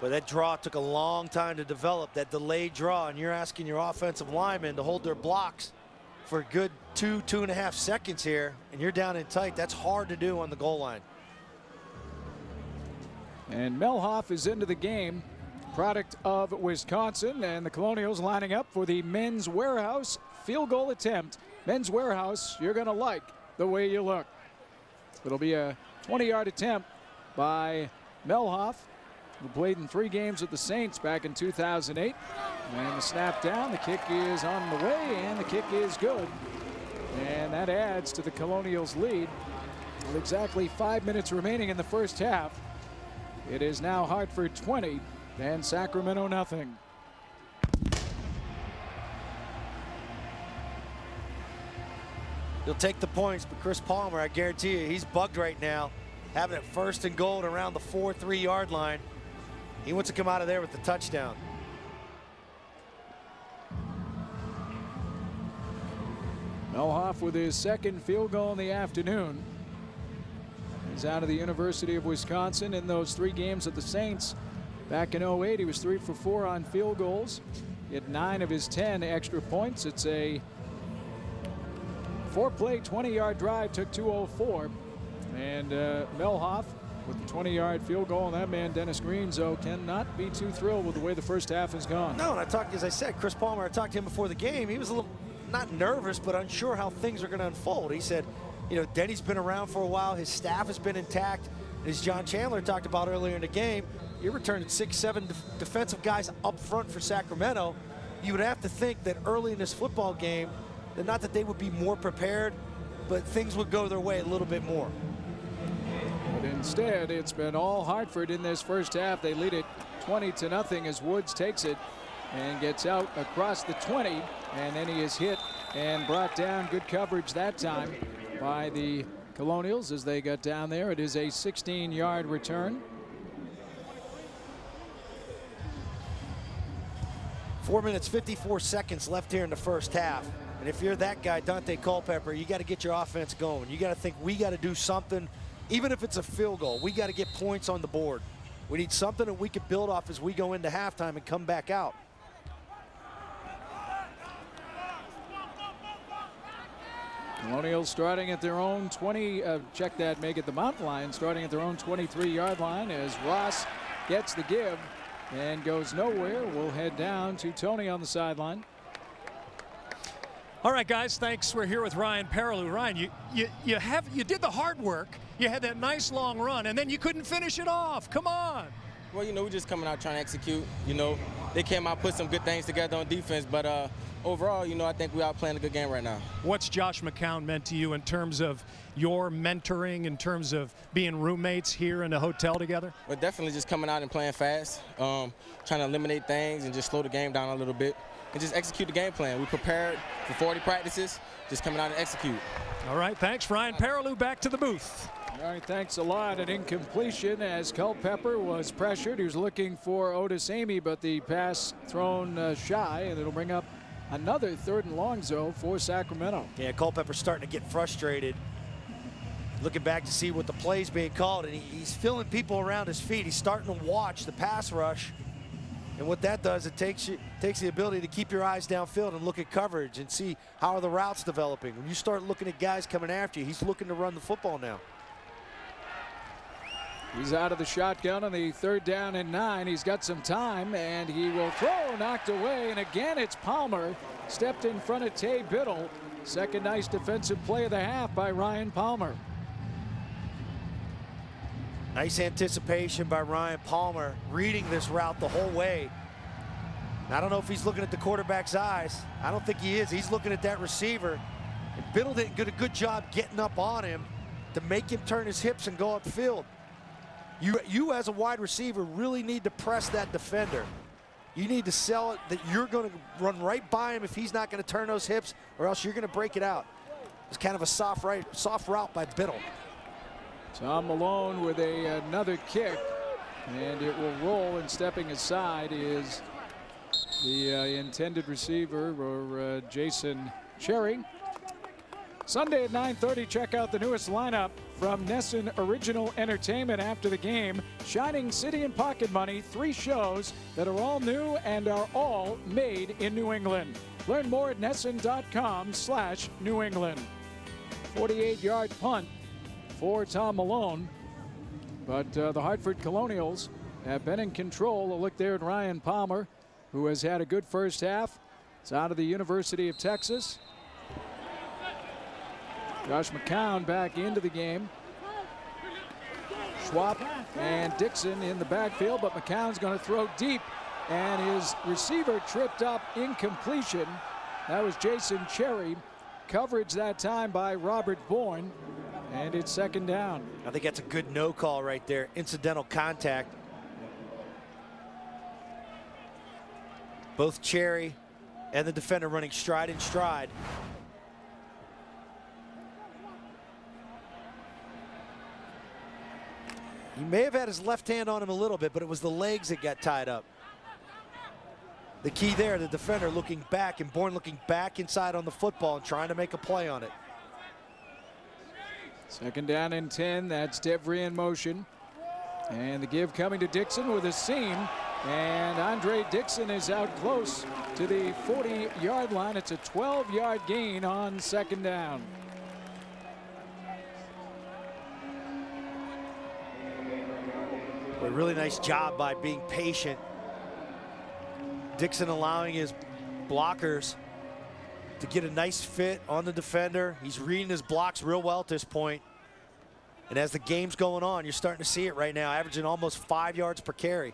S2: But that draw took a long time to develop, that delayed draw, and you're asking your offensive linemen to hold their blocks. for a good 2.5 seconds here, and you're down in tight. That's hard to do on the goal line.
S1: And Melhoff is into the game, product of Wisconsin, and the Colonials lining up for the men's warehouse field goal attempt. Men's warehouse, you're going to like the way you look. It'll be a 20-yard attempt by Melhoff, who played in 3 games with the Saints back in 2008. And the snap down, the kick is on the way, and the kick is good. And that adds to the Colonials' lead with exactly 5 minutes remaining in the first half. It is now Hartford 20 and Sacramento nothing.
S2: He'll take the points, but Chris Palmer, I guarantee you, he's bugged right now, having it 1st and goal around the 4-3-yard line. He wants to come out of there with the touchdown.
S1: Melhoff with his 2nd field goal in the afternoon. He's out of the University of Wisconsin in those 3 games at the Saints. Back in 08, he was 3 for 4 on field goals. He had 9 of his 10 extra points. It's a 4-play, 20-yard drive, took 2:04. And Melhoff with the 20-yard field goal. And that man, Dennis Greenzo, cannot be too thrilled with the way the first half has gone.
S2: No, and I talked, as I said, Chris Palmer, I talked to him before the game. He was a little, not nervous, but unsure how things are going to unfold. He said, you know, Denny's been around for a while. His staff has been intact. As John Chandler talked about earlier in the game, you're returning 6-7 defensive guys up front for Sacramento. You would have to think that early in this football game, that not that they would be more prepared, but things would go their way a little bit more.
S1: But instead, it's been all Hartford in this first half. They lead it 20-0 as Woods takes it and gets out across the 20, and then he is hit and brought down. Good coverage that time by the Colonials as they got down there. It is a 16-yard return.
S2: 4 minutes, 54 seconds left here in the first half. And if you're that guy, Dante Culpepper, you got to get your offense going. You got to think, we got to do something, even if it's a field goal. We got to get points on the board. We need something that we can build off as we go into halftime and come back out.
S1: Colonials starting at their own 20, check that, make it the Mountain Lions starting at their own 23-yard line as Ross gets the give and goes nowhere. We'll head down to Tony on the sideline.
S12: All right, guys, thanks. We're here with Ryan Paralleau. Ryan, you did the hard work. You had that nice long run, and then you couldn't finish it off. Come on.
S7: Well, you know, we're just coming out trying to execute. You know, they came out, put some good things together on defense, but overall, you know, I think we are playing a good game right now.
S12: What's Josh McCown meant to you in terms of your mentoring, in terms of being roommates here in the hotel together?
S7: Well, definitely just coming out and playing fast, trying to eliminate things and just slow the game down a little bit and just execute the game plan. We prepared for 40 practices, just coming out and execute.
S12: All right, thanks. Ryan Paralleau back to the booth.
S1: All right, thanks a lot. An incompletion as Culpepper was pressured. He was looking for Otis Amy, but the pass thrown shy, and it'll bring up another 3rd and long zone for Sacramento.
S2: Yeah, Culpepper's starting to get frustrated, looking back to see what the play's being called, and he's feeling people around his feet. He's starting to watch the pass rush, and what that does, it takes the ability to keep your eyes downfield and look at coverage and see how are the routes developing. When you start looking at guys coming after you, he's looking to run the football now.
S1: He's out of the shotgun on the 3rd down and 9. He's got some time, and he will throw, knocked away. And again, it's Palmer. Stepped in front of Tay Biddle. Second nice defensive play of the half by Ryan Palmer.
S2: Nice anticipation by Ryan Palmer, reading this route the whole way. I don't know if he's looking at the quarterback's eyes. I don't think he is. He's looking at that receiver. And Biddle did a good job getting up on him to make him turn his hips and go upfield. You as a wide receiver really need to press that defender. You need to sell it that you're going to run right by him if he's not going to turn those hips, or else you're going to break it out. It's kind of a soft route by Biddle.
S1: Tom Malone with another kick, and it will roll, and stepping aside is the intended receiver, or Jason Cherry. Sunday at 9:30, check out the newest lineup from Nesson Original Entertainment after the game. Shining City and Pocket Money, 3 shows that are all new and are all made in New England. Learn more at NESN.com/New England. 48-yard punt for Tom Malone. But the Hartford Colonials have been in control. A look there at Ryan Palmer, who has had a good first half. It's out of the University of Texas. Josh McCown back into the game. Schwab and Dixon in the backfield, but McCown's going to throw deep, and his receiver tripped up, incompletion. That was Jason Cherry. Coverage that time by Robert Bourne, and it's second down.
S2: I think that's a good no call right there. Incidental contact. Both Cherry and the defender running stride in stride. He may have had his left hand on him a little bit, but it was the legs that got tied up. The key there, the defender looking back, and Bourne looking back inside on the football and trying to make a play on it.
S1: Second down and 10. That's Devry in motion. And the give coming to Dixon with a seam. And Andre Dixon is out close to the 40-yard line. It's a 12-yard gain on second down.
S2: A really nice job by being patient. Dixon allowing his blockers to get a nice fit on the defender. He's reading his blocks real well at this point. And as the game's going on, you're starting to see it right now, averaging almost 5 yards per carry.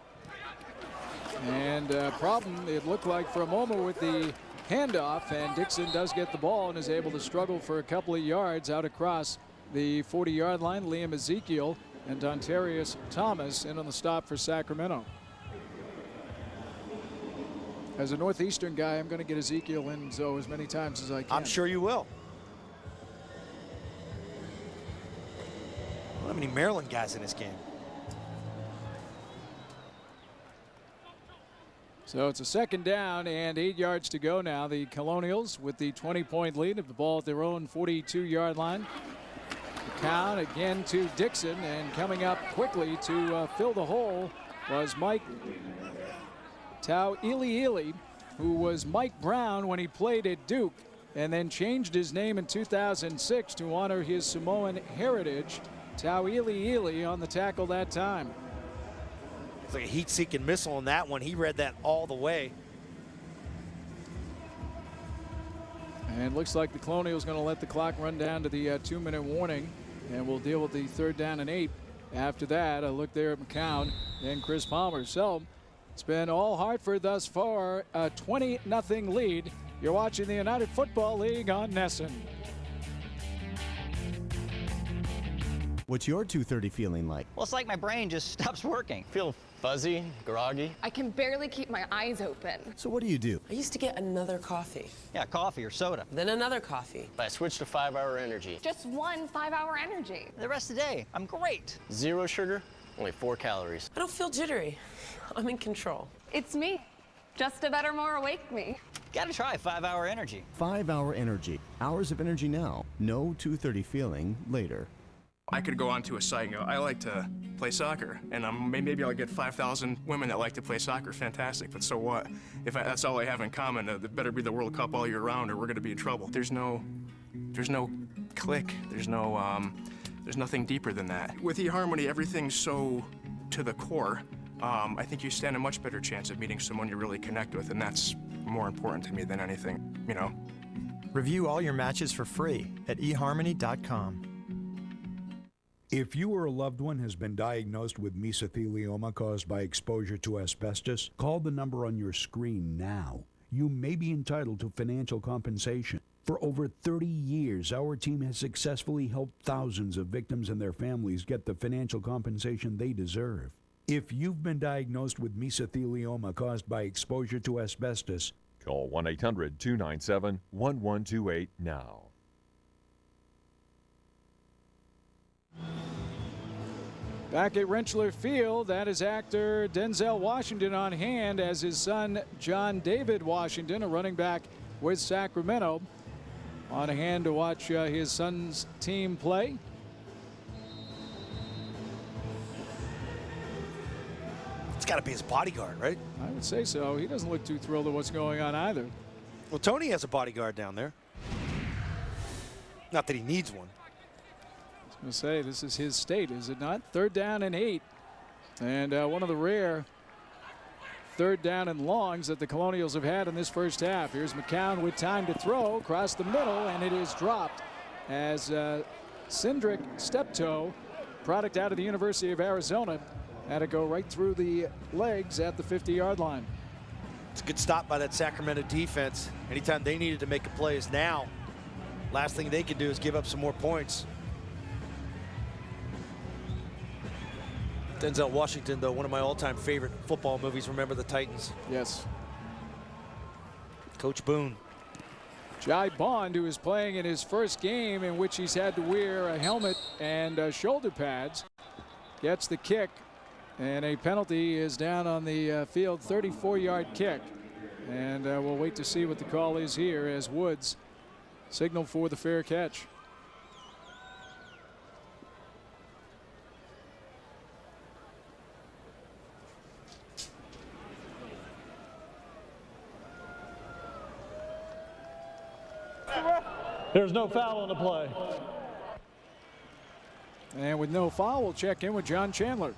S1: And problem, it looked like for a moment with the handoff, and Dixon does get the ball and is able to struggle for a couple of yards out across the 40-yard line. Liam Ezekiel and Dontarius Thomas in on the stop for Sacramento. As a Northeastern guy, I'm going to get Ezekiel in so as many times as I can.
S2: I'm sure you will. How many Maryland guys in this game?
S1: So it's a second down and 8 yards to go now. The Colonials with the 20-point lead of the ball at their own 42-yard line. McCown again to Dixon, and coming up quickly to fill the hole was Mike Tauiliili, who was Mike Brown when he played at Duke and then changed his name in 2006 to honor his Samoan heritage. Tauiliili on the tackle that time.
S2: It's like a heat-seeking missile on that one. He read that all the way.
S1: And looks like the Colonials going to let the clock run down to the 2-minute warning, and we'll deal with the 3rd down and 8 after that. A look there at McCown and Chris Palmer. So it's been all Hartford thus far, a 20-0 lead. You're watching the United Football League on NESN.
S9: What's your 2:30 feeling like?
S13: Well, it's like my brain just stops working. Feel fuzzy, groggy.
S21: I can barely keep my eyes open.
S9: So what do you do?
S22: I used to get another coffee.
S13: Yeah, coffee or soda.
S22: Then another coffee.
S4: I switched to 5-hour energy.
S21: Just one 5-hour energy.
S13: The rest of the day, I'm great.
S4: 0 sugar, only 4 calories.
S22: I don't feel jittery. I'm in control.
S21: It's me. Just a better, more awake me.
S13: Gotta try 5-hour energy.
S9: 5-hour energy. Hours of energy now. No 2:30 feeling later.
S23: I could go onto a site and go, I like to play soccer, and maybe I'll get 5,000 women that like to play soccer. Fantastic, but so what? If that's all I have in common, it better be the World Cup all year round, or we're going to be in trouble. There's no click. There's nothing deeper than that. With eHarmony, everything's so to the core. I think you stand a much better chance of meeting someone you really connect with, and that's more important to me than anything, you know.
S26: Review all your matches for free at eHarmony.com.
S27: If you or a loved one has been diagnosed with mesothelioma caused by exposure to asbestos, call the number on your screen now. You may be entitled to financial compensation. For over 30 years, our team has successfully helped thousands of victims and their families get the financial compensation they deserve. If you've been diagnosed with mesothelioma caused by exposure to asbestos,
S17: call 1-800-297-1128 now.
S1: Back at Rentschler Field, that is actor Denzel Washington on hand as his son John David Washington, a running back with Sacramento, on hand to watch his son's team play.
S2: It's got to be his bodyguard, right?
S1: I would say so. He doesn't look too thrilled at what's going on either.
S2: Well, Tony has a bodyguard down there. Not that he needs one.
S1: I was going to say, this is his state, is it not? 3rd down and 8. And one of the rare 3rd down and longs that the Colonials have had in this first half. Here's McCown with time to throw across the middle, and it is dropped as Cindric Steptoe, product out of the University of Arizona, had to go right through the legs at the 50-yard line.
S2: It's a good stop by that Sacramento defense. Anytime they needed to make a play is now. Last thing they can do is give up some more points. Denzel Washington, though, one of my all-time favorite football movies. Remember the Titans?
S1: Yes.
S2: Coach Boone.
S1: Jai Bond, who is playing in his first game in which he's had to wear a helmet and shoulder pads, gets the kick, and a penalty is down on the field. 34-yard kick, and we'll wait to see what the call is here as Woods signaled for the fair catch.
S3: There's no foul on the play.
S1: And with no foul, we'll check in with John Chandler.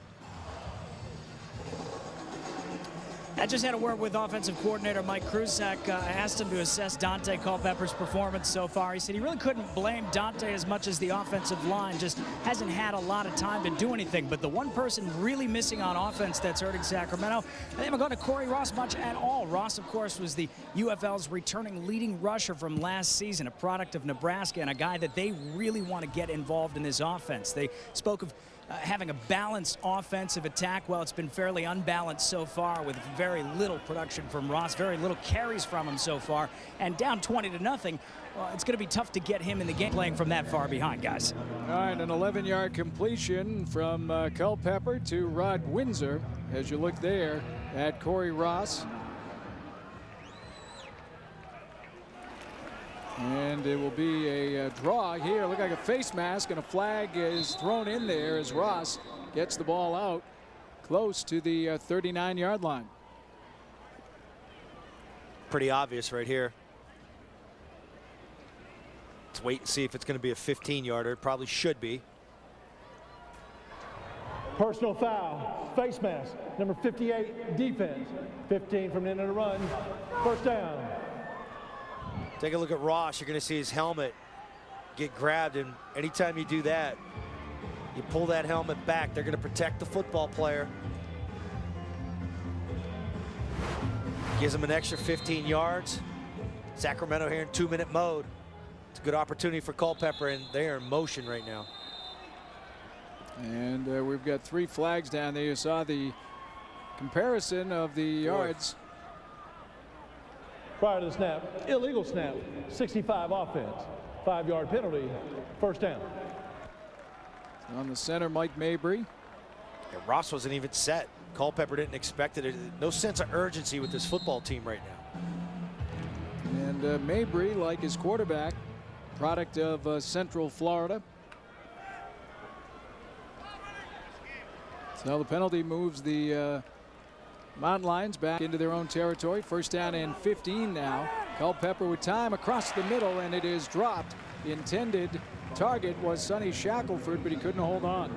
S6: I just had a word with offensive coordinator Mike Kruczak. I asked him to assess Dante Culpepper's performance so far. He said he really couldn't blame Dante as much as the offensive line. Just hasn't had a lot of time to do anything. But the one person really missing on offense that's hurting Sacramento, they haven't gone to Corey Ross much at all. Ross, of course, was the UFL's returning leading rusher from last season, a product of Nebraska, and a guy that they really want to get involved in this offense. They spoke of having a balanced offensive attack. Well, it's been fairly unbalanced so far with very little production from Ross, very little carries from him so far, and down 20-0. Well, it's going to be tough to get him in the game playing from that far behind, guys.
S1: All right, an 11-yard completion from Culpepper to Rod Windsor as you look there at Corey Ross. And it will be a draw here. Look like a face mask, and a flag is thrown in there as Ross gets the ball out close to the 39-yard line.
S2: Pretty obvious right here. Let's wait and see if it's going to be a 15-yarder. It probably should be.
S3: Personal foul, face mask, number 58, defense. 15 from the end of the run, 1st down.
S2: Take a look at Ross. You're going to see his helmet get grabbed, and anytime you do that, you pull that helmet back. They're going to protect the football player. Gives him an extra 15 yards. Sacramento here in 2-minute mode. It's a good opportunity for Culpepper, and they are in motion right now.
S1: And we've got 3 flags down there. You saw the comparison of the yards.
S3: Prior to the snap, illegal snap, 65 offense, 5-yard penalty, 1st down.
S1: On the center, Mike Mabry.
S2: Yeah, Ross wasn't even set. Culpepper didn't expect it. No sense of urgency with this football team right now.
S1: And Mabry, like his quarterback, product of Central Florida. So the penalty moves the Mountain Lions back into their own territory. 1st down and 15 now. Culpepper with time across the middle, and it is dropped. The intended target was Sonny Shackelford, but he couldn't hold on.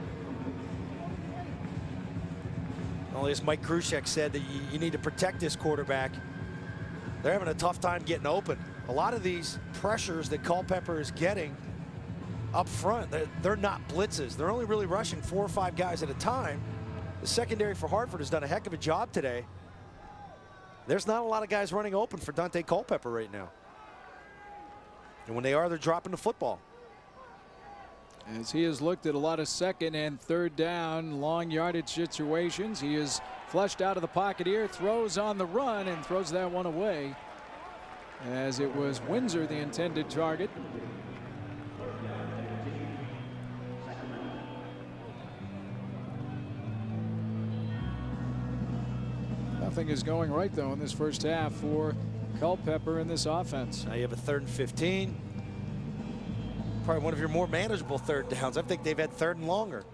S2: Well, as Mike Kruczak said, that you need to protect this quarterback. They're having a tough time getting open. A lot of these pressures that Culpepper is getting up front, they're not blitzes. They're only really rushing 4 or 5 guys at a time. The secondary for Hartford has done a heck of a job today. There's not a lot of guys running open for Dante Culpepper right now. And when they are, they're dropping the football.
S1: As he has looked at a lot of 2nd and 3rd down long yardage situations, he is flushed out of the pocket here, throws on the run, and throws that one away, as it was Windsor the intended target. Nothing is going right, though, in this first half for Culpepper in this offense.
S2: Now you have a 3rd and 15. Probably one of your more manageable 3rd downs. I think they've had 3rd and longer.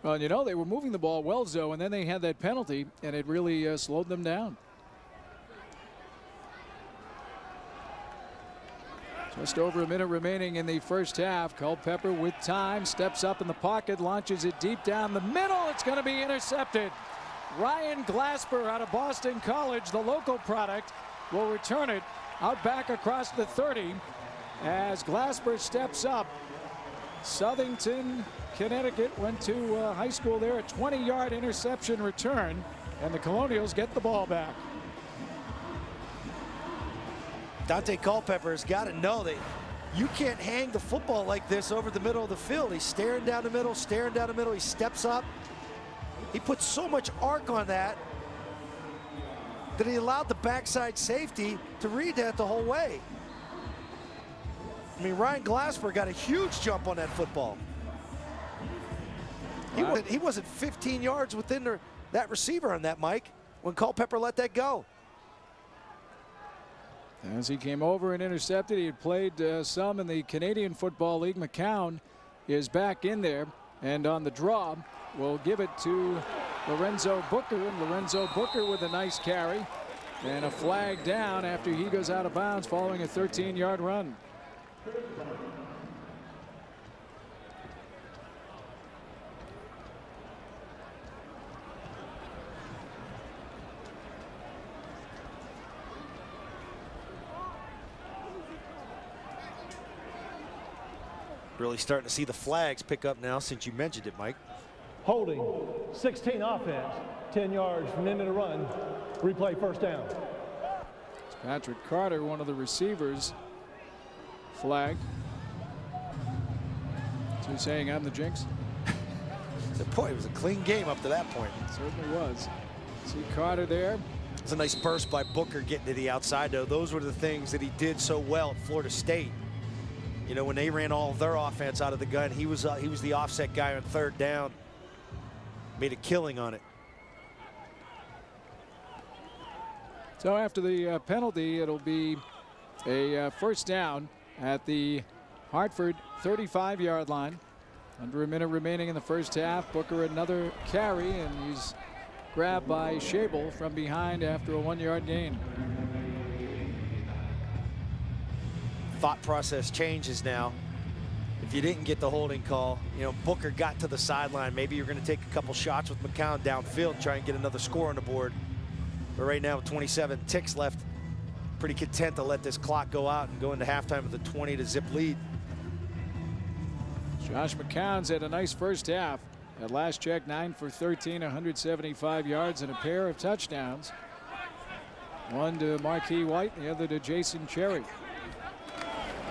S1: Well, you know, they were moving the ball well, Zoe, and then they had that penalty, and it really slowed them down. Just over a minute remaining in the first half. Culpepper with time, steps up in the pocket, launches it deep down the middle. It's going to be intercepted. Ryan Glasper out of Boston College, the local product, will return it out back across the 30 as Glasper steps up. Southington, Connecticut went to high school there. A 20-yard interception return, and the Colonials get the ball back.
S2: Dante Culpepper has got to know that you can't hang the football like this over the middle of the field. He's staring down the middle, staring down the middle. He steps up. He puts so much arc on that he allowed the backside safety to read that the whole way. I mean, Ryan Glasper got a huge jump on that football. He wasn't 15 yards within that receiver on that, Mike, when Culpepper let that go.
S1: As he came over and intercepted, he had played some in the Canadian Football League. McCown is back in there, and on the draw, will give it to Lorenzo Booker, and Lorenzo Booker with a nice carry and a flag down after he goes out of bounds following a 13-yard run.
S2: Really starting to see the flags pick up now since you mentioned it, Mike.
S3: Holding, 16 offense, 10 yards from the end of the run. Replay first down.
S1: It's Patrick Carter, one of the receivers, flagged. So he's saying I'm the jinx?
S2: Boy, it was a clean game up to that point.
S1: It certainly was. See Carter there.
S2: It's a nice burst by Booker getting to the outside, though. Those were the things that he did so well at Florida State. You know, when they ran all of their offense out of the gun, he was the offset guy on third down. Made a killing on it.
S1: So after the penalty, it'll be a first down at the Hartford 35-yard line. Under a minute remaining in the first half. Booker another carry, and he's grabbed by Schable from behind after a 1-yard gain.
S2: Thought process changes now. If you didn't get the holding call, you know, Booker got to the sideline. Maybe you're going to take a couple shots with McCown downfield and try and get another score on the board. But right now, with 27 ticks left, pretty content to let this clock go out and go into halftime with a 20-zip lead.
S1: Josh McCown's had a nice first half. At last check, 9 for 13, 175 yards and a pair of touchdowns. One to Marquis White, the other to Jason Cherry.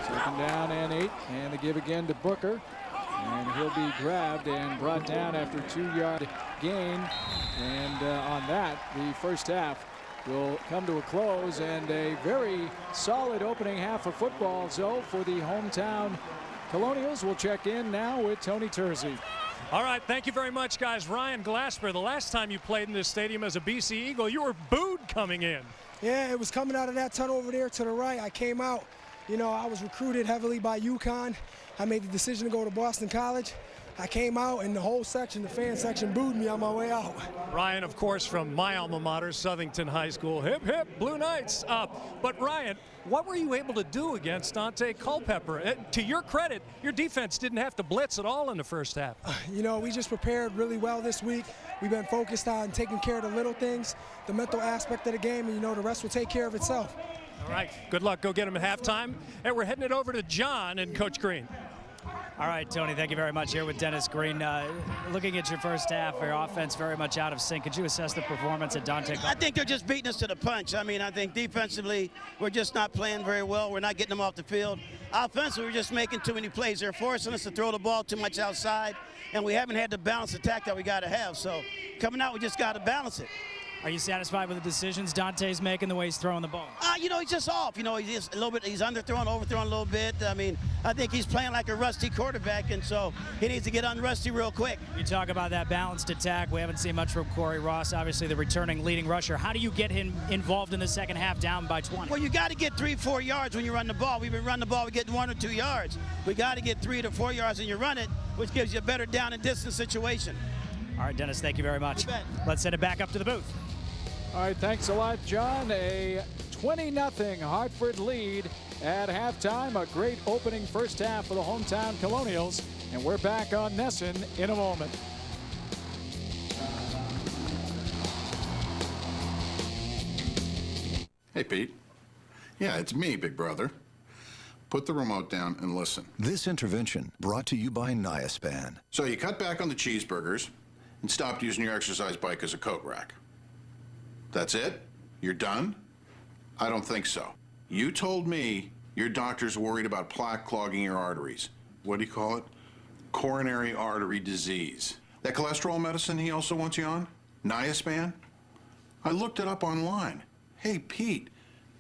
S1: Second down and 8, and the give again to Booker, and he'll be grabbed and brought down after a 2-yard gain. And on that, the first half will come to a close, and a very solid opening half of football. So for the hometown Colonials, we'll check in now with Tony Terzi.
S12: All right, thank you very much, guys. Ryan Glasper, the last time you played in this stadium as a BC Eagle, you were booed coming in.
S5: Yeah, it was coming out of that tunnel over there to the right. I came out. You know, I was recruited heavily by UConn. I made the decision to go to Boston College. I came out, and the whole section, the fan section, booed me on my way out.
S12: Ryan, of course, from my alma mater, Southington High School. Hip, hip, Blue Knights. But, Ryan, what were you able to do against Dante Culpepper? To your credit, your defense didn't have to blitz at all in the first half.
S5: You know, we just prepared really well this week. We've been focused on taking care of the little things, the mental aspect of the game, and, you know, the rest will take care of itself.
S12: All right, good luck. Go get them at halftime. And we're heading it over to John and Coach Green.
S6: All right, Tony, thank you very much. Here with Dennis Green. Looking at your first half, your offense very much out of sync. Could you assess the performance at Dante?
S14: I think they're just beating us to the punch. I mean, I think defensively, we're just not playing very well. We're not getting them off the field. Offensively, we're just making too many plays. They're forcing us to throw the ball too much outside, and we haven't had the balanced attack that we got to have. So coming out, we just got to balance it.
S6: Are you satisfied with the decisions Dante's making, the way he's throwing the ball?
S14: You know, he's just off. You know, he's just a little bit, he's underthrown, overthrown a little bit. I mean, I think he's playing like a rusty quarterback, and so he needs to get unrusty real quick.
S6: You talk about that balanced attack. We haven't seen much from Corey Ross, obviously the returning leading rusher. How do you get him involved in the second half down by 20?
S14: Well, you got to get 3-4 yards when you run the ball. We've been running the ball, we get 1 or 2 yards. We got to get 3 to 4 yards when you run it, which gives you a better down and distance situation.
S6: All right, Dennis, thank you very much.
S14: You bet.
S6: Let's send it back up to the booth.
S1: All right, thanks a lot, John. A 20-0 Hartford lead at halftime. A great opening first half for the hometown Colonials. And we're back on Nesson in a moment.
S8: Hey, Pete. Yeah, it's me, Big Brother. Put the remote down and listen.
S10: This intervention brought to you by Niaspan.
S8: So you cut back on the cheeseburgers and stopped using your exercise bike as a coat rack. That's it? You're done? I don't think so. You told me your doctor's worried about plaque clogging your arteries. What do you call it? Coronary artery disease. That cholesterol medicine he also wants you on? Niaspan? I looked it up online. Hey, Pete,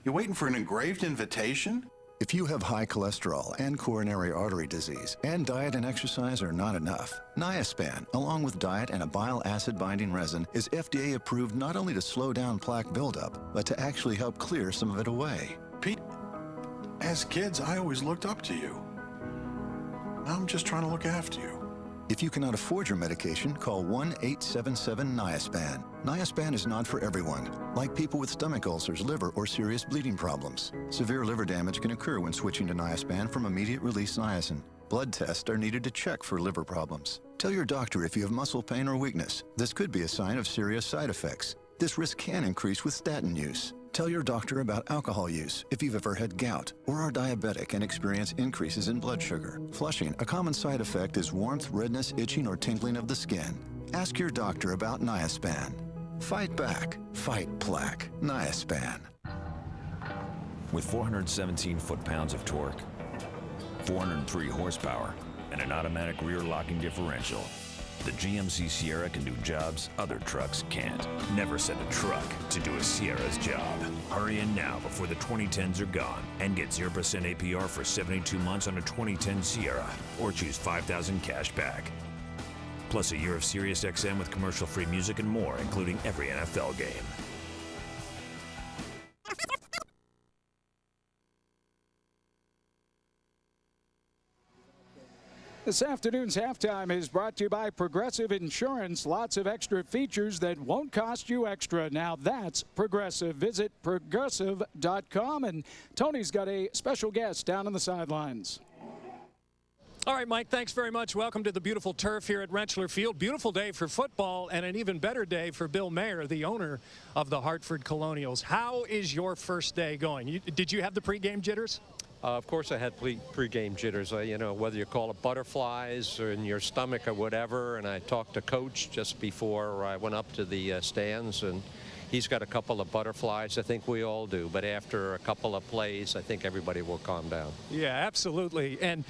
S8: you waiting for an engraved invitation?
S10: If you have high cholesterol and coronary artery disease, and diet and exercise are not enough, Niaspan, along with diet and a bile acid binding resin, is FDA approved not only to slow down plaque buildup, but to actually help clear some of it away.
S8: Pete, as kids, I always looked up to you. Now I'm just trying to look after you.
S10: If you cannot afford your medication, call 1-877-NIASPAN. Niaspan is not for everyone, like people with stomach ulcers, liver, or serious bleeding problems. Severe liver damage can occur when switching to Niaspan from immediate-release niacin. Blood tests are needed to check for liver problems. Tell your doctor if you have muscle pain or weakness. This could be a sign of serious side effects. This risk can increase with statin use. Tell your doctor about alcohol use if you've ever had gout or are diabetic and experience increases in blood sugar. Flushing, a common side effect, is warmth, redness, itching, or tingling of the skin. Ask your doctor about Niaspan. Fight back. Fight plaque. Niaspan.
S16: With 417 foot-pounds of torque, 403 horsepower, and an automatic rear locking differential, the GMC Sierra can do jobs other trucks can't. Never send a truck to do a Sierra's job. Hurry in now before the 2010s are gone and get 0% APR for 72 months on a 2010 Sierra, or choose $5,000 cash back. Plus a year of Sirius XM with commercial-free music and more, including every NFL game.
S1: This afternoon's halftime is brought to you by Progressive Insurance. Lots of extra features that won't cost you extra. Now that's Progressive. Visit progressive.com. And Tony's got a special guest down on the sidelines.
S12: All right, Mike, thanks very much. Welcome to the beautiful turf here at Rentschler Field. Beautiful day for football and an even better day for Bill Mayer, the owner of the Hartford Colonials. How is your first day going? Did you have the pregame jitters?
S18: Of course I had pregame jitters, you know, whether you call it butterflies or in your stomach or whatever. And I talked to Coach just before I went up to the stands, and he's got a couple of butterflies. I think we all do. But after a couple of plays, I think everybody will calm down.
S12: Yeah, absolutely. And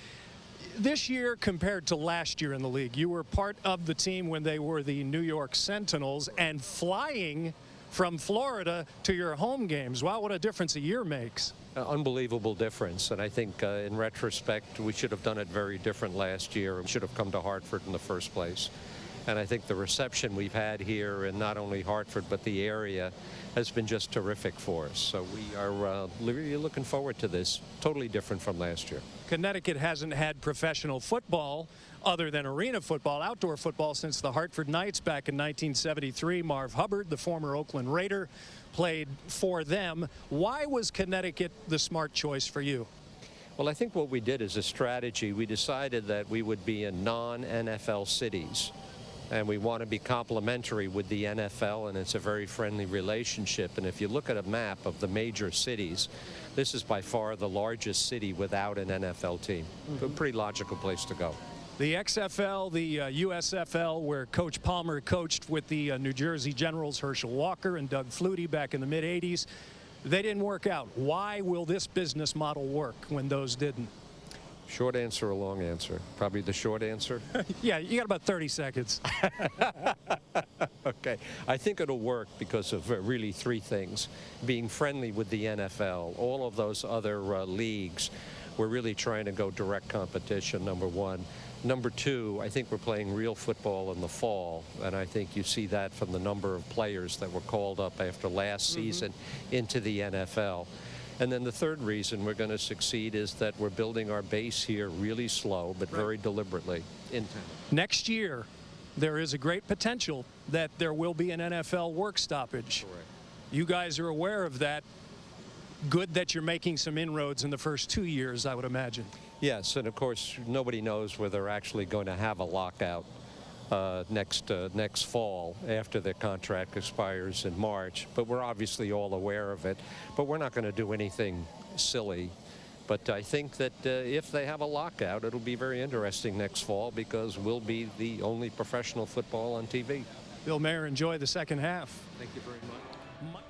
S12: this year compared to last year in the league, you were part of the team when they were the New York Sentinels and flying from Florida to your home games. Wow, what a difference a year makes.
S18: Unbelievable difference, and I think in retrospect we should have done it very different last year. We should have come to Hartford in the first place. And I think the reception we've had here in not only Hartford but the area has been just terrific for us. So we are really looking forward to this. Totally different from last year.
S12: Connecticut hasn't had professional football other than arena football, outdoor football, since the Hartford Knights back in 1973. Marv Hubbard, the former Oakland Raider, played for them. Why was Connecticut the smart choice for you?
S18: Well, I think what we did as a strategy, we decided that we would be in non-NFL cities. And we want to be complementary with the NFL, and it's a very friendly relationship. And if you look at a map of the major cities, this is by far the largest city without an NFL team. A pretty logical place to go.
S12: The XFL, the USFL, where Coach Palmer coached with the New Jersey Generals, Herschel Walker and Doug Flutie back in the mid-'80s, they didn't work out. Why will this business model work when those didn't?
S18: Short answer or long answer? Probably the short answer.
S12: Yeah, you got about 30 seconds.
S18: Okay. I think it'll work because of really three things. Being friendly with the NFL, all of those other leagues, we're really trying to go direct competition, number one. Number two, I think we're playing real football in the fall, and I think you see that from the number of players that were called up after last season into the NFL. And then the third reason we're going to succeed is that we're building our base here really slow, but very deliberately in town.
S12: Next year, there is a great potential that there will be an NFL work stoppage.
S18: Correct.
S12: You guys are aware of that. good that you're making some inroads in the first 2 years, I would imagine.
S18: Yes, and of course, nobody knows whether they're actually going to have a lockout next fall after their contract expires in March. But we're obviously all aware of it. But we're not going to do anything silly. But I think that if they have a lockout, it'll be very interesting next fall because we'll be the only professional football on TV.
S12: Bill Mayer, enjoy the second half.
S18: Thank you very much.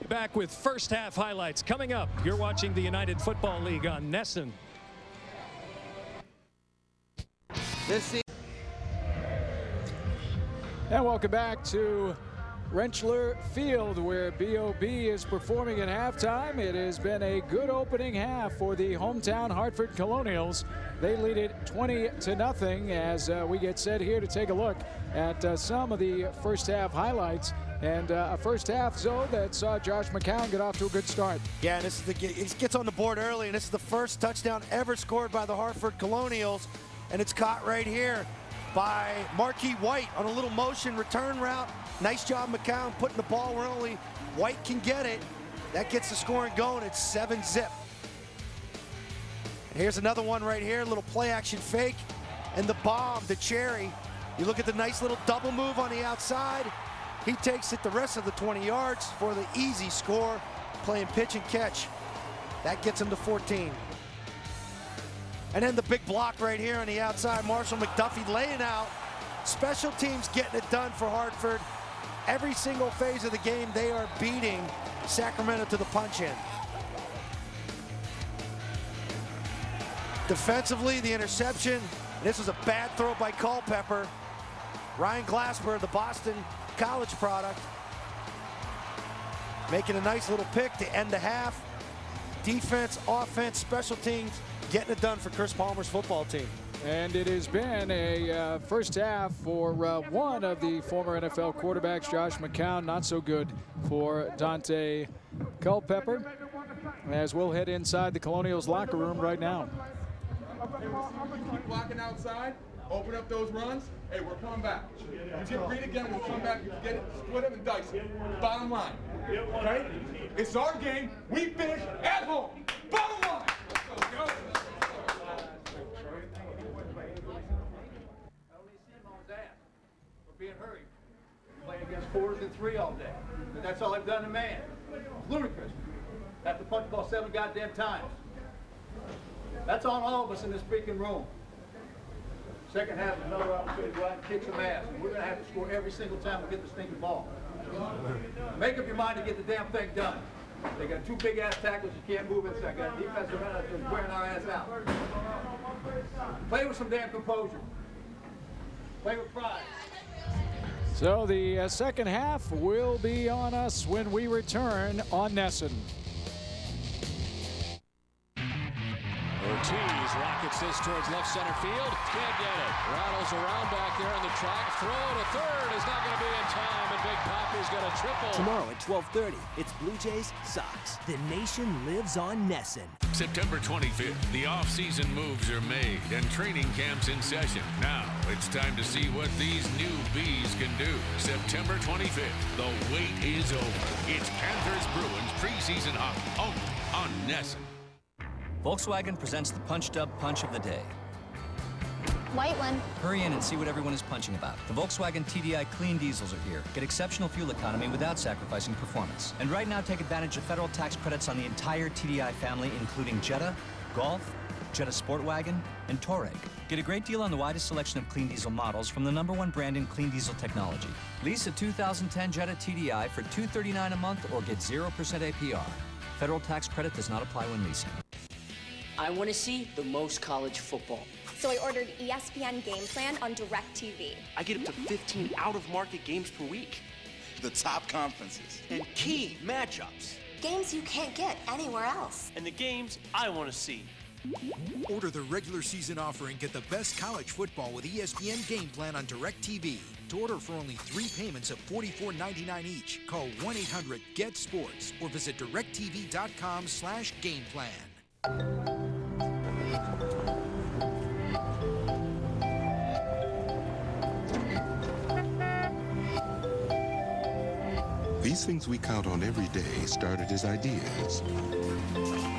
S12: Back with first half highlights coming up. You're watching the United Football League on NESN.
S1: And welcome back to Rentschler Field, where BOB is performing at halftime. It has been a good opening half for the hometown Hartford Colonials. They lead it 20-0 as we get set here to take a look at some of the first half highlights. And a first half zone that saw Josh McCown get off to a good start.
S2: Yeah, and this is it gets on the board early, and this is the first touchdown ever scored by the Hartford Colonials. And it's caught right here by Marquis White on a little motion return route. Nice job, McCown, putting the ball where only White can get it. That gets the scoring going. It's 7-0. And here's another one right here, a little play action fake. And the bomb, the cherry. You look at the nice little double move on the outside. He takes it the rest of the 20 yards for the easy score, playing pitch and catch. That gets him to 14. And then the big block right here on the outside, Marshall McDuffie laying out. Special teams getting it done for Hartford. Every single phase of the game, they are beating Sacramento to the punch-in. Defensively, the interception. This was a bad throw by Culpepper. Ryan Glasper, the Boston College product, making a nice little pick to end the half. Defense, offense, special teams, getting it done for Chris Palmer's football team.
S1: And it has been a first half for one of the former NFL quarterbacks, Josh McCown. Not so good for Dante Culpepper, as we'll head inside the Colonials locker room right now.
S7: Keep blocking outside, open up those runs. Hey, we're coming back. You get green again, we'll come back. You get it, split them and dice it. Bottom line, okay? It's our game. We finish at home. Bottom line. Let's go.
S11: Being hurried. Playing against 4s and 3 all day. And that's all they've done to man. It's ludicrous. Have to punch the ball 7 goddamn times. That's on all of us in this freaking room. Second half is another opportunity to go out and kick some ass. And we're going to have to score every single time we get the stinking ball. Make up your mind to get the damn thing done. They got 2 big-ass tackles you can't move inside. Got a defensive end that's wearing our ass out. Play with some damn composure. Play with pride.
S1: So the second half will be on us when we return on NESN.
S15: Ortiz rockets this towards left center field. Can't get it. Rattles around back there on the track. Throw to third is not going to be in time, and Big Papi's got a triple.
S19: Tomorrow at 12:30, it's Blue Jays Sox. The nation lives on NESN.
S20: September 25th, the off-season moves are made and training camps in session. Now it's time to see what these new Bees can do. September 25th, the wait is over. It's Panthers-Bruins preseason hockey only on NESN.
S24: Volkswagen presents the punched up punch of the day.
S21: White one.
S24: Hurry in and see what everyone is punching about. The Volkswagen TDI clean diesels are here. Get exceptional fuel economy without sacrificing performance. And right now, take advantage of federal tax credits on the entire TDI family, including Jetta, Golf, Jetta Sportwagon, and Touareg. Get a great deal on the widest selection of clean diesel models from the #1 brand in clean diesel technology. Lease a 2010 Jetta TDI for $239 a month or get 0% APR. Federal tax credit does not apply when leasing.
S25: I want to see the most college football.
S21: So I ordered ESPN Game Plan on DirecTV.
S25: I get up to 15 out-of-market games per week.
S28: The top conferences.
S25: And key matchups.
S21: Games you can't get anywhere else.
S25: And the games I want to see.
S29: Order the regular season offer and get the best college football with ESPN Game Plan on DirecTV. To order for only 3 payments of $44.99 each, call 1-800-GET-SPORTS or visit directtv.com/gameplan.
S3: These things we count on every day started as ideas.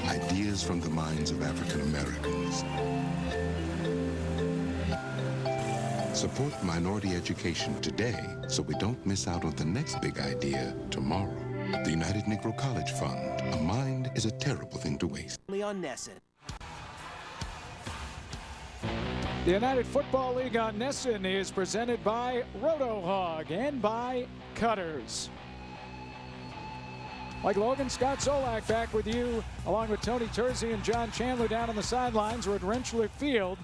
S3: Ideas from the minds of African Americans. Support minority education today so we don't miss out on the next big idea tomorrow. The United Negro College Fund. A mind is a terrible thing to waste.
S19: On Nesson.
S1: The United Football League on Nesson is presented by RotoHog and by Cutters. Mike Logan, Scott Solak back with you, along with Tony Terzi and John Chandler down on the sidelines. We're at Rensselaer Field,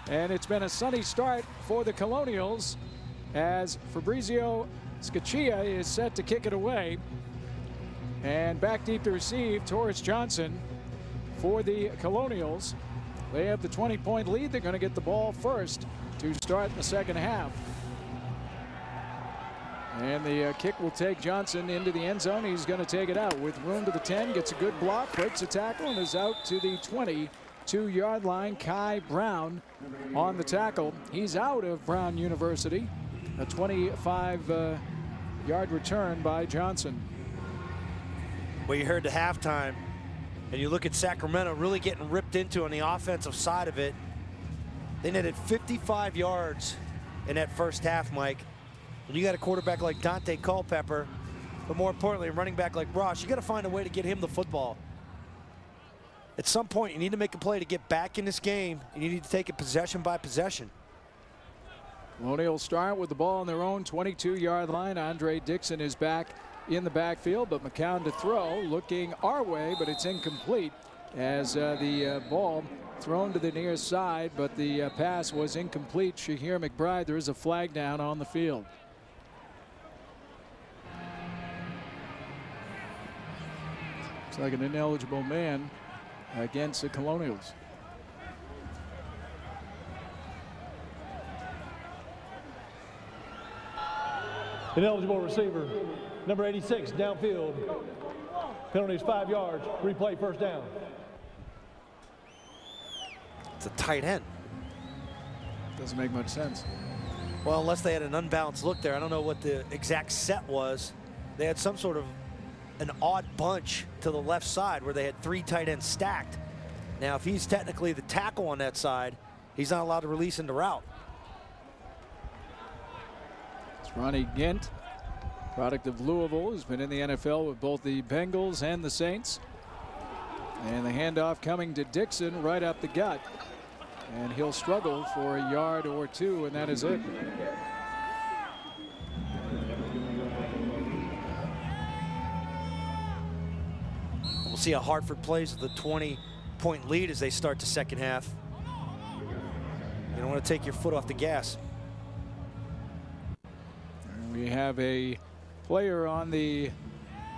S1: and it's been a sunny start for the Colonials as Fabrizio Scaccia is set to kick it away. And back deep to receive, Torres Johnson for the Colonials. They have the 20-point lead. They're going to get the ball first to start in the second half. And the kick will take Johnson into the end zone. He's going to take it out with room to the 10, gets a good block, breaks a tackle, and is out to the 22-yard line. Kai Brown on the tackle. He's out of Brown University. A 25-yard return by Johnson.
S2: Well, you heard the halftime, and you look at Sacramento really getting ripped into on the offensive side of it. They netted 55 yards in that first half, Mike. When you got a quarterback like Dante Culpepper, but more importantly, a running back like Ross, you got to find a way to get him the football. At some point, you need to make a play to get back in this game, and you need to take it possession by possession.
S1: Colonials start with the ball on their own 22-yard line. Andre Dixon is back in the backfield, but McCown to throw, looking our way, but it's incomplete as the ball thrown to the near side, but the pass was incomplete. Shahir McBride, there is a flag down on the field. Looks like an ineligible man against the Colonials.
S4: Ineligible receiver, number 86, downfield. Penalty is 5 yards. Replay, first down.
S2: It's a tight end.
S1: Doesn't make much sense.
S2: Well, unless they had an unbalanced look there. I don't know what the exact set was. They had some sort of an odd bunch to the left side where they had 3 tight ends stacked. Now, if he's technically the tackle on that side, he's not allowed to release into route.
S1: It's Ronnie Gint, product of Louisville, who's been in the NFL with both the Bengals and the Saints. And the handoff coming to Dixon right up the gut. And he'll struggle for a yard or two, and that is it.
S2: We'll see how Hartford plays with a 20-point lead as they start the second half. You don't want to take your foot off the gas.
S1: And we have a player on the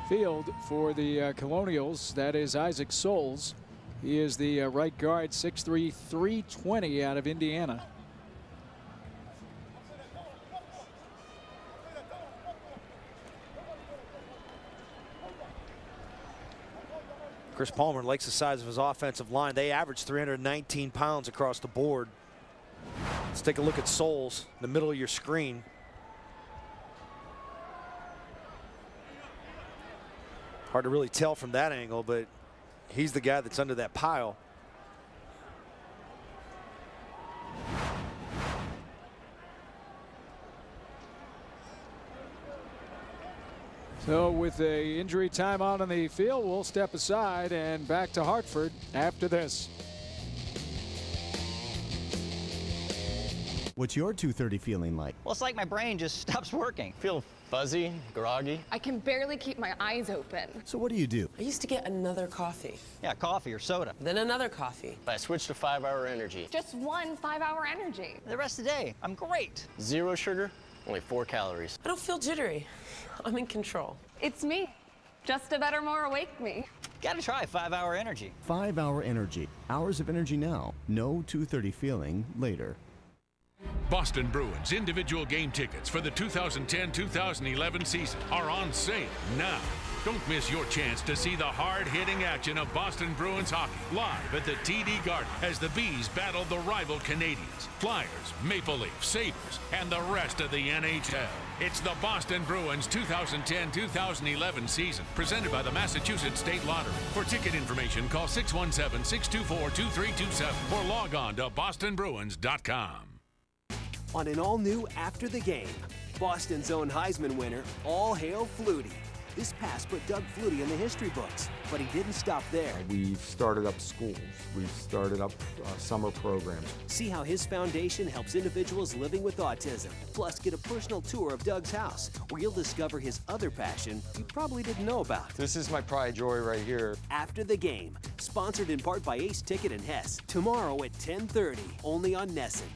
S1: field for the Colonials. That is Isaac Souls. He is the right guard, 6'3", 320 out of Indiana.
S2: Chris Palmer likes the size of his offensive line. They average 319 pounds across the board. Let's take a look at Souls in the middle of your screen. Hard to really tell from that angle, but he's the guy that's under that pile.
S1: So with a injury timeout on the field, we'll step aside and back to Hartford after this.
S9: What's your 2:30 feeling like?
S13: Well, it's like my brain just stops working. Feel fuzzy, groggy.
S28: I can barely keep my eyes open.
S9: So what do you do?
S29: I used to get another coffee.
S13: Yeah, coffee or soda.
S29: Then another coffee.
S13: But I switched to 5-Hour Energy.
S28: Just one 5-hour energy.
S13: The rest of the day, I'm great. 0 sugar, only 4 calories.
S29: I don't feel jittery. I'm in control.
S28: It's me. Just a better, more awake me.
S13: Gotta try 5-Hour Energy.
S9: 5-Hour Energy. Hours of energy now. No 2:30 feeling later.
S20: Boston Bruins individual game tickets for the 2010-2011 season are on sale now. Don't miss your chance to see the hard-hitting action of Boston Bruins hockey live at the TD Garden as the Bees battle the rival Canadiens, Flyers, Maple Leafs, Sabres, and the rest of the NHL. It's the Boston Bruins 2010-2011 season, presented by the Massachusetts State Lottery. For ticket information, call 617-624-2327 or log on to bostonbruins.com.
S19: On an all-new After the Game, Boston's own Heisman winner, all hail Flutie. This pass put Doug Flutie in the history books, but he didn't stop there.
S5: We've started up schools. We've started up summer programs.
S19: See how his foundation helps individuals living with autism. Plus, get a personal tour of Doug's house, where you'll discover his other passion you probably didn't know about.
S5: This is my pride joy right here.
S19: After the Game, sponsored in part by Ace Ticket and Hess. Tomorrow at 10:30, only on Nesson.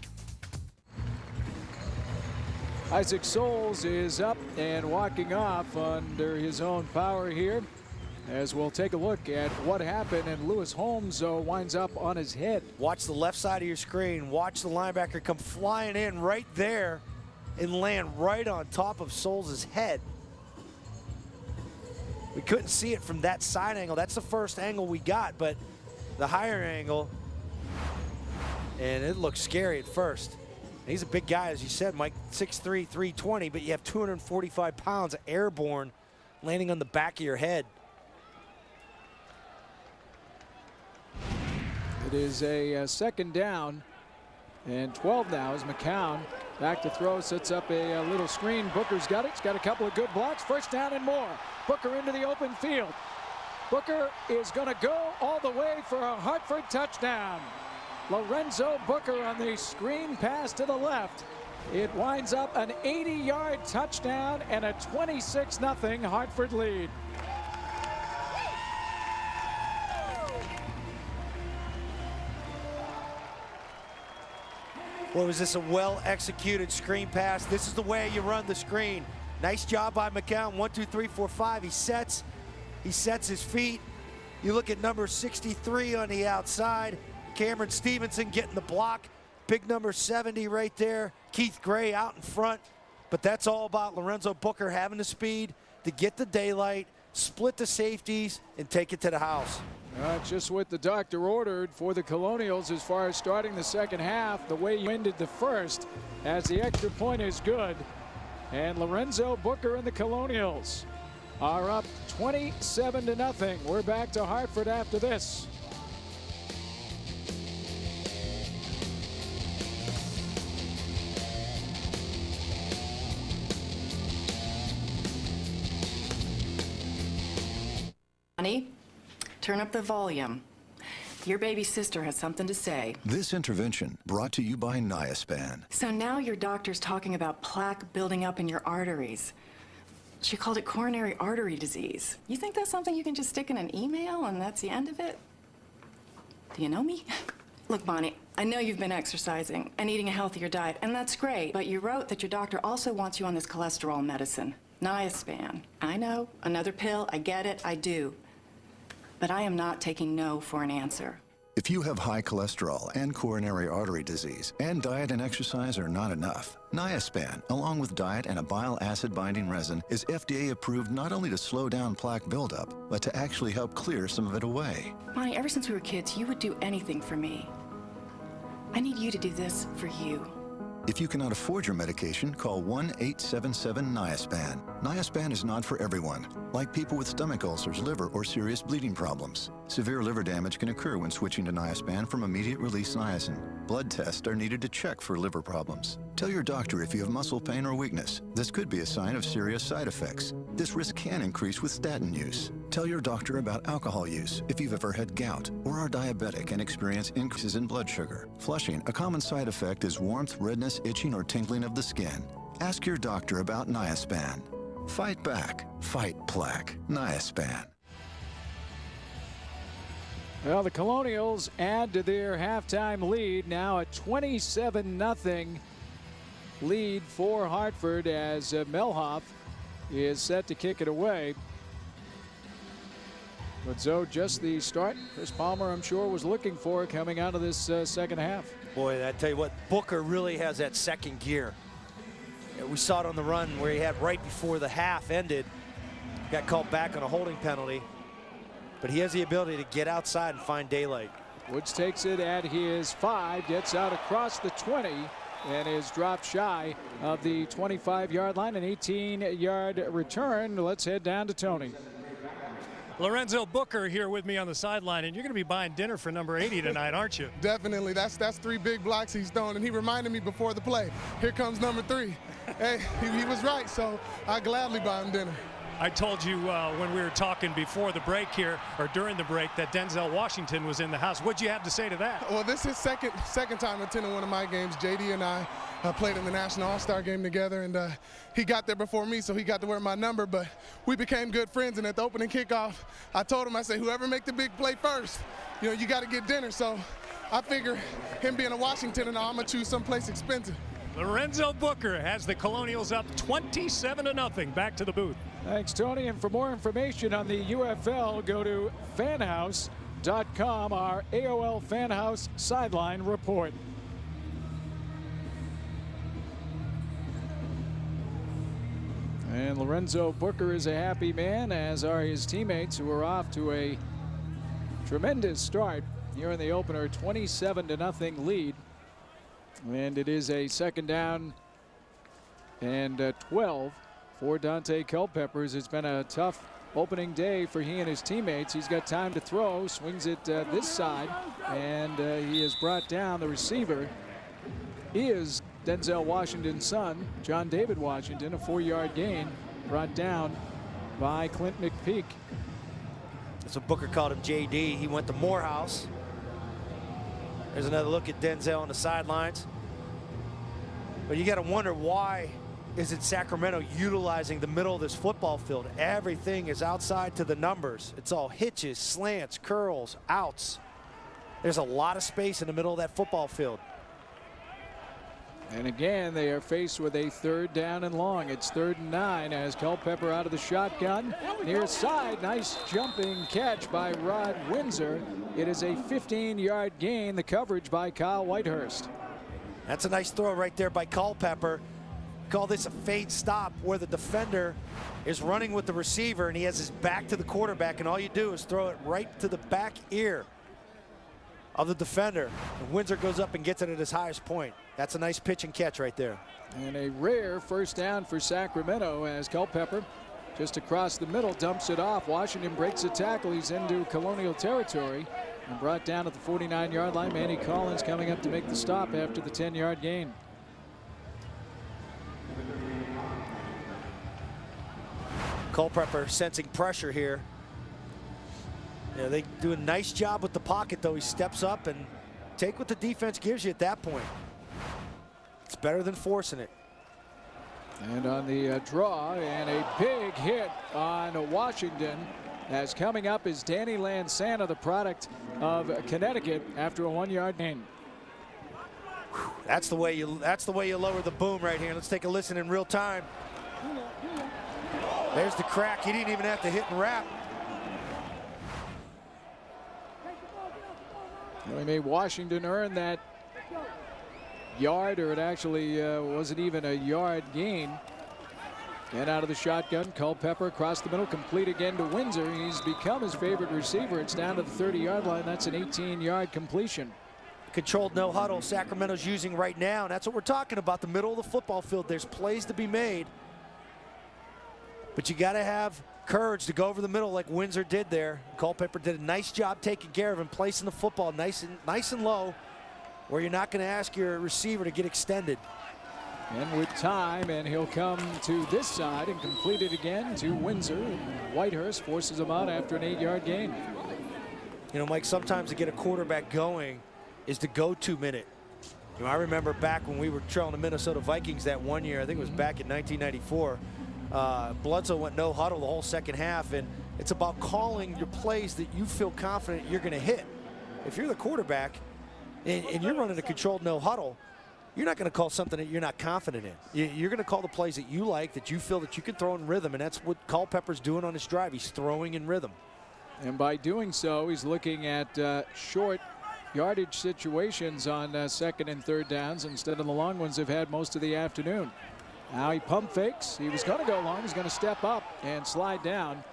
S1: Isaac Soles is up and walking off under his own power here, as we'll take a look at what happened, and Lewis Holmes winds up on his head.
S2: Watch the left side of your screen. Watch the linebacker come flying in right there and land right on top of Soles' head. We couldn't see it from that side angle. That's the first angle we got, but the higher angle, and it looked scary at first. He's a big guy, as you said, Mike, 6'3", 320, but you have 245 pounds airborne landing on the back of your head.
S1: It is a second down and 12 now as McCown back to throw, sets up a little screen. Booker's got it. He's got a couple of good blocks. First down and more. Booker into the open field. Booker is going to go all the way for a Hartford touchdown. Lorenzo Booker on the screen pass to the left. It winds up an 80-yard touchdown and a 26-0 Hartford lead.
S2: Boy, was this a well-executed screen pass. This is the way you run the screen. Nice job by McCown. 1, 2, 3, 4, 5. He sets his feet. You look at number 63 on the outside. Cameron Stevenson getting the block. Big number 70 right there. Keith Gray out in front. But that's all about Lorenzo Booker having the speed to get the daylight, split the safeties, and take it to the house.
S1: Just what the doctor ordered for the Colonials as far as starting the second half. The way you ended the first, as the extra point is good. And Lorenzo Booker and the Colonials are up 27-0. We're back to Hartford after this.
S6: Honey, turn up the volume. Your baby sister has something to say.
S10: This intervention brought to you by Niaspan.
S6: So now your doctor's talking about plaque building up in your arteries. She called it coronary artery disease. You think that's something you can just stick in an email and that's the end of it? Do you know me? Look, Bonnie, I know you've been exercising and eating a healthier diet, and that's great, but you wrote that your doctor also wants you on this cholesterol medicine, Niaspan. I know, another pill, I get it, I do. But I am not taking no for an answer.
S10: If you have high cholesterol and coronary artery disease, and diet and exercise are not enough, Niaspan, along with diet and a bile acid binding resin, is FDA approved not only to slow down plaque buildup, but to actually help clear some of it away.
S6: Bonnie, ever since we were kids, you would do anything for me. I need you to do this for you.
S10: If you cannot afford your medication, call 1-877-NIASPAN. Niaspan is not for everyone, like people with stomach ulcers, liver, or serious bleeding problems. Severe liver damage can occur when switching to Niaspan from immediate-release niacin. Blood tests are needed to check for liver problems. Tell your doctor if you have muscle pain or weakness. This could be a sign of serious side effects. This risk can increase with statin use. Tell your doctor about alcohol use if you've ever had gout or are diabetic and experience increases in blood sugar. Flushing, a common side effect, is warmth, redness, itching, or tingling of the skin. Ask your doctor about Niaspan. Fight back. Fight plaque. Niaspan.
S1: Well, the Colonials add to their halftime lead. Now a 27-0 lead for Hartford as Melhoff is set to kick it away. But so just the start Chris Palmer, I'm sure, was looking for coming out of this second half.
S2: Boy, I tell you what, Booker really has that second gear. We saw it on the run where he had right before the half ended. Got called back on a holding penalty. But he has the ability to get outside and find daylight.
S1: Woods takes it at his 5, gets out across the 20, and is dropped shy of the 25-yard line. An 18-yard return. Let's head down to Tony.
S12: Lorenzo Booker here with me on the sideline, and you're going to be buying dinner for number 80 tonight, aren't you?
S8: Definitely. That's 3 big blocks he's thrown, and he reminded me before the play. Here comes number 3. Hey, he was right, so I gladly buy him dinner.
S12: I told you when we were talking before the break here, or during the break, that Denzel Washington was in the house. What'd you have to say to that?
S8: Well, this is second time attending one of my games. JD and I played in the National All-Star game together, and he got there before me, so he got to wear my number, but we became good friends, and at the opening kickoff, I told him, I said, whoever make the big play first, you got to get dinner. So I figure him being a Washington and all, I'm going to choose someplace expensive.
S12: Lorenzo Booker has the Colonials up 27-0. Back to the booth.
S1: Thanks, Tony. And for more information on the UFL, go to fanhouse.com, our AOL Fanhouse sideline report. And Lorenzo Booker is a happy man, as are his teammates, who are off to a tremendous start here in the opener. 27-0 lead. And it is a second down and 12 for Dante Culpeppers. It's been a tough opening day for he and his teammates. He's got time to throw, swings it this side, and he has brought down the receiver. Is Denzel Washington's son, John David Washington, a 4-yard gain, brought down by Clint McPeak.
S2: So Booker called him JD. He went to Morehouse. There's another look at Denzel on the sidelines. But you got to wonder, why is it Sacramento utilizing the middle of this football field? Everything is outside to the numbers. It's all hitches, slants, curls, outs. There's a lot of space in the middle of that football field.
S1: And again, they are faced with a 3rd down and long. It's 3rd and 9 as Culpepper out of the shotgun. Near side, nice jumping catch by Rod Windsor. It is a 15-yard gain. The coverage by Kyle Whitehurst.
S2: That's a nice throw right there by Culpepper. Call this a fade stop, where the defender is running with the receiver and he has his back to the quarterback, and all you do is throw it right to the back ear of the defender. And Windsor goes up and gets it at his highest point. That's a nice pitch and catch right there.
S1: And a rare first down for Sacramento as Culpepper just across the middle dumps it off. Washington breaks a tackle. He's into Colonial territory and brought down at the 49-yard line. Manny Collins coming up to make the stop after the 10-yard gain.
S2: Culpepper sensing pressure here. They do a nice job with the pocket, though. He steps up and take what the defense gives you at that point. It's better than forcing it.
S1: And on the draw, and a big hit on Washington, as coming up is Danny Lansana, the product of Connecticut, after a 1-yard gain.
S2: That's the way you lower the boom right here. Let's take a listen in real time. There's the crack. He didn't even have to hit and wrap.
S1: Really made Washington earn that yard, or it actually wasn't even a yard gain. And out of the shotgun, Culpepper across the middle, complete again to Windsor. He's become his favorite receiver. It's down to the 30-yard line. That's an 18-yard completion.
S2: Controlled no huddle Sacramento's using right now, and that's what we're talking about, the middle of the football field. There's plays to be made, but you got to have courage to go over the middle like Windsor did there. Culpepper did a nice job taking care of him, placing the football nice and low, where you're not going to ask your receiver to get extended.
S1: And with time, and he'll come to this side and complete it again to Windsor. Whitehurst forces him out after an 8-yard gain.
S2: You know, Mike, sometimes to get a quarterback going is the go-to minute. You know, I remember back when we were trailing the Minnesota Vikings that one year, I think it was back in 1994. Bledsoe went no huddle the whole second half, and it's about calling your plays that you feel confident you're going to hit. If you're the quarterback and you're running a controlled no huddle, you're not going to call something that you're not confident in. You're going to call the plays that you like, that you feel that you can throw in rhythm, and that's what Culpepper's doing on his drive. He's throwing in rhythm.
S1: And by doing so, he's looking at short yardage situations on second and third downs instead of the long ones they've had most of the afternoon. Now he pump fakes. He was going to go long. He's going to step up and slide down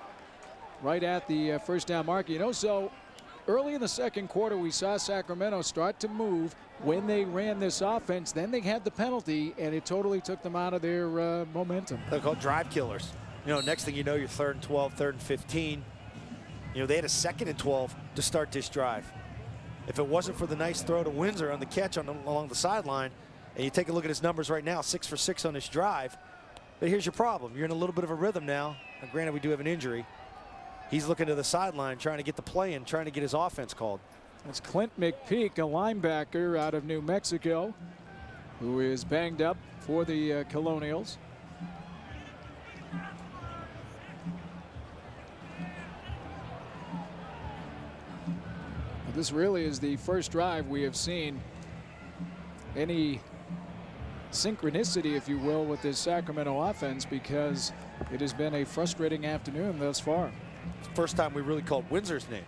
S1: right at the first down mark. You know, so early in the second quarter, we saw Sacramento start to move when they ran this offense. Then they had the penalty, and it totally took them out of their momentum.
S2: They're called drive killers. You know, next thing you know, you're 3rd and 12, 3rd and 15. You know, they had a 2nd and 12 to start this drive. If it wasn't for the nice throw to Windsor on the catch along the sideline, and you take a look at his numbers right now, 6 for 6 on this drive. But here's your problem. You're in a little bit of a rhythm now. Now granted, we do have an injury. He's looking to the sideline, trying to get the play in, trying to get his offense called.
S1: That's Clint McPeak, a linebacker out of New Mexico, who is banged up for the Colonials. This really is the first drive we have seen any synchronicity, if you will, with this Sacramento offense, because it has been a frustrating afternoon thus far.
S2: It's the first time we really called Windsor's name.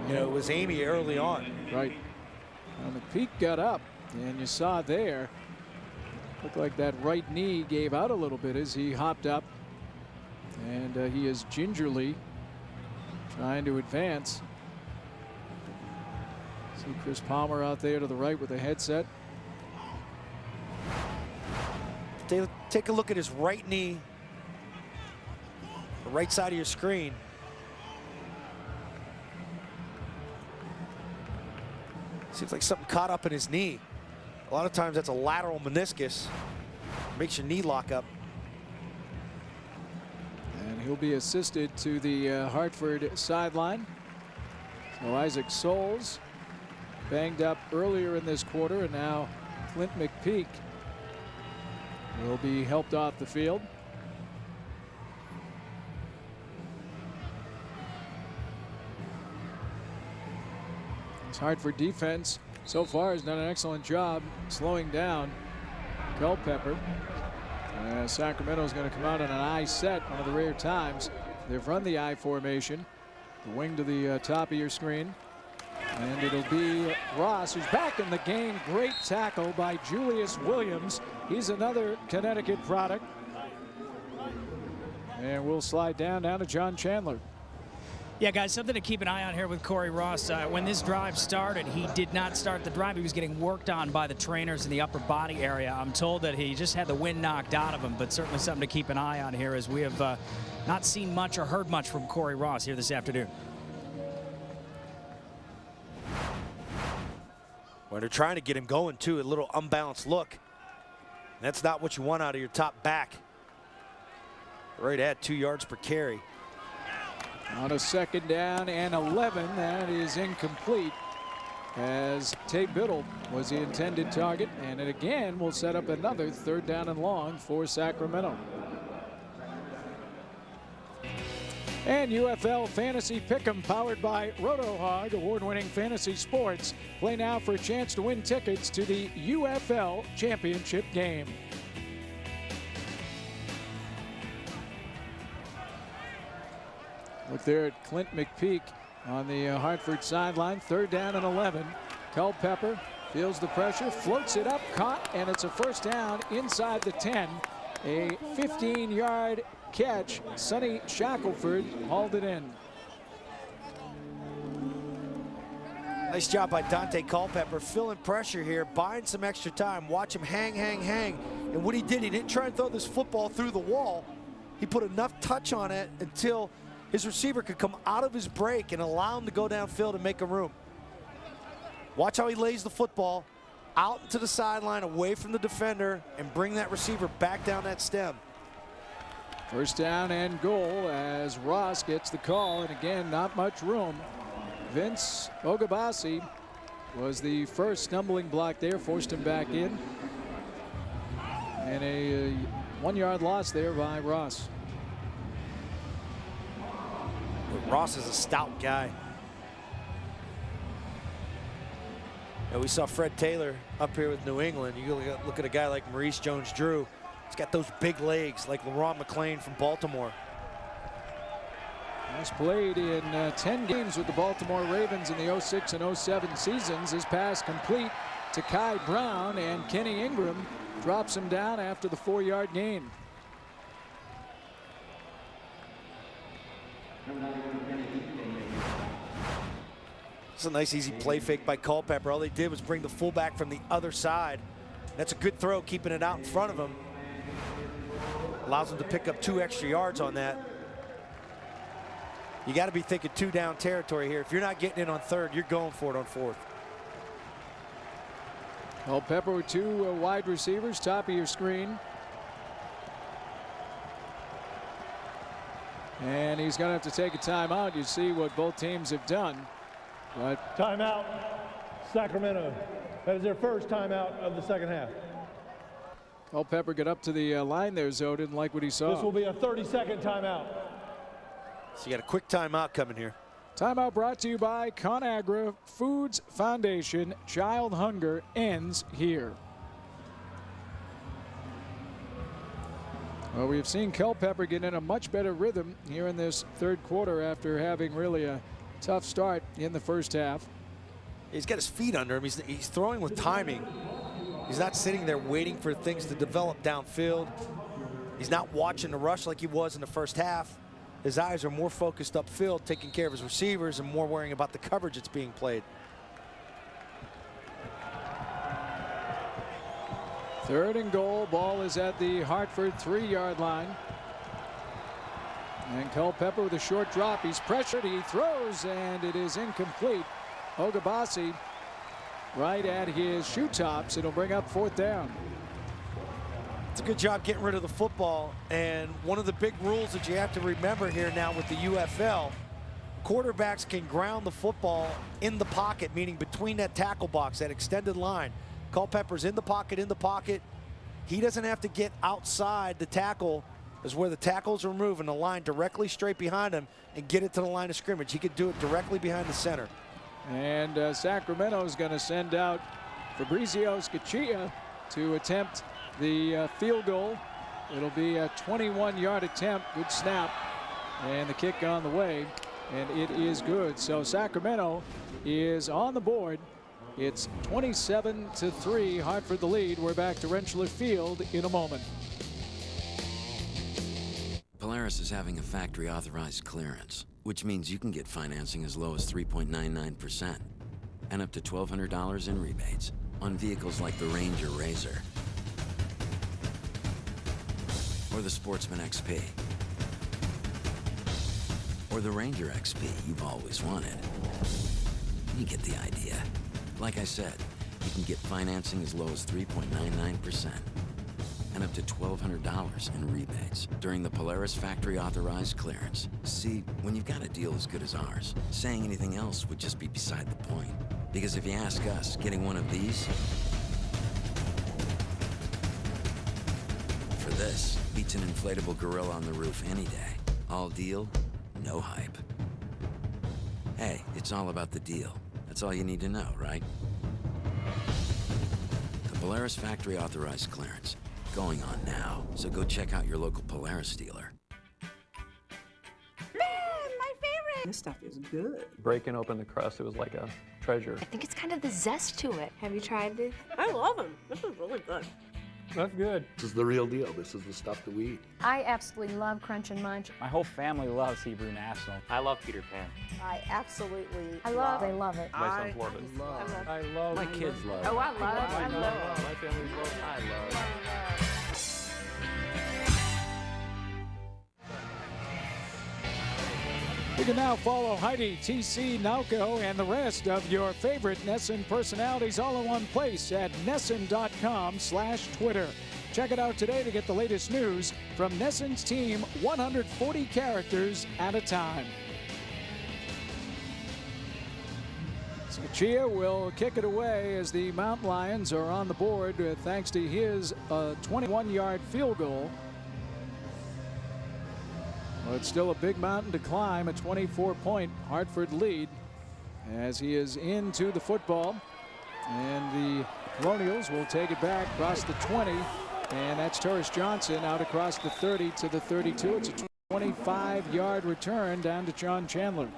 S2: You know, it was Amy early on.
S1: Right. Now McPeak got up, and you saw there, looked like that right knee gave out a little bit as he hopped up, and he is gingerly trying to advance. See Chris Palmer out there to the right with a headset.
S2: Take a look at his right knee, the right side of your screen. Seems like something caught up in his knee. A lot of times that's a lateral meniscus. Makes your knee lock up.
S1: And he'll be assisted to the Hartford sideline. So Isaac Souls banged up earlier in this quarter, and now Clint McPeak will be helped off the field. This Hartford defense so far has done an excellent job slowing down Culpepper. Sacramento is going to come out on an I set, one of the rare times they've run the I formation. The wing to the top of your screen. And it'll be Ross, who's back in the game. Great tackle by Julius Williams. He's another Connecticut product. And we'll slide down to John Chandler.
S7: Yeah, guys, something to keep an eye on here with Corey Ross. When this drive started, he did not start the drive. He was getting worked on by the trainers in the upper body area. I'm told that he just had the wind knocked out of him, but certainly something to keep an eye on here, as we have not seen much or heard much from Corey Ross here this afternoon.
S2: Well, they're trying to get him going, too. A little unbalanced look. That's not what you want out of your top back. Right at 2 yards per carry.
S1: On a 2nd down and 11, that is incomplete, as Tate Biddle was the intended target, and it again will set up another 3rd down and long for Sacramento. And UFL Fantasy Pick'em, powered by RotoHog, award-winning fantasy sports. Play now for a chance to win tickets to the UFL Championship game. Look there at Clint McPeak on the Hartford sideline. 3rd down and 11. Culpepper feels the pressure, floats it up, caught, and it's a 1st down inside the 10. A 15-yard catch. Sonny Shackelford hauled it in.
S2: Nice job by Dante Culpepper, filling pressure here, buying some extra time. Watch him hang. And what he did, he didn't try and throw this football through the wall. He put enough touch on it until his receiver could come out of his break and allow him to go downfield and make a room. Watch how he lays the football out to the sideline, away from the defender, and bring that receiver back down that stem.
S1: 1st down and goal as Ross gets the call, and again, not much room. Vince Ogabasi was the first stumbling block there, forced him back in. And a 1-yard loss there by Ross.
S2: Ross is a stout guy. And we saw Fred Taylor up here with New England. You look at a guy like Maurice Jones-Drew. He's got those big legs like LeRon McClain from Baltimore.
S1: Has played in 10 games with the Baltimore Ravens in the 06 and 07 seasons. His pass complete to Kai Brown, and Kenny Ingram drops him down after the 4-yard gain.
S2: It's a nice easy play fake by Culpepper. All they did was bring the fullback from the other side. That's a good throw, keeping it out in front of him. Allows him to pick up 2 extra yards on that. You got to be thinking 2-down territory here. If you're not getting in on 3rd, you're going for it on 4th.
S1: Culpepper with 2 wide receivers, top of your screen. And he's going to have to take a timeout. You see what both teams have done. But
S4: timeout, Sacramento. That is their first timeout of the second half.
S1: Culpepper got up to the line there, Zoe. Didn't like what he saw.
S4: This will be a 30-second timeout.
S2: So you got a quick timeout coming here.
S1: Timeout brought to you by ConAgra Foods Foundation. Child hunger ends here. Well, we've seen Culpepper get in a much better rhythm here in this 3rd quarter after having really a tough start in the first half.
S2: He's got his feet under him. He's throwing with timing. He's not sitting there waiting for things to develop downfield. He's not watching the rush like he was in the first half. His eyes are more focused upfield, taking care of his receivers and more worrying about the coverage that's being played.
S1: 3rd and goal. Ball is at the Hartford 3-yard line. And Culpepper with a short drop. He's pressured. He throws, and it is incomplete. Ogabasi right at his shoe tops. It'll bring up 4th down.
S2: It's a good job getting rid of the football. And one of the big rules that you have to remember here now with the UFL, quarterbacks can ground the football in the pocket, meaning between that tackle box, that extended line. Culpepper's in the pocket. He doesn't have to get outside the tackle, is where the tackles are moving, the line directly straight behind him, and get it to the line of scrimmage. He could do it directly behind the center.
S1: And Sacramento is going to send out Fabrizio Scaccia to attempt the field goal. It'll be a 21-yard attempt. Good snap. And the kick on the way. And it is good. So Sacramento is on the board. It's 27-3. Hartford the lead. We're back to Rentschler Field in a moment.
S11: Polaris is having a factory authorized clearance, which means you can get financing as low as 3.99% and up to $1,200 in rebates on vehicles like the Ranger RZR or the Sportsman XP or the Ranger XP you've always wanted. You get the idea. Like I said, you can get financing as low as 3.99% and up to $1,200 in rebates during the Polaris factory authorized clearance. See, when you've got a deal as good as ours, saying anything else would just be beside the point. Because if you ask us, getting one of these for this beats an inflatable gorilla on the roof any day. All deal, no hype. Hey, it's all about the deal. That's all you need to know, right? The Polaris factory authorized clearance. Going on now, so go check out your local Polaris dealer.
S14: Man, my favorite! This stuff is good.
S5: Breaking open the crust, it was like a treasure.
S14: I think it's kind of the zest to it. Have you tried this? I love them. This is really good.
S5: That's good.
S16: This is the real deal. This is the stuff that we eat.
S17: I absolutely love Crunch and Munch.
S18: My whole family loves Hebrew National.
S22: I love Peter Pan.
S17: I absolutely love it. They love it.
S5: My kids love it.
S17: Oh, I love it. I love it.
S5: My family loves it. I love it.
S1: You can now follow Heidi, TC, Nauko, and the rest of your favorite Nesson personalities all in one place at Nesson.com/Twitter. Check it out today to get the latest news from Nesson's team, 140 characters at a time. Scaccia will kick it away as the Mountain Lions are on the board thanks to his 21-yard field goal. Well, it's still a big mountain to climb, a 24-point Hartford lead as he is into the football. And the Colonials will take it back across the 20, and that's Torres Johnson out across the 30 to the 32. It's a 25-yard return down to John Chandler.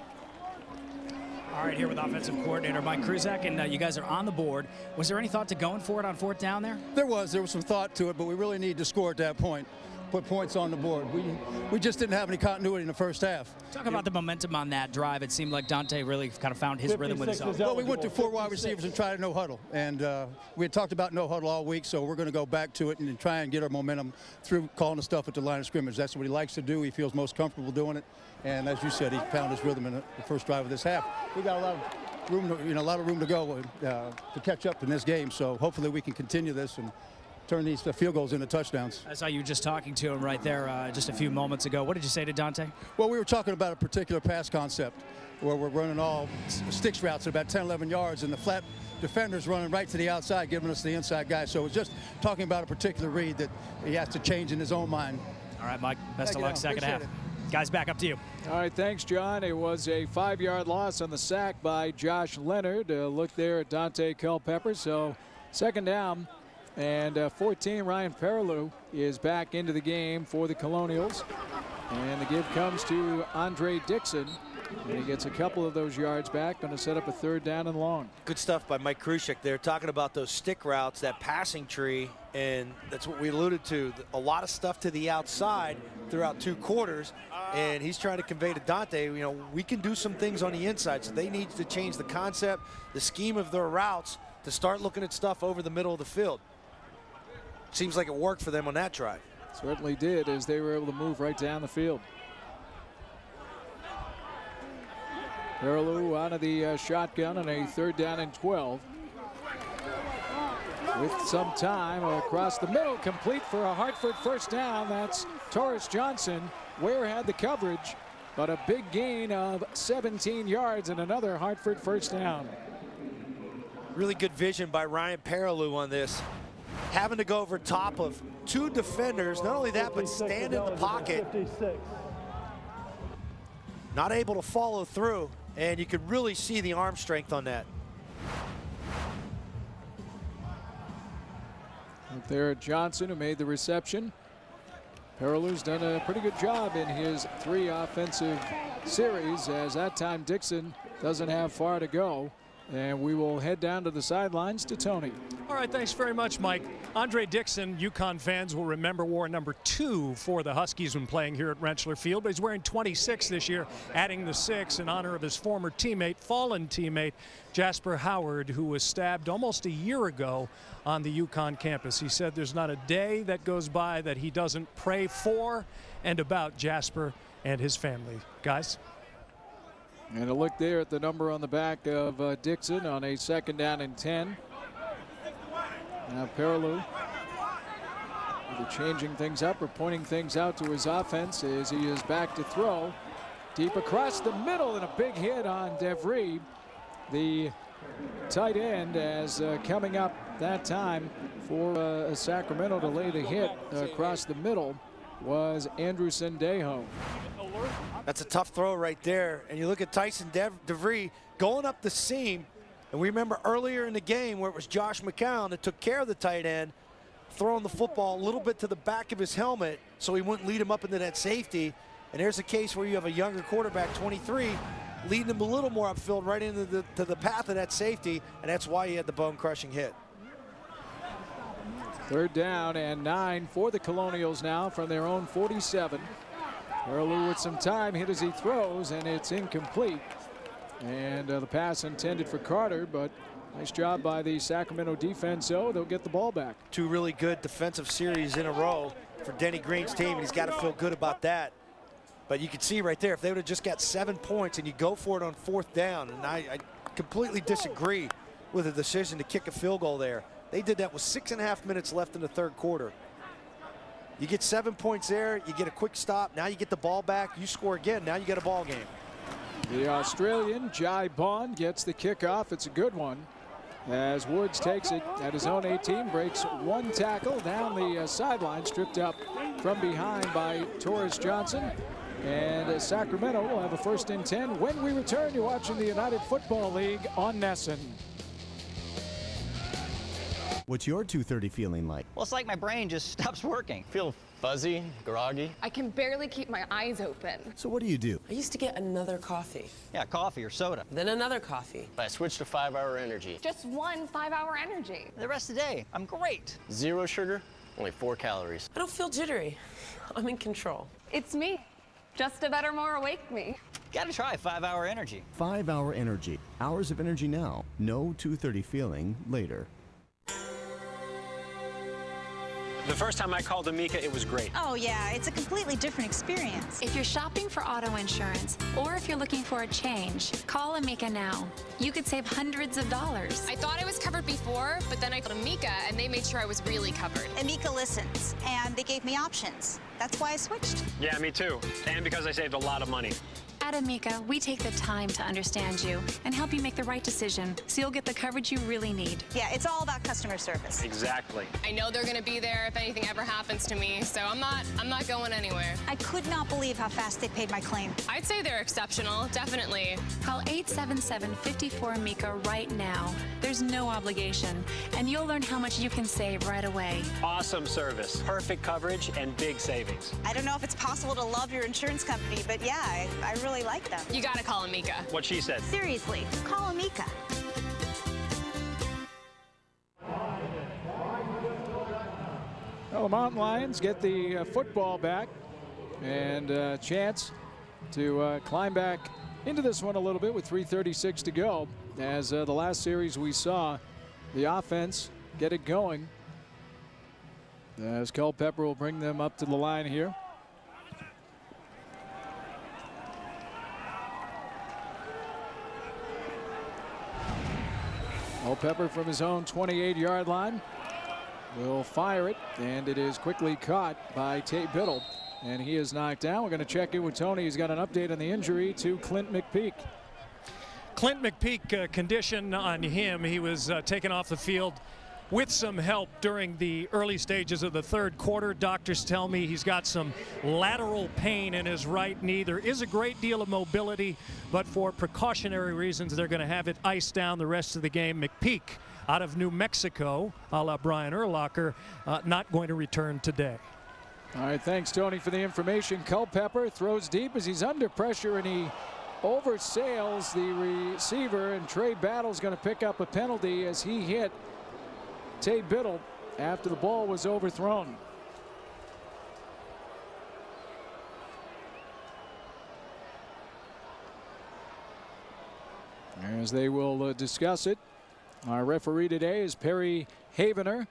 S7: All right, here with offensive coordinator Mike Kruzak, and you guys are on the board. Was there any thought to going for it on 4th down there?
S3: There was some thought to it, but we really need to score at that point. Put points on the board. We just didn't have any continuity in the first half.
S7: Talk about the momentum on that drive. It seemed like Dante really kind of found his rhythm with his own.
S3: Well, we went to 4 wide receivers and tried a no huddle, and we had talked about no huddle all week, so we're going to go back to it and try and get our momentum through calling the stuff at the line of scrimmage. That's what he likes to do. He feels most comfortable doing it, and as you said, he found his rhythm in the first drive of this half. We got a lot of room to go to catch up in this game, so hopefully we can continue this and turn these field goals into touchdowns.
S7: I saw you just talking to him right there just a few moments ago. What did you say to Dante?
S3: Well, we were talking about a particular pass concept where we're running all sticks routes at about 10, 11 yards, and the flat defender's running right to the outside, giving us the inside guy. So it was just talking about a particular read that he has to change in his own mind.
S7: All right, Mike, best of luck second half. Guys, back up to you.
S1: All right, thanks, John. It was a 5-yard loss on the sack by Josh Leonard. Look there at Dante Culpepper. So second down. And 14, Ryan Perilou is back into the game for the Colonials. And the give comes to Andre Dixon. And he gets a couple of those yards back, going to set up a 3rd down and long.
S2: Good stuff by Mike Kruzak there, talking about those stick routes, that passing tree, and that's what we alluded to. A lot of stuff to the outside throughout 2 quarters, and he's trying to convey to Dante, we can do some things on the inside, so they need to change the concept, the scheme of their routes to start looking at stuff over the middle of the field. Seems like it worked for them on that drive.
S1: Certainly did, as they were able to move right down the field. Perilou out of the shotgun on a 3rd down and 12. With some time across the middle, complete for a Hartford 1st down. That's Torres Johnson. Ware had the coverage, but a big gain of 17 yards and another Hartford 1st down.
S2: Really good vision by Ryan Perilou on this. Having to go over top of 2 defenders, not only that, but stand in the pocket. Not able to follow through, and you could really see the arm strength on that.
S1: Up there, Johnson, who made the reception. Perilou's done a pretty good job in his 3 offensive series, as that time Dixon doesn't have far to go. And we will head down to the sidelines to Tony.
S12: All right, thanks very much, Mike. Andre Dixon, UConn fans will remember, wore number 2 for the Huskies when playing here at Rentschler Field, but he's wearing 26 this year, adding the 6 in honor of his former teammate, fallen teammate, Jasper Howard, who was stabbed almost a year ago on the UConn campus. He said there's not a day that goes by that he doesn't pray for and about Jasper and his family. Guys?
S1: And a look there at the number on the back of Dixon on a 2nd down and 10. Now Perilou either changing things up or pointing things out to his offense as he is back to throw. Deep across the middle, and a big hit on DeVry, the tight end, as coming up that time for Sacramento to lay the hit across the middle was Andrew Sendejo.
S2: That's a tough throw right there. And you look at Tyson DeVry going up the seam. And we remember earlier in the game where it was Josh McCown that took care of the tight end, throwing the football a little bit to the back of his helmet so he wouldn't lead him up into that safety. And there's a case where you have a younger quarterback, 23, leading him a little more upfield right into the path of that safety. And that's why he had the bone-crushing hit.
S1: 3rd down and 9 for the Colonials now from their own 47. Perilou with some time, hit as he throws, and it's incomplete. And the pass intended for Carter, but nice job by the Sacramento defense, so they'll get the ball back.
S2: 2 really good defensive series in a row for Denny Green's team, and he's got to feel good about that. But you can see right there, if they would have just got 7 points and you go for it on 4th down, and I completely disagree with the decision to kick a field goal there. They did that with 6.5 minutes left in the 3rd quarter. You get 7 points there, you get a quick stop, now you get the ball back, you score again, now you get a ball game.
S1: The Australian, Jai Bond, gets the kickoff. It's a good one, as Woods takes it at his own 18, breaks 1 tackle down the sideline, stripped up from behind by Torres Johnson. And Sacramento will have a 1st and 10. When we return, you're watching the United Football League on NESN.
S9: What's your 2:30 feeling like?
S15: Well, it's like my brain just stops working.
S13: Feel fuzzy, groggy.
S28: I can barely keep my eyes open.
S9: So what do you do?
S21: I used to get another coffee.
S15: Yeah, coffee or soda.
S21: Then another coffee.
S13: I switched to 5-hour energy.
S28: Just one 5-hour energy.
S15: The rest of the day, I'm great.
S13: 0 sugar, only 4 calories.
S21: I don't feel jittery. I'm in control.
S28: It's me. Just a better, more awake me.
S15: Gotta try 5-hour energy.
S9: 5-hour energy. Hours of energy now. No 2:30 feeling later.
S22: The first time I called Amica, it was great.
S23: Oh yeah, it's a completely different experience.
S24: If you're shopping for auto insurance, or if you're looking for a change, call Amica now. You could save hundreds of dollars.
S28: I thought I was covered before, but then I called Amica and they made sure I was really covered.
S23: Amica listens, and they gave me options. That's why I switched.
S22: Yeah, me too. And because I saved a lot of money.
S24: At Amica, we take the time to understand you and help you make the right decision so you'll get the coverage you really need.
S23: Yeah, it's all about customer service.
S22: Exactly.
S28: I know they're gonna be there if anything ever happens to me, so I'm not going anywhere.
S23: I could not believe how fast they paid my claim.
S28: I'd say they're exceptional, definitely.
S24: Call 877-54-AMICA right now. There's no obligation, and you'll learn how much you can save right away.
S22: Awesome service, perfect coverage, and big savings.
S23: I don't know if it's possible to love your insurance company, but yeah, I really like them.
S28: You gotta call Amica.
S22: What she said.
S23: Seriously, call Amica.
S1: Well, the Mountain Lions get the football back and a chance to climb back into this one a little bit with 3:36 to go. As the last series we saw the offense get it going. As Culpepper will bring them up to the line here. Culpepper from his own 28-yard line will fire it, and it is quickly caught by Tate Biddle, and he is knocked down. We're going to check in with Tony. He's got an update on the injury to Clint McPeak.
S12: Clint McPeak, condition on him. He was taken off the field with some help during the early stages of the third quarter. Doctors tell me he's got some lateral pain in his right knee. There is a great deal of mobility, but for precautionary reasons, they're going to have it iced down the rest of the game. McPeak, out of New Mexico, a la Brian Urlacher, not going to return today.
S1: All right, thanks, Tony, for the information. Culpepper throws deep as he's under pressure, and he oversails the receiver, and Trey Battle's going to pick up a penalty as he hit Tate Biddle after the ball was overthrown. As they will discuss it, our referee today is Perry Havener,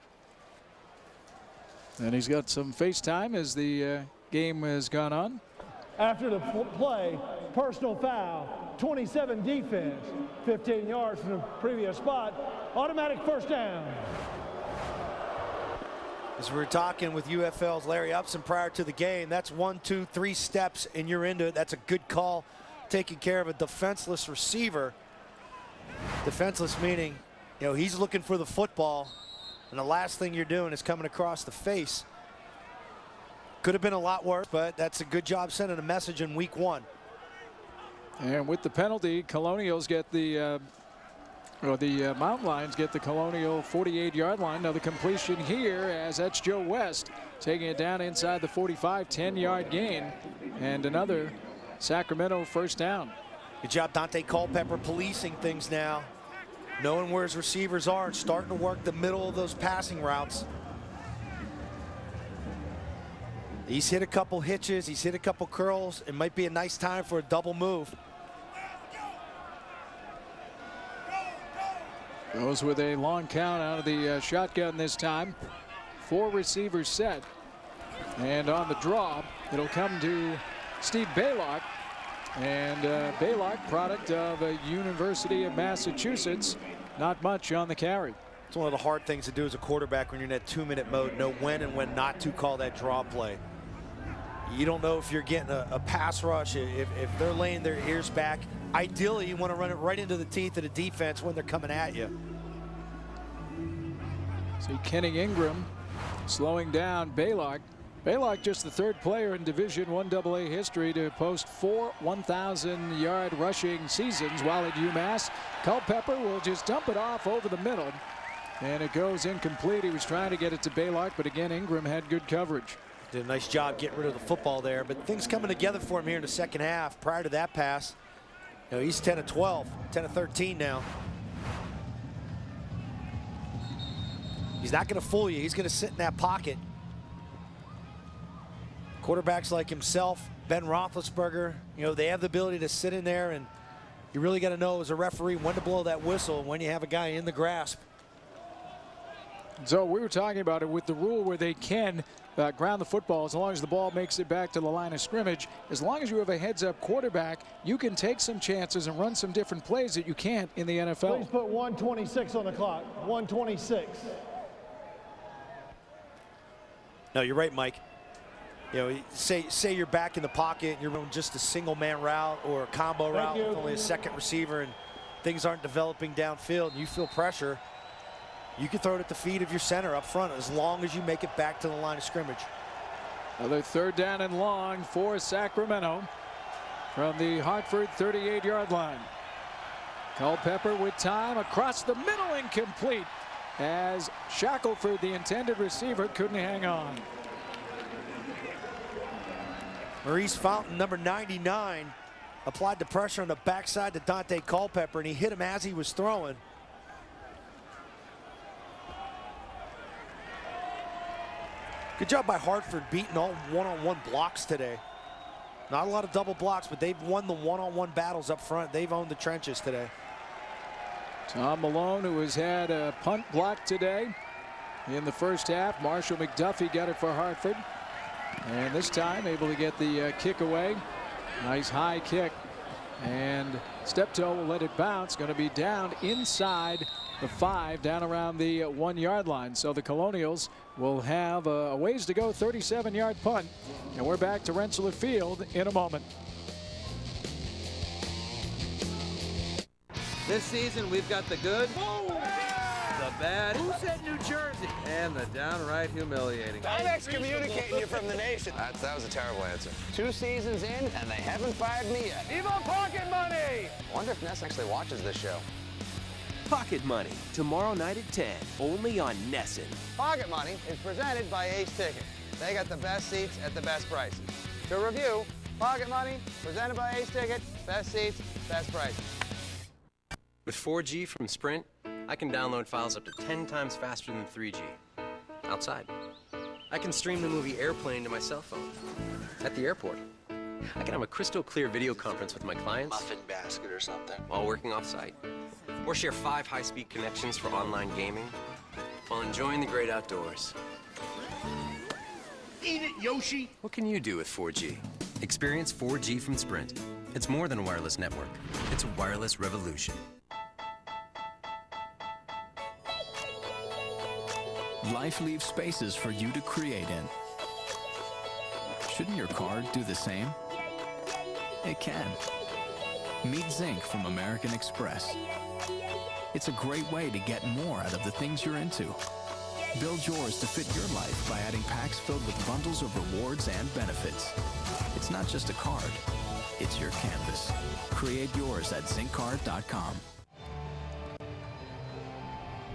S1: and he's got some FaceTime as the game has gone on.
S4: After the play, personal foul, 27 defense, 15 yards from the previous spot, automatic first down.
S2: As we were talking with UFL's Larry Upson prior to the game, that's 1, 2, 3 steps and you're into it. That's a good call, taking care of a defenseless receiver. Defenseless meaning, you know, he's looking for the football, and the last thing you're doing is coming across the face. Could have been a lot worse, but that's a good job sending a message in week 1.
S1: And with the penalty, Colonials get the Mountain Lions get the Colonial 48-yard line. Now the completion here, as that's Joe West taking it down inside the 45, 10-yard gain, and another Sacramento first down.
S2: Good job, Dante Culpepper, policing things now, knowing where his receivers are and starting to work the middle of those passing routes. He's hit a couple hitches, he's hit a couple curls. It might be a nice time for a double move.
S1: Goes with a long count out of the shotgun this time. 4 receivers set. And on the draw, it'll come to Steve Baylock. And Baylock, product of a University of Massachusetts, not much on the carry.
S2: It's one of the hard things to do as a quarterback when you're in that 2-minute mode, know when and when not to call that draw play. You don't know if you're getting a pass rush, if they're laying their ears back. Ideally, you want to run it right into the teeth of the defense when they're coming at you.
S1: See Kenny Ingram slowing down Baylock. Baylock just the 3rd player in Division I AA history to post 4 1,000-yard rushing seasons while at UMass. Culpepper will just dump it off over the middle. And it goes incomplete. He was trying to get it to Baylock, but again, Ingram had good coverage.
S2: Did a nice job getting rid of the football there, but things coming together for him here in the second half. Prior to that pass, you know, he's 10 of 12, 10 of 13 now. He's not going to fool you. He's going to sit in that pocket. Quarterbacks like himself, Ben Roethlisberger, you know, they have the ability to sit in there, and you really got to know as a referee when to blow that whistle when you have a guy in the grasp.
S1: So we were talking about it with the rule where they can ground the football as long as the ball makes it back to the line of scrimmage. As long as you have a heads-up quarterback, you can take some chances and run some different plays that you can't in the NFL.
S4: Please put 1:26 on the clock. 1:26.
S2: No, you're right, Mike. You know, say you're back in the pocket and you're running just a single-man route or a combo route with only a second receiver and things aren't developing downfield and you feel pressure, you can throw it at the feet of your center up front as long as you make it back to the line of scrimmage.
S1: Another 3rd down and long for Sacramento from the Hartford 38-yard line. Culpepper with time across the middle, incomplete, as Shackelford, the intended receiver, couldn't hang on.
S2: Maurice Fountain, number 99, applied the pressure on the backside to Dante Culpepper, and he hit him as he was throwing. Good job by Hartford beating all one-on-one blocks today. Not a lot of double blocks, but they've won the one-on-one battles up front. They've owned the trenches today.
S1: Tom Malone, who has had a punt block today in the first half. Marshall McDuffie got it for Hartford. And this time able to get the kick away. Nice high kick. And Steptoe will let it bounce. Going to be down inside the 5, down around the 1-yard line. So the Colonials will have a ways to go, 37-yard punt. And we're back to Rensselaer Field in a moment.
S6: This season, we've got the good, the bad, who said New Jersey, and the downright humiliating.
S13: I'm excommunicating you from the nation. That was a terrible answer. 2 seasons in, and they haven't fired me yet.
S6: Evil Pocket Money!
S13: I wonder if Ness actually watches this show.
S8: Pocket Money, tomorrow night at 10, only on Nesson.
S13: Pocket Money is presented by Ace Ticket. They got the best seats at the best prices. To review, Pocket Money, presented by Ace Ticket, best seats, best prices.
S10: With 4G from Sprint, I can download files up to 10 times faster than 3G. Outside. I can stream the movie Airplane to my cell phone. At the airport. I can have a crystal clear video conference with my clients.
S13: Muffin basket or something.
S10: While working off-site. Or share 5 high-speed connections for online gaming while enjoying the great outdoors.
S8: Eat it, Yoshi!
S10: What can you do with 4G? Experience 4G from Sprint. It's more than a wireless network. It's a wireless revolution.
S19: Life leaves spaces for you to create in. Shouldn't your car do the same? It can. Meet Zinc from American Express. It's a great way to get more out of the things you're into. Build yours to fit your life by adding packs filled with bundles of rewards and benefits. It's not just a card, it's your canvas. Create yours at zincard.com.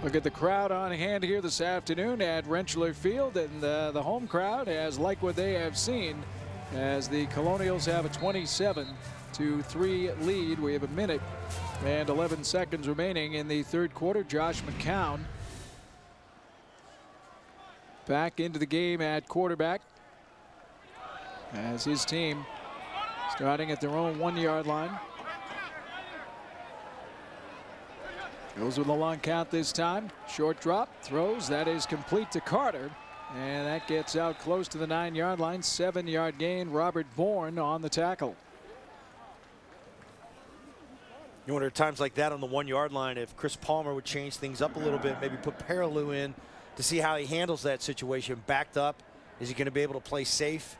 S1: Look at the crowd on hand here this afternoon at Rensselaer Field, and the home crowd has liked what they have seen as the Colonials have a 27-3 lead. We have a minute and 11 seconds remaining in the third quarter. Josh McCown back into the game at quarterback as his team starting at their own 1-yard line. Goes with a long count this time. Short drop, throws. That is complete to Carter. And that gets out close to the 9-yard line. 7-yard gain. Robert Bourne on the tackle.
S2: You wonder at times like that on the 1-yard line if Chris Palmer would change things up a little bit, maybe put Perilou in to see how he handles that situation. Backed up. Is he going to be able to play safe?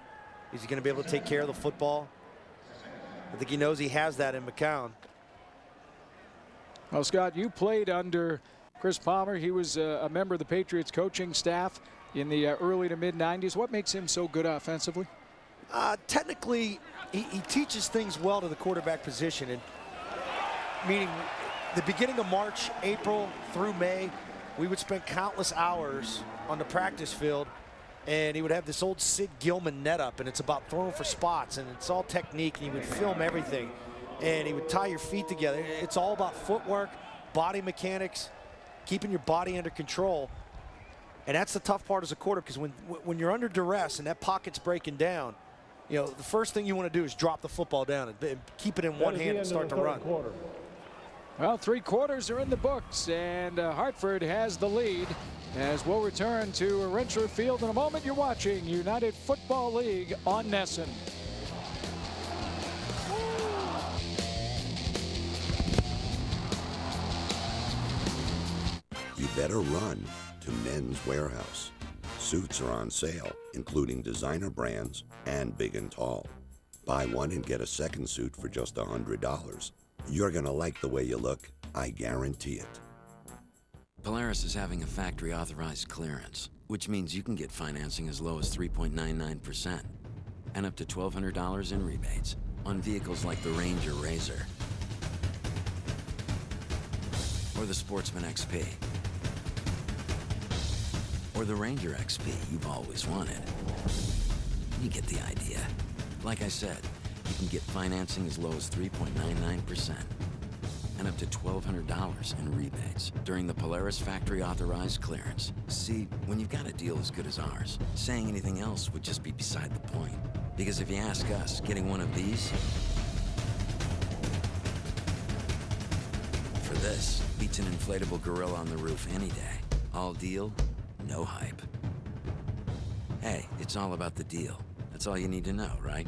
S2: Is he going to be able to take care of the football? I think he knows he has that in McCown.
S1: Well, Scott, you played under Chris Palmer. He was a member of the Patriots coaching staff in the early to mid 90s. What makes him so good offensively?
S2: Technically, he teaches things well to the quarterback position, and meaning the beginning of March, April through May, we would spend countless hours on the practice field, and he would have this old Sid Gilman net up, and it's about throwing for spots, and it's all technique, and he would film everything, and he would tie your feet together. It's all about footwork, body mechanics, keeping your body under control. And that's the tough part as a quarterback, because when you're under duress and that pocket's breaking down, you know, the first thing you want to do is drop the football down and keep it in one hand and start to run.
S1: Well, 3 quarters are in the books, and Hartford has the lead. As we'll return to Rentschler Field in a moment, you're watching United Football League on Nesson.
S11: You better run to Men's Warehouse. Suits are on sale, including designer brands and big and tall. Buy one and get a second suit for just $100. You're gonna like the way you look, I guarantee it.
S14: Polaris is having a factory authorized clearance, which means you can get financing as low as 3.99% and up to $1,200 in rebates on vehicles like the Ranger RZR or the Sportsman XP or the Ranger XP you've always wanted. You get the idea. Like I said, you can get financing as low as 3.99% and up to $1,200 in rebates during the Polaris factory authorized clearance. See, when you've got a deal as good as ours, saying anything else would just be beside the point. Because if you ask us, getting one of these for this beats an inflatable gorilla on the roof any day. All deal, no hype. Hey, it's all about the deal. That's all you need to know, right?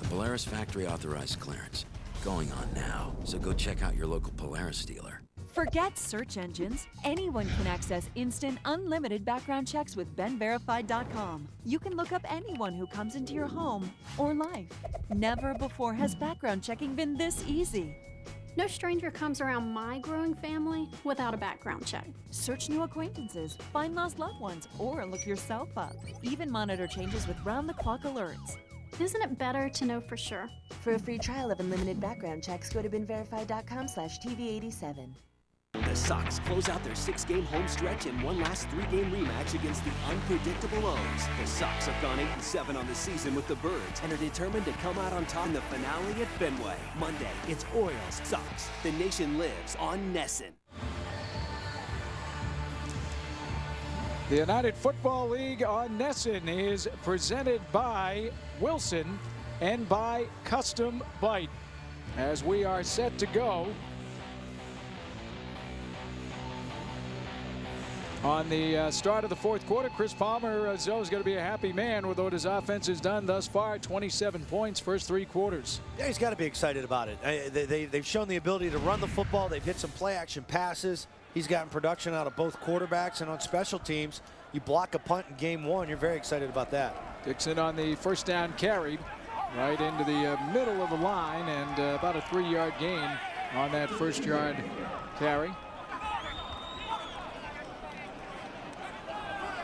S14: The Polaris factory authorized clearance. Going on now, so go check out your local Polaris dealer.
S16: Forget search engines. Anyone can access instant, unlimited background checks with BeenVerified.com. You can look up anyone who comes into your home or life. Never before has background checking been this easy.
S18: No stranger comes around my growing family without a background check.
S16: Search new acquaintances, find lost loved ones, or look yourself up. Even monitor changes with round-the-clock alerts.
S18: Isn't it better to know for sure?
S20: For a free trial of unlimited background checks, go to BeenVerified.com/TV87.
S8: The Sox close out their 6-game home stretch in one last 3-game rematch against the unpredictable O's. The Sox have gone 8-7 on the season with the Birds and are determined to come out on top in the finale at Fenway. Monday, it's Orioles Sox. The nation lives on Nesson.
S1: The United Football League on Nesson is presented by Wilson and by Custom Bite. As we are set to go on the start of the 4th quarter, Chris Palmer is going to be a happy man with what his offense has done thus far. 27 points, first 3 quarters.
S2: Yeah, he's got to be excited about it. They've shown the ability to run the football. They've hit some play-action passes. He's gotten production out of both quarterbacks, and on special teams, you block a punt in game 1. You're very excited about that.
S1: Dixon on the first down carry right into the middle of the line, and about a 3-yard gain on that first yard carry.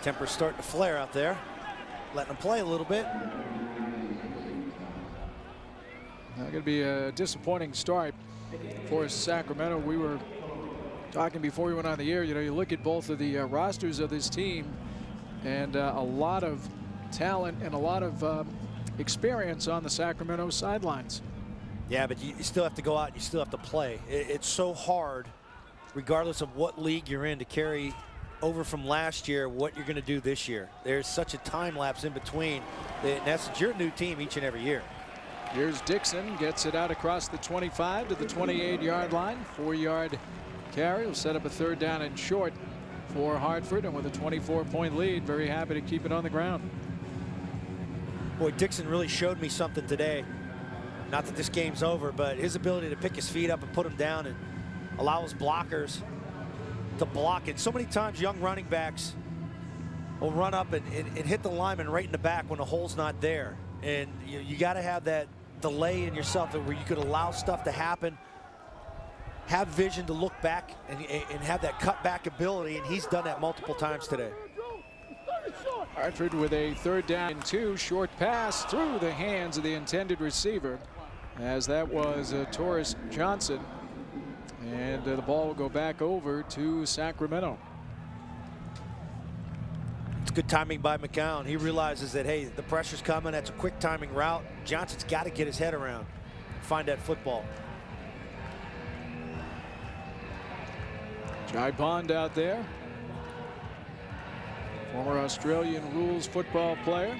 S2: Temper's starting to flare out there, letting them play a little bit.
S1: Going to be a disappointing start for Sacramento. We were talking before we went on the air. You know, you look at both of the rosters of this team, and a lot of talent and a lot of experience on the Sacramento sidelines.
S2: Yeah, but you still have to go out and you still have to play. It's so hard, regardless of what league you're in, to carry over from last year what you're going to do this year. There's such a time lapse in between. In essence, you're a new team each and every year.
S1: Here's Dixon, gets it out across the 25 to the 28-yard line. 4-yard carry will set up a 3rd down and short for Hartford, and with a 24-point lead, very happy to keep it on the ground.
S2: Boy, Dixon really showed me something today. Not that this game's over, but his ability to pick his feet up and put them down and allow his blockers to block it. So many times young running backs will run up and hit the lineman right in the back when the hole's not there. And you got to have that delay in yourself where you could allow stuff to happen, have vision to look back and have that cutback ability, and he's done that multiple times today.
S1: Hartford with a 3rd down and 2, short pass through the hands of the intended receiver, as that was Torres Johnson. And the ball will go back over to Sacramento.
S2: It's good timing by McCown. He realizes that, hey, the pressure's coming. That's a quick timing route. Johnson's got to get his head around, find that football.
S1: Jai Bond out there. Former Australian rules football player.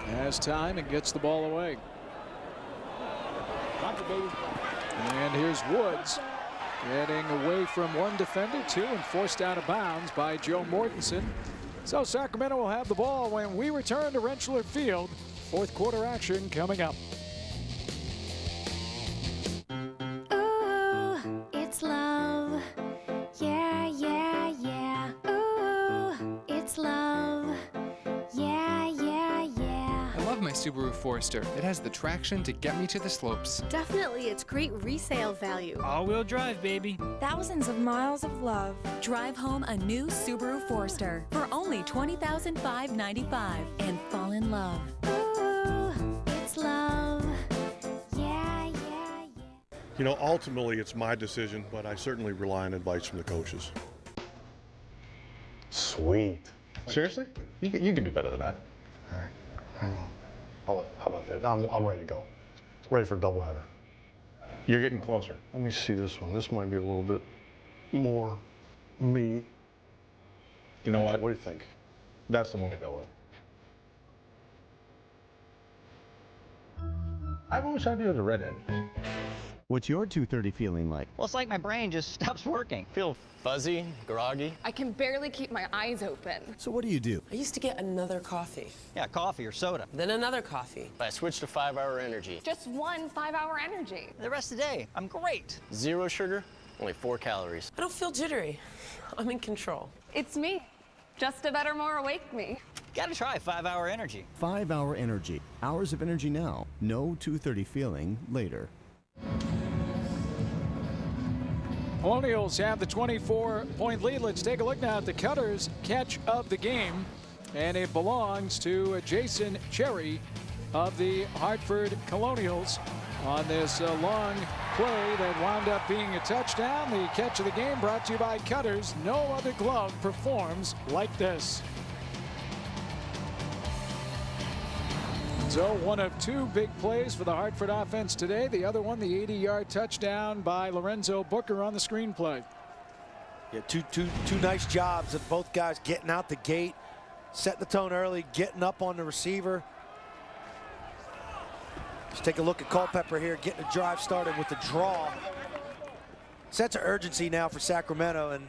S1: Has time and gets the ball away. And here's Woods getting away from one defender, two, and forced out of bounds by Joe Mortensen. So Sacramento will have the ball when we return to Rentschler Field. Fourth quarter action coming up.
S3: Ooh, it's love. Yeah, yeah, yeah. Ooh, it's love. Yeah, yeah, yeah.
S5: I love my Subaru Forester. It has the traction to get me to the slopes.
S7: Definitely, it's great resale value.
S17: All-wheel drive, baby.
S7: Thousands of miles of love.
S16: Drive home a new Subaru Forester for only $20,595 and fall in love.
S3: Ooh, it's love. Yeah, yeah, yeah.
S21: You know, ultimately it's my decision, but I certainly rely on advice from the coaches.
S25: Sweet. Seriously? You can do better than that. All right. How about that? I'm ready to go. Ready for a doubleheader. You're getting closer. Let me see this one. This might be a little bit more me. You know what? What do you think? That's the one to go with. I've always had you as a redhead.
S9: What's your 2:30 feeling like?
S15: Well, it's like my brain just stops working.
S10: Feel fuzzy, groggy.
S26: I can barely keep my eyes open.
S9: So what do you do?
S27: I used to get another coffee.
S15: Yeah, coffee or soda.
S27: Then another coffee.
S10: I switched to 5-hour energy.
S26: Just one 5-hour energy.
S15: The rest of the day, I'm great.
S10: 0 sugar, only 4 calories.
S27: I don't feel jittery. I'm in control.
S26: It's me. Just a better, more awake me.
S15: Gotta try 5-hour energy.
S9: 5-hour energy. Hours of energy now. No 2:30 feeling later.
S1: Colonials have the 24-point lead. Let's take a look now at the Cutters catch of the game. And it belongs to Jason Cherry of the Hartford Colonials on this long play that wound up being a touchdown. The catch of the game brought to you by Cutters. No other glove performs like this. So one of 2 big plays for the Hartford offense today. The other one, the 80-yard touchdown by Lorenzo Booker on the screenplay.
S2: Yeah, two nice jobs of both guys getting out the gate, setting the tone early, getting up on the receiver. Let's take a look at Culpepper here, getting the drive started with the draw. Sense of urgency now for Sacramento, and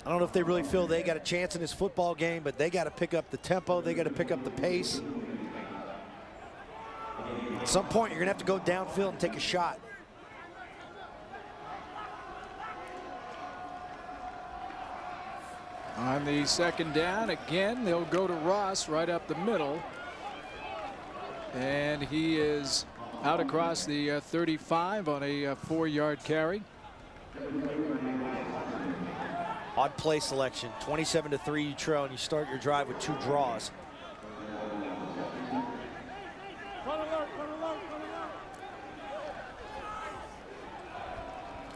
S2: I don't know if they really feel they got a chance in this football game, but they got to pick up the tempo, they got to pick up the pace. At some point, you're going to have to go downfield and take a shot.
S1: On the second down, again, they'll go to Ross right up the middle. And he is out across the 35 on a 4-yard carry.
S2: Odd play selection, 27-3 you trail, and you start your drive with 2 draws.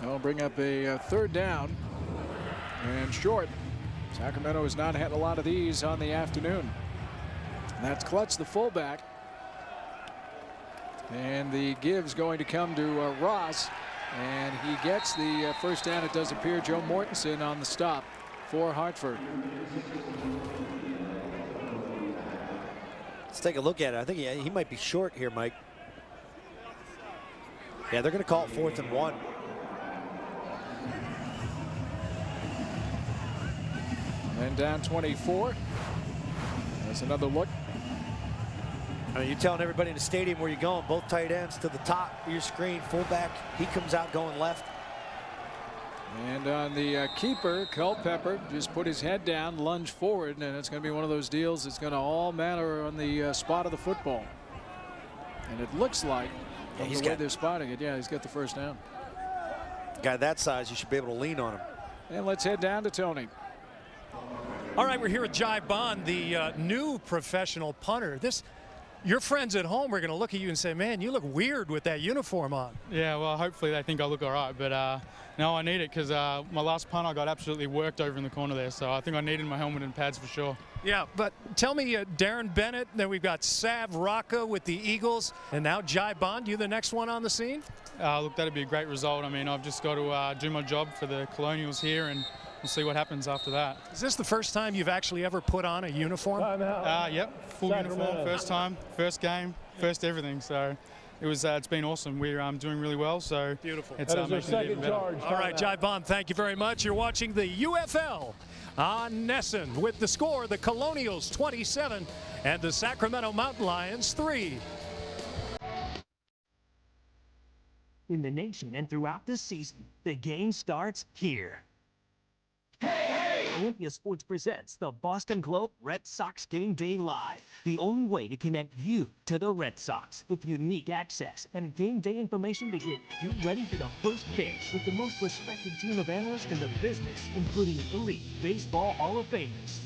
S1: They'll bring up a 3rd down and short. Sacramento has not had a lot of these on the afternoon. That's Klutz, the fullback. And the give's going to come to Ross, and he gets the first down. It does appear. Joe Mortensen on the stop for Hartford.
S2: Let's take a look at it. I think he might be short here, Mike. Yeah, they're going to call it 4th and 1.
S1: And down 24. That's another look.
S2: I mean, you're telling everybody in the stadium where you're going. Both tight ends to the top of your screen. Fullback, he comes out going left.
S1: And on the keeper, Culpepper just put his head down, lunge forward, and it's going to be one of those deals that's going to all matter on the spot of the football. And it looks like, from the way they're spotting it, yeah, he's got the first down.
S2: Guy that size, you should be able to lean on him.
S1: And let's head down to Tony.
S12: All right, we're here with Jai Bond, the new professional punter. Your friends at home are going to look at you and say, man, you look weird with that uniform on.
S4: Yeah, well, hopefully they think I look all right. But no, I need it because my last punt I got absolutely worked over in the corner there. So I think I needed my helmet and pads for sure.
S12: Yeah, but tell me, Darren Bennett, then we've got Sav Rocca with the Eagles, and now Jai Bond, you the next one on the scene?
S4: Look, that'd be a great result. I mean, I've just got to do my job for the Colonials here, and we'll see what happens after that.
S12: Is this the first time you've actually ever put on a uniform?
S4: Yep, full uniform, first time, first game, first everything. So it was. It's been awesome. We're doing really well. So
S12: beautiful.
S4: It's making it even better.
S12: All right, Jai Bond, thank you very much. You're watching the UFL on Nesson with the score: the Colonials 27 and the Sacramento Mountain Lions 3.
S6: In the nation and throughout the season, the game starts here. Hey! Olympia Sports presents the Boston Globe Red Sox Game Day Live. The only way to connect you to the Red Sox with unique access and game day information to get you ready for the first pitch with the most respected team of analysts in the business, including elite baseball Hall of Famers.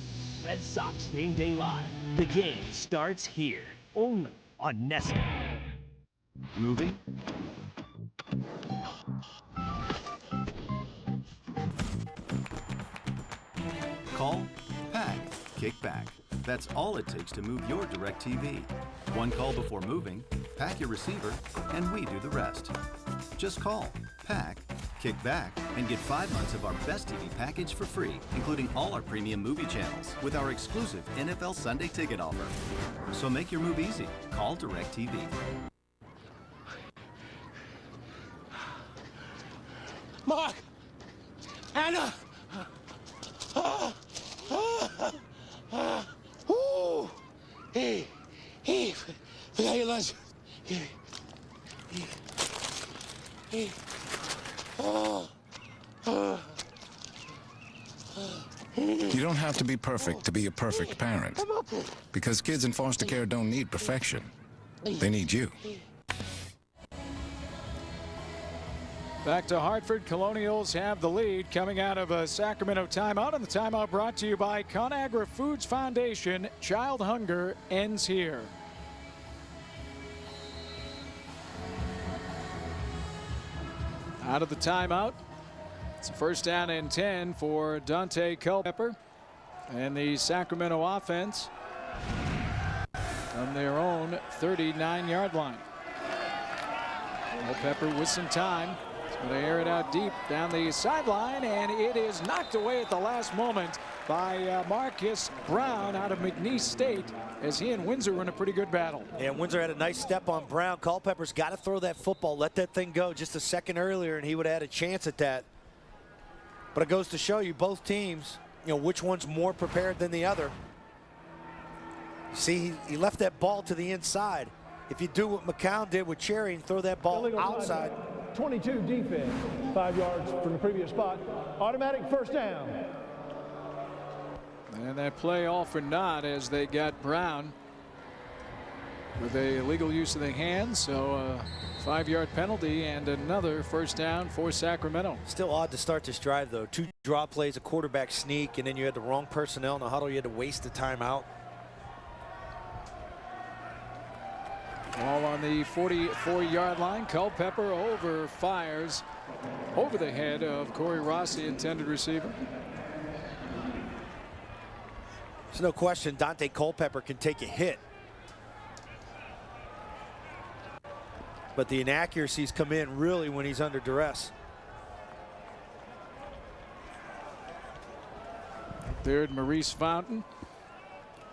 S6: Red Sox Game Day Live. The game starts here, only on Nesson.
S9: Moving? Call, pack, kick back. That's all it takes to move your DirecTV. One call before moving, pack your receiver, and we do the rest. Just call, pack, kick back, and get 5 months of our best TV package for free, including all our premium movie channels with our exclusive NFL Sunday ticket offer. So make your move easy. Call DirecTV.
S13: Mark! Anna! Ooh! Hey! Hey! We got your lunch. Hey! Hey!
S17: You don't have to be perfect to be a perfect parent. Because kids in foster care don't need perfection. They need you.
S1: Back to Hartford. Colonials have the lead coming out of a Sacramento timeout. And the timeout brought to you by ConAgra Foods Foundation. Child hunger ends here. Out of the timeout. It's a first down and 10 for Dante Culpepper. And the Sacramento offense on their own 39-yard line. Culpepper with some time. Going to air it out deep down the sideline, and it is knocked away at the last moment by Marcus Brown out of McNeese State, as he and Windsor were in a pretty good battle.
S2: And Windsor had a nice step on Brown. Culpepper's got to throw that football, let that thing go just a second earlier, and he would have had a chance at that. But it goes to show you both teams, you know, which one's more prepared than the other. See, he left that ball to the inside. If you do what McCown did with Cherry and throw that ball outside.
S22: 22 defense, 5 yards from the previous spot. Automatic first down.
S1: And that play all for naught as they got Brown with a illegal use of the hands. So a 5-yard penalty and another first down for Sacramento.
S2: Still odd to start this drive, though. 2 draw plays, a quarterback sneak, and then you had the wrong personnel in the huddle. You had to waste the timeout.
S1: Ball on the 44-yard line. Culpepper fires over the head of Corey Rossi, intended receiver.
S2: There's no question Dante Culpepper can take a hit. But the inaccuracies come in really when he's under duress.
S1: Third, Maurice Fountain.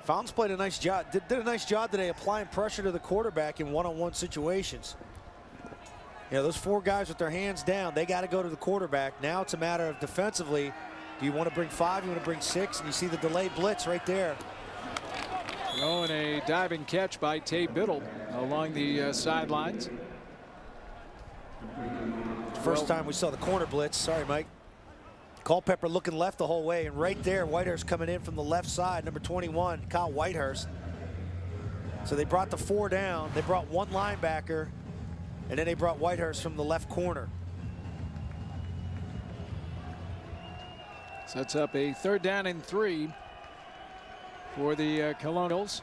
S2: Fountain's played a nice job, did a nice job today applying pressure to the quarterback in one-on-one situations. You know, those 4 guys with their hands down, they got to go to the quarterback. Now it's a matter of defensively, do you want to bring 5, you want to bring 6, and you see the delayed blitz right there.
S1: Oh, and a diving catch by Tate Biddle along the sidelines.
S2: First time we saw the corner blitz. Sorry, Mike. Culpepper looking left the whole way, and right there, Whitehurst coming in from the left side, number 21, Kyle Whitehurst. So they brought the 4 down. They brought 1 linebacker, and then they brought Whitehurst from the left corner.
S1: Sets up a 3rd down and 3 for the Colonials.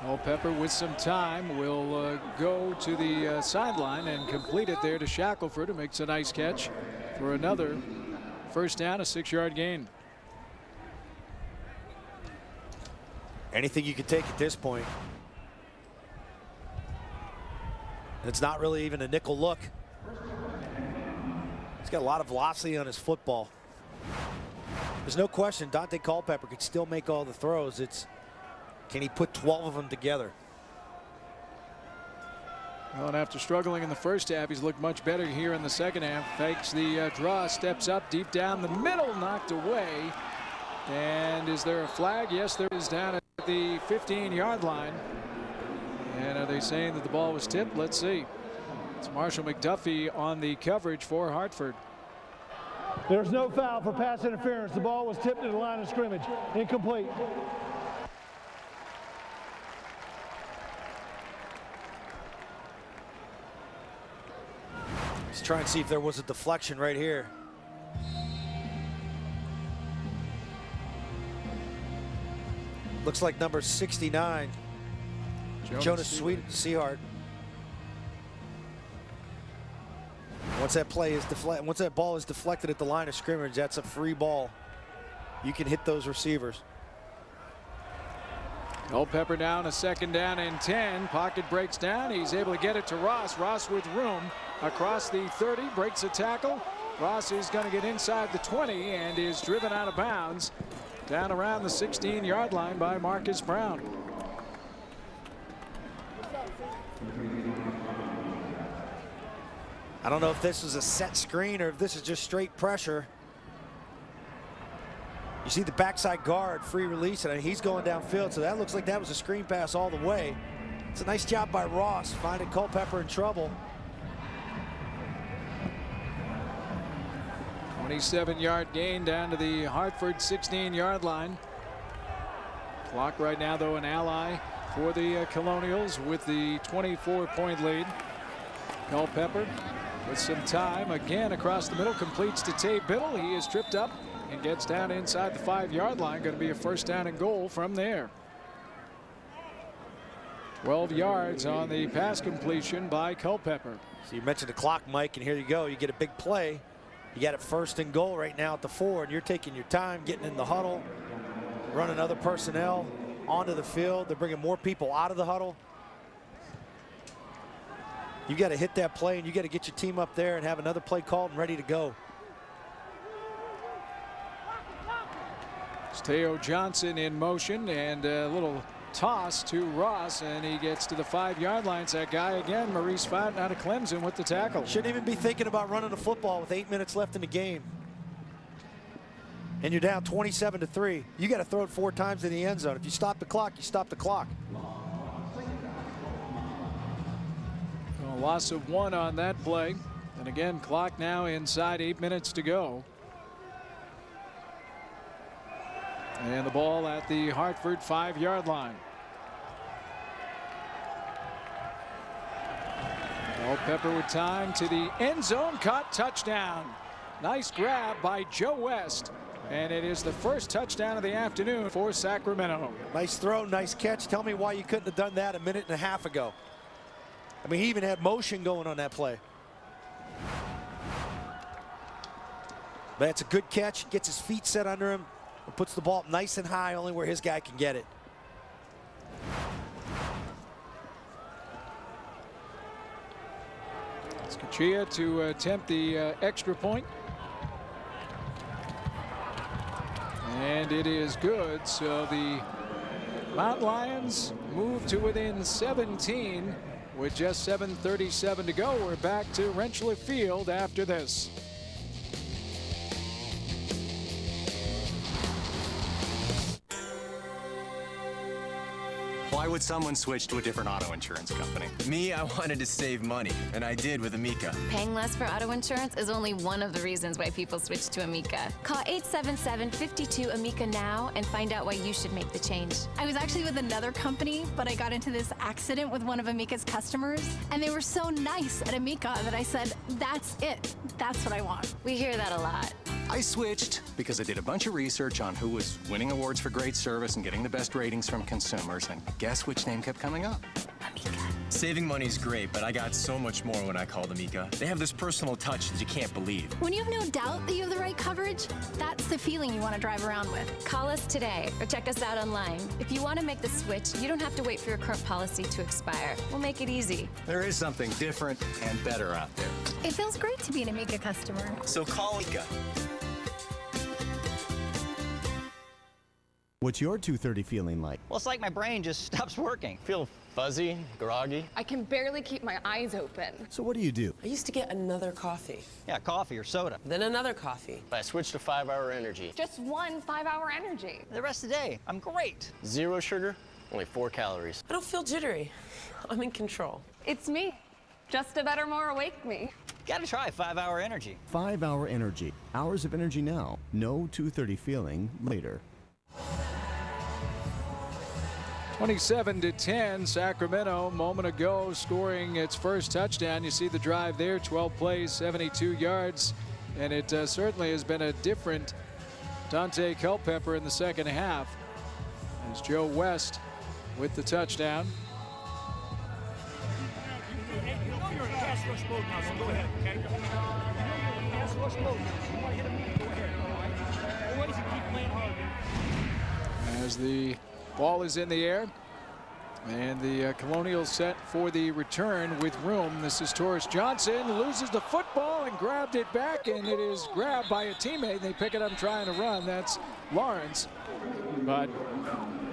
S1: Culpepper with some time will go to the sideline and complete it there to Shackelford, who makes a nice catch for another first down, a 6-yard gain.
S2: Anything you could take at this point. It's not really even a nickel look. He's got a lot of velocity on his football. There's no question Dante Culpepper could still make all the throws. It's, can he put 12 of them together?
S1: Well, and after struggling in the first half, he's looked much better here in the second half. Fakes the draw, steps up deep down the middle, knocked away. And is there a flag? Yes, there is, down at the 15-yard line. And are they saying that the ball was tipped? Let's see. It's Marshall McDuffie on the coverage for Hartford.
S22: There's no foul for pass interference. The ball was tipped to the line of scrimmage. Incomplete.
S2: Let's try and see if there was a deflection right here. Looks like number 69, Jonas Seahart. Once that ball is deflected at the line of scrimmage, that's a free ball. You can hit those receivers.
S1: Culpepper down, a 2nd down and 10. Pocket breaks down. He's able to get it to Ross. Ross with room across the 30, breaks a tackle. Ross is going to get inside the 20 and is driven out of bounds down around the 16-yard line by Marcus Brown.
S2: I don't know if this is a set screen or if this is just straight pressure. You see the backside guard free release, and he's going downfield, so that looks like that was a screen pass all the way. It's a nice job by Ross finding Culpepper in trouble.
S1: 27-yard gain down to the Hartford 16-yard line. Clock right now, though, an ally for the Colonials with the 24-point lead. Culpepper with some time again across the middle, completes to Tay Biddle. He is tripped up and gets down inside the 5-yard line. Going to be a first down and goal from there. 12 yards on the pass completion by Culpepper.
S2: So you mentioned the clock, Mike, and here you go. You get a big play. You got it 1st and goal right now at the 4, and you're taking your time, getting in the huddle, running other personnel onto the field. They're bringing more people out of the huddle. You got to hit that play, and you got to get your team up there and have another play called and ready to go.
S1: It's Teo Johnson in motion, and a little toss to Ross, and he gets to the 5-yard line. It's that guy again, Maurice Fountain out of Clemson with the tackle.
S2: Shouldn't even be thinking about running the football with 8 minutes left in the game. And you're down 27-3. You got to throw it 4 times in the end zone. If you stop the clock, you stop the clock.
S1: A loss of 1 on that play. And again, clock now inside 8 minutes to go. And the ball at the Hartford 5-yard line. Culpepper with time to the end zone, caught, touchdown. Nice grab by Joe West. And it is the first touchdown of the afternoon for Sacramento.
S2: Nice throw, nice catch. Tell me why you couldn't have done that a minute and a half ago. I mean, he even had motion going on that play. But it's a good catch. Gets his feet set under him. And puts the ball nice and high, only where his guy can get it.
S1: Scaccia to attempt the extra point. And it is good. So the Mountain Lions move to within 17 with just 7:37 to go. We're back to Rentschler Field after this.
S11: Why would someone switch to a different auto insurance company?
S14: Me, I wanted to save money, and I did with Amica.
S18: Paying less for auto insurance is only one of the reasons why people switch to Amica. Call 877-52-AMICA now and find out why you should make the change.
S19: I was actually with another company, but I got into this accident with one of Amica's customers, and they were so nice at Amica that I said, that's it. That's what I want.
S18: We hear that a lot.
S11: I switched because I did a bunch of research on who was winning awards for great service and getting the best ratings from consumers, and guess which name kept coming up?
S14: Saving money's great, but I got so much more when I called Amica. They have this personal touch that you can't believe.
S19: When you have no doubt that you have the right coverage, that's the feeling you want to drive around with.
S18: Call us today or check us out online. If you want to make the switch, you don't have to wait for your current policy to expire. We'll make it easy.
S11: There is something different and better out there.
S19: It feels great to be an Amica customer.
S14: So call Amica.
S5: What's your 2:30 feeling like?
S15: Well, it's like my brain just stops working.
S10: Feel fuzzy, groggy.
S26: I can barely keep my eyes open.
S5: So what do you do?
S27: I used to get another coffee.
S15: Yeah, coffee or soda.
S27: Then another coffee.
S10: I switched to 5-hour energy.
S26: Just one 5-hour energy.
S15: The rest of the day, I'm great.
S10: 0 sugar, only 4 calories.
S27: I don't feel jittery. I'm in control.
S26: It's me. Just a better, more awake me.
S15: Gotta try 5-hour energy.
S5: 5-hour energy. Hours of energy now. No 2:30 feeling later.
S1: 27-10, Sacramento, moment ago, scoring its first touchdown. You see the drive there, 12 plays, 72 yards, and it certainly has been a different Dante Culpepper in the second half. As Joe West with the touchdown. As the ball is in the air, and the Colonials set for the return with room. This is Torres Johnson, loses the football and grabbed it back, and it is grabbed by a teammate. They pick it up trying to run. That's Lawrence, but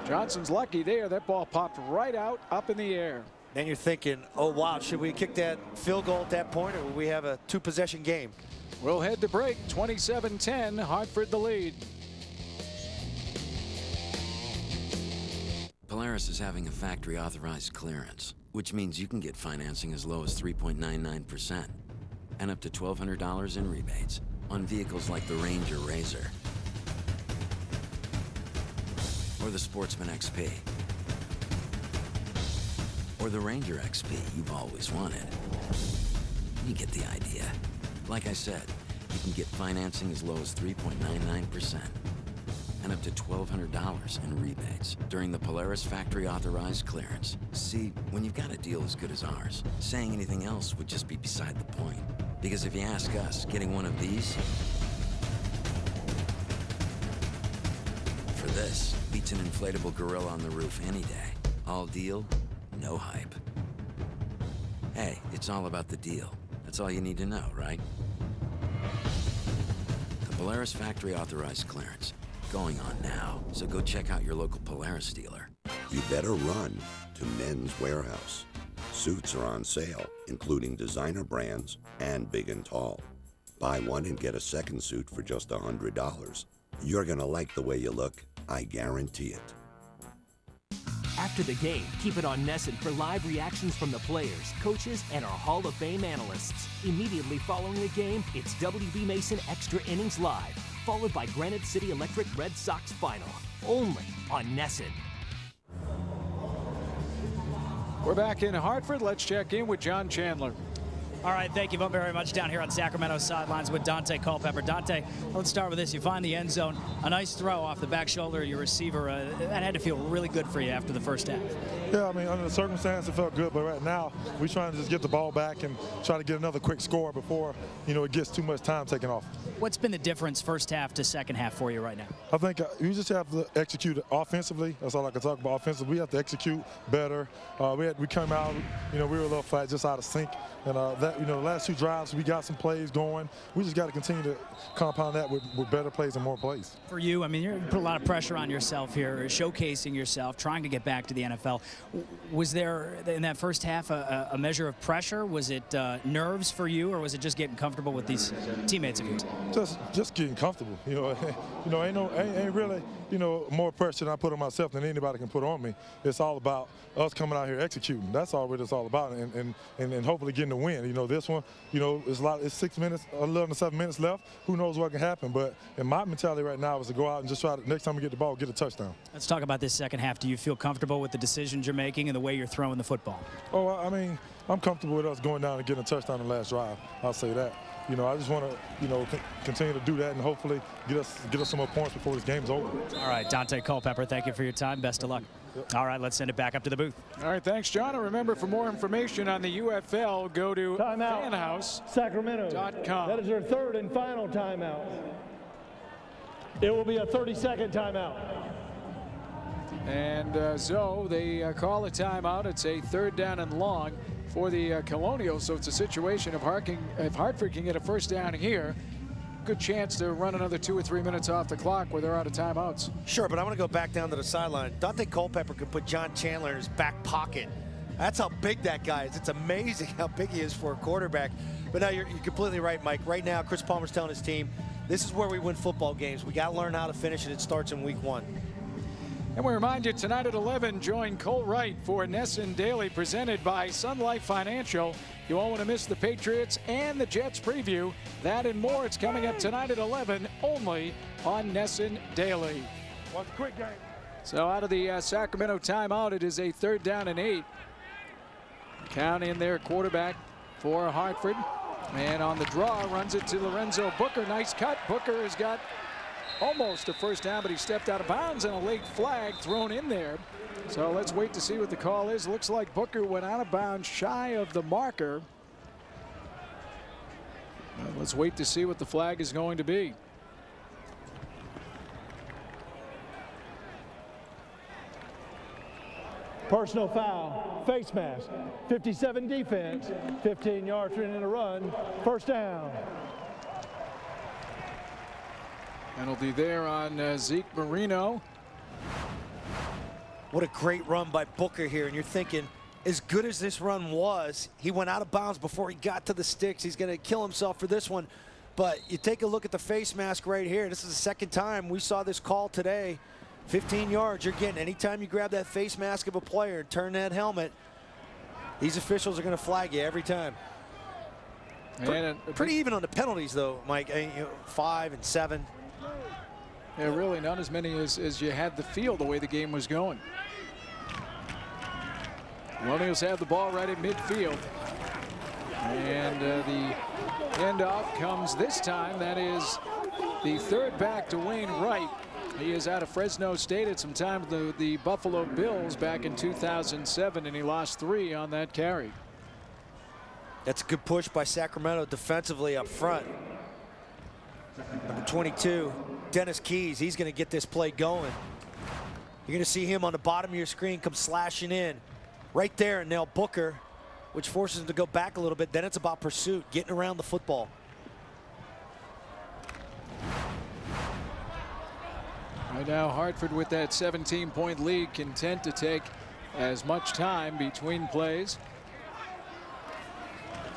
S1: Johnson's lucky there. That ball popped right out, up in the air.
S2: Then you're thinking, oh wow, should we kick that field goal at that point, or will we have a 2-possession game?
S1: We'll head to break. 27-10, Hartford the lead.
S7: Polaris is having a factory authorized clearance, which means you can get financing as low as 3.99% and up to $1,200 in rebates on vehicles like the Ranger Razor or the Sportsman XP or the Ranger XP you've always wanted. You get the idea. Like I said, you can get financing as low as 3.99% and up to $1,200 in rebates during the Polaris factory authorized clearance. See, when you've got a deal as good as ours, saying anything else would just be beside the point. Because if you ask us, getting one of these for this beats an inflatable gorilla on the roof any day. All deal, no hype. Hey, it's all about the deal. That's all you need to know, right? The Polaris factory authorized clearance. Going on now, so go check out your local Polaris dealer.
S8: You better run to Men's Warehouse. Suits are on sale, including designer brands and big and tall. Buy one and get a second suit for just $100. You're gonna like the way you look, I guarantee it.
S6: After the game, keep it on Nesson for live reactions from the players, coaches, and our Hall of Fame analysts. Immediately following the game, it's WB Mason Extra Innings Live, followed by Granite City Electric Red Sox Final, only on Nesson.
S1: We're back in Hartford. Let's check in with John Chandler.
S16: All right, thank you very much down here on Sacramento sidelines with Dante Culpepper. Dante, let's start with this. You find the end zone, a nice throw off the back shoulder of your receiver. That had to feel really good for you after the first half.
S22: Yeah, I mean, under the circumstances, it felt good, but right now, we're trying to just get the ball back and try to get another quick score before, it gets too much time taken off.
S16: What's been the difference first half to second half for you right now?
S22: I think we just have to execute offensively. That's all I can talk about. Offensively, we have to execute better. We come out, we were a little flat, just out of sync. And the last two drives, we got some plays going. We just got to continue to compound that with better plays and more plays.
S16: For you, I mean, you put a lot of pressure on yourself here, showcasing yourself, trying to get back to the NFL. Was there, in that first half, a measure of pressure? Was it nerves for you, or was it just getting comfortable with these teammates of yours?
S22: Just getting comfortable. Ain't really, more pressure than I put on myself than anybody can put on me. It's all about us coming out here executing. That's all it's all about, and hopefully getting the win. This one, it's 6 minutes, 11 to 7 minutes left. Who knows what can happen? But in my mentality right now is to go out and just try to, next time we get the ball, get a touchdown.
S16: Let's talk about this second half. Do you feel comfortable with the decisions you're making and the way you're throwing the football?
S22: Oh, I mean, I'm comfortable with us going down and getting a touchdown in the last drive. I'll say that. you know, I just want to, you know, continue to do that and hopefully get us some more points before this game's over.
S16: All right, Dante Culpepper, thank you for your time. Best of luck. Yep. All right, let's send it back up to the booth.
S1: All right, thanks, John. And remember, for more information on the UFL, go to fanhouse.com.
S3: That is their third and final timeout. It will be a 30-second timeout.
S1: And so they call a timeout. It's a 3rd down and long for the Colonials. So it's a situation of if Hartford can get a first down here, good chance to run another 2 or 3 minutes off the clock where they're out of timeouts.
S2: Sure, but I'm going to go back down to the sideline. Dante Culpepper could put John Chandler in his back pocket. That's how big that guy is. It's amazing how big he is for a quarterback. But now you're completely right, Mike. Right now, Chris Palmer's telling his team, this is where we win football games. We got to learn how to finish it. It starts in week 1.
S1: And we remind you, tonight at 11, join Cole Wright for Nesson Daily, presented by Sun Life Financial. You won't want to miss the Patriots and the Jets preview. That and more, it's coming up tonight at 11, only on Nesson Daily.
S3: One quick game.
S1: So out of the Sacramento timeout, it is a 3rd down and 8. Count in there, quarterback for Hartford. And on the draw, runs it to Lorenzo Booker. Nice cut. Booker has got almost a first down, but he stepped out of bounds, and a late flag thrown in there. So let's wait to see what the call is. Looks like Booker went out of bounds shy of the marker. Let's wait to see what the flag is going to be.
S3: Personal foul, face mask, 57 defense, 15 yards in a run, first down.
S1: Penalty there on Zeke Marino.
S2: What a great run by Booker here. And you're thinking, as good as this run was, he went out of bounds before he got to the sticks. He's going to kill himself for this one. But you take a look at the face mask right here. This is the second time we saw this call today. 15 yards you're getting. Anytime you grab that face mask of a player and turn that helmet, these officials are going to flag you every time. Pretty even on the penalties, though, Mike. 5 and 7.
S1: Yeah, really not as many as you had the feel the way the game was going. Colonials have the ball right at midfield. And the handoff comes this time. That is the 3rd back to Wayne Wright. He is out of Fresno State at some time with the Buffalo Bills back in 2007, and he lost 3 on that carry.
S2: That's a good push by Sacramento defensively up front. Number 22, Dennis Keys, he's going to get this play going. You're going to see him on the bottom of your screen come slashing in. Right there, and now Booker, which forces him to go back a little bit. Then it's about pursuit, getting around the football.
S1: Right now, Hartford with that 17-point lead, content to take as much time between plays.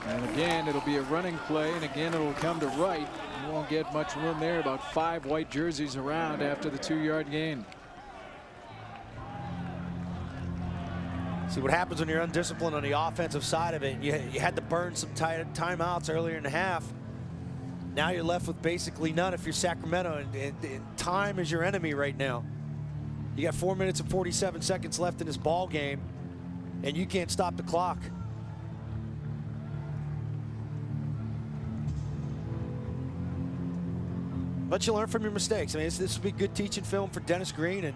S1: And again, it'll be a running play, and again, it'll come to Wright. You won't get much room there. About 5 white jerseys around after the 2-yard gain.
S2: See what happens when you're undisciplined on the offensive side of it. You had to burn some timeouts earlier in the half. Now you're left with basically none if you're Sacramento, and time is your enemy right now. You got 4 minutes and 47 seconds left in this ball game, and you can't stop the clock. But you learn from your mistakes. I mean, this will be good teaching film for Dennis Green and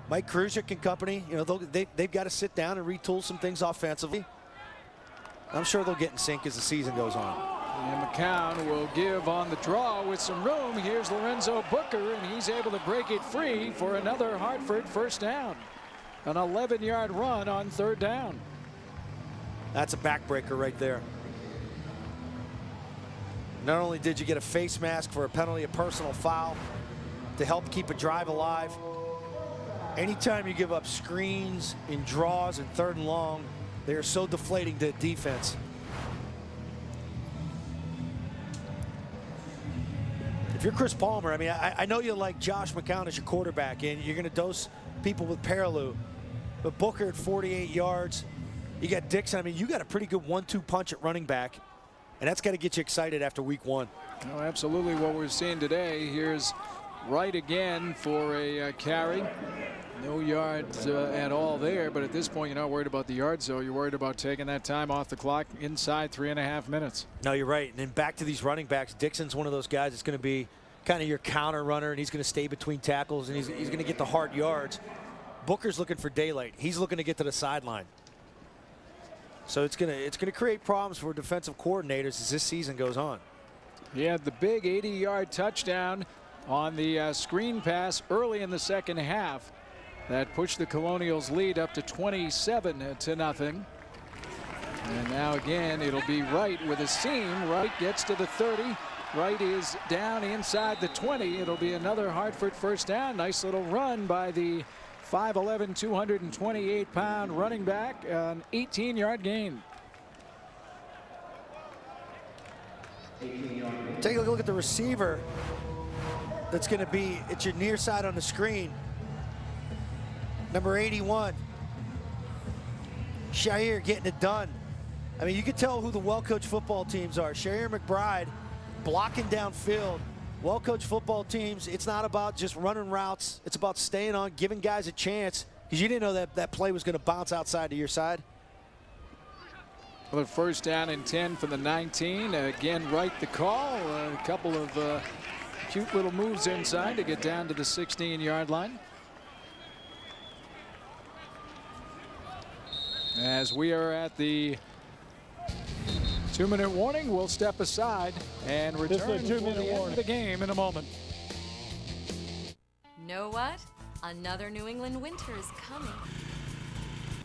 S2: Mike Kruzak and company. You know, they've got to sit down and retool some things offensively. I'm sure they'll get in sync as the season goes on.
S1: And McCown will give on the draw with some room. Here's Lorenzo Booker, and he's able to break it free for another Hartford first down. An 11-yard run on 3rd down.
S2: That's a backbreaker right there. Not only did you get a face mask for a penalty, a personal foul to help keep a drive alive. Anytime you give up screens and draws in 3rd and long, they are so deflating to defense. If you're Chris Palmer, I mean, I know you like Josh McCown as your quarterback, and you're going to dose people with Paraloo. But Booker at 48 yards. You got Dixon. I mean, you got a pretty good 1-2 punch at running back. And that's got to get you excited after week 1.
S1: Oh, absolutely what we're seeing today. Here's right again for a carry. No yards at all there, but at this point you're not worried about the yards, though. You're worried about taking that time off the clock inside 3.5 minutes.
S4: No, you're right. And then back to these running backs. Dixon's one of those guys that's going to be kind of your counter runner, and he's going to stay between tackles, and he's going to get the hard yards. Booker's looking for daylight. He's looking to get to the sideline. So it's going to create problems for defensive coordinators as this season goes on.
S1: He had the big 80-yard touchdown on the screen pass early in the second half that pushed the Colonials' lead up to 27-0. And now again, it'll be Wright with a seam. Wright gets to the 30. Wright is down inside the 20. It'll be another Hartford first down. Nice little run by the 5'11", 228-pound running back, an 18-yard gain.
S4: Take a look at the receiver that's going to be at your near side on the screen. Number 81. Shair getting it done. I mean, you can tell who the well-coached football teams are. Shair McBride blocking downfield. Well-coached football teams, it's not about just running routes. It's about staying on, giving guys a chance, because you didn't know that that play was going to bounce outside to your side.
S1: Well, the first down and 10 for the 19. Again, Wright the call. A couple of cute little moves inside to get down to the 16-yard line. As we are at the 2-minute warning, we'll step aside and return to the end of the game in a moment.
S12: Know what? Another New England winter is coming.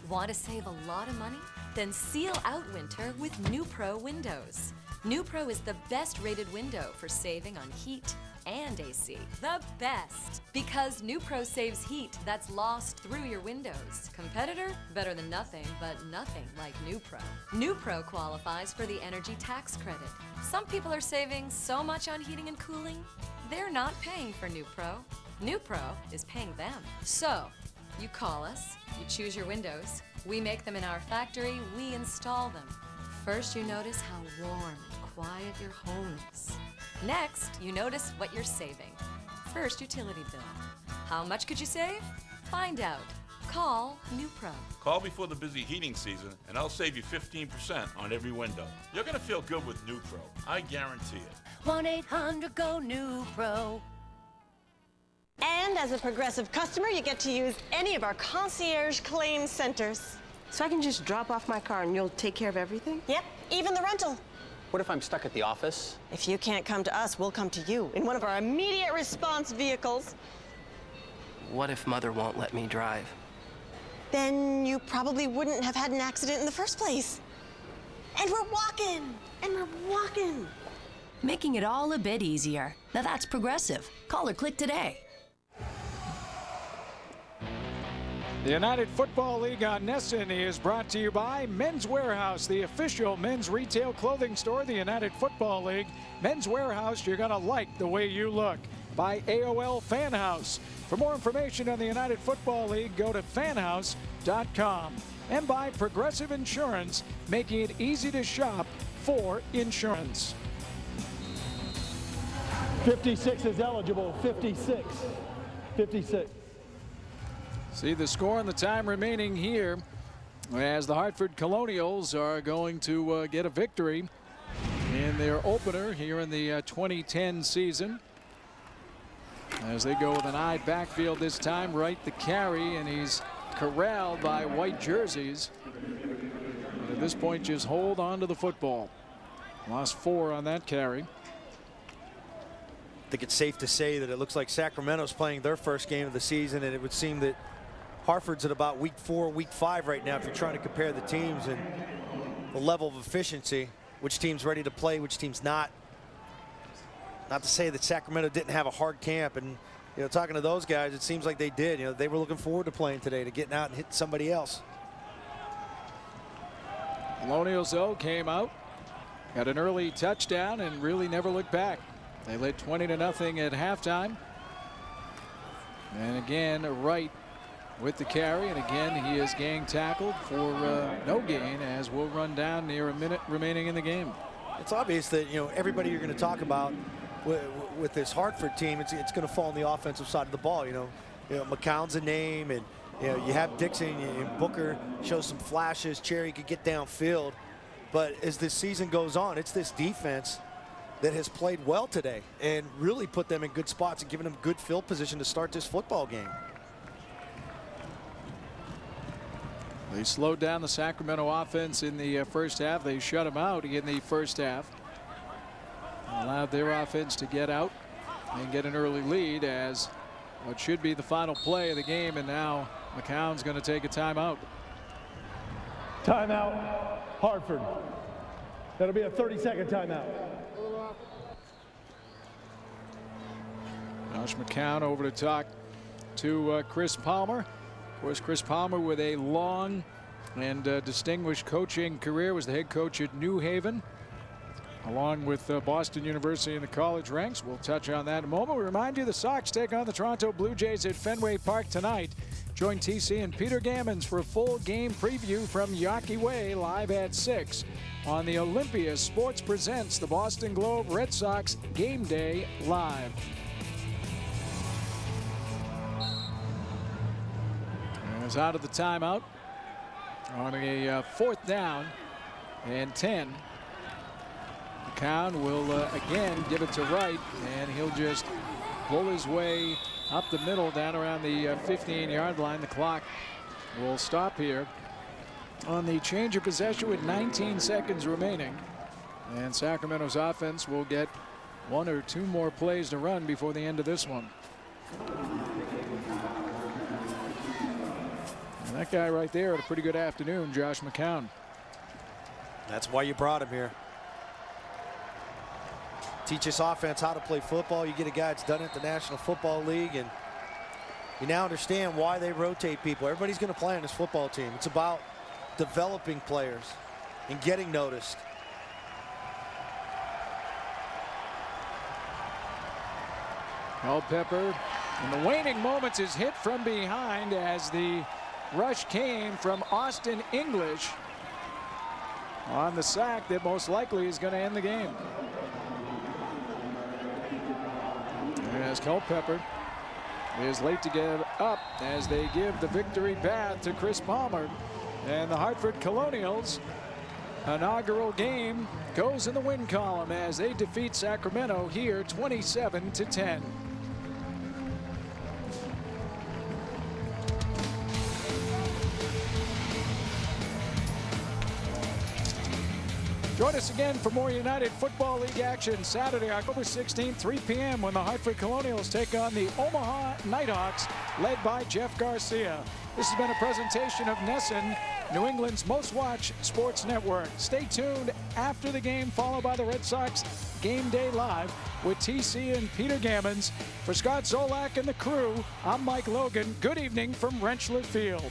S12: Want to save a lot of money? Then seal out winter with NewPro windows. NewPro is the best rated window for saving on heat and AC. The best! Because NewPro saves heat that's lost through your windows. Competitor? Better than nothing, but nothing like NewPro. NewPro qualifies for the energy tax credit. Some people are saving so much on heating and cooling, they're not paying for NewPro. NewPro is paying them. So, you call us, you choose your windows, we make them in our factory, we install them. First, you notice how warm and quiet your home is. Next, you notice what you're saving. First, utility bill. How much could you save? Find out. Call NewPro.
S20: Call before the busy heating season, and I'll save you 15% on every window. You're going to feel good with NewPro. I guarantee it.
S21: 1-800-GO-NEWPRO.
S23: And as a Progressive customer, you get to use any of our concierge claim centers.
S27: So I can just drop off my car and you'll take care of everything?
S23: Yep, even the rental.
S10: What if I'm stuck at the office?
S23: If you can't come to us, we'll come to you in one of our immediate response vehicles.
S10: What if Mother won't let me drive?
S23: Then you probably wouldn't have had an accident in the first place. And we're walking, and we're walking.
S21: Making it all a bit easier. Now that's Progressive. Call or click today.
S1: The United Football League on NESN is brought to you by Men's Warehouse, the official men's retail clothing store of the United Football League. Men's Warehouse, you're going to like the way you look. By AOL Fan House. For more information on the United Football League, go to fanhouse.com. And by Progressive Insurance, making it easy to shop for insurance.
S3: 56 is eligible. 56. 56.
S1: See the score and the time remaining here as the Hartford Colonials are going to get a victory in their opener here in the 2010 season. As they go with an eye backfield this time, Wright the carry, and he's corralled by white jerseys. And at this point, just hold on to the football. Lost 4 on that carry.
S4: I think it's safe to say that it looks like Sacramento's playing their first game of the season, and it would seem that Hartford's at about week 4, week 5 right now if you're trying to compare the teams and the level of efficiency, which team's ready to play, which team's not. Not to say that Sacramento didn't have a hard camp, and you know, talking to those guys, it seems like they did. You know, they were looking forward to playing today, to getting out and hitting somebody else.
S1: Colonials, though, came out, got an early touchdown, and really never looked back. They led 20-0 at halftime. And again, Wright with the carry, and again he is gang tackled for no gain, as we'll run down near a minute remaining in the game.
S4: It's obvious that, you know, everybody you're going to talk about with this Hartford team, it's going to fall on the offensive side of the ball. You know, McCown's a name, and you have Dixon and Booker show some flashes. Cherry could get downfield, but as this season goes on, it's this defense that has played well today and really put them in good spots and given them good field position to start this football game.
S1: They slowed down the Sacramento offense in the first half. They shut them out in the first half. Allowed their offense to get out and get an early lead as what should be the final play of the game. And now McCown's going to take a timeout.
S3: Timeout, Hartford. That'll be a 30-second timeout.
S1: Josh McCown over to talk to Chris Palmer. Of course, Chris Palmer with a long and distinguished coaching career, was the head coach at New Haven, along with Boston University in the college ranks. We'll touch on that in a moment. We remind you the Sox take on the Toronto Blue Jays at Fenway Park tonight. Join TC and Peter Gammons for a full game preview from Yawkey Way live at 6 on the Olympia Sports Presents the Boston Globe Red Sox Game Day Live. Is out of the timeout on a 4th down and 10. McCown will again give it to Wright, and he'll just pull his way up the middle down around the 15-yard line. The clock will stop here on the change of possession with 19 seconds remaining, and Sacramento's offense will get 1 or 2 more plays to run before the end of this one. And that guy right there had a pretty good afternoon, Josh McCown.
S4: That's why you brought him here. Teach this offense how to play football. You get a guy that's done it at the National Football League, and you now understand why they rotate people. Everybody's going to play on this football team. It's about developing players and getting noticed.
S1: Culpepper in the waning moments is hit from behind as the rush came from Austin English on the sack that most likely is going to end the game. And as Culpepper is late to get up as they give the victory bath to Chris Palmer, and the Hartford Colonials inaugural game goes in the win column as they defeat Sacramento here 27-10. Join us again for more United Football League action Saturday, October 16th, 3 p.m. when the Hartford Colonials take on the Omaha Nighthawks, led by Jeff Garcia. This has been a presentation of Nesson, New England's most watched sports network. Stay tuned after the game, followed by the Red Sox Game Day Live with TC and Peter Gammons. For Scott Zolak and the crew, I'm Mike Logan. Good evening from Rentschler Field.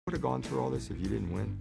S9: would have gone through all this if you didn't win?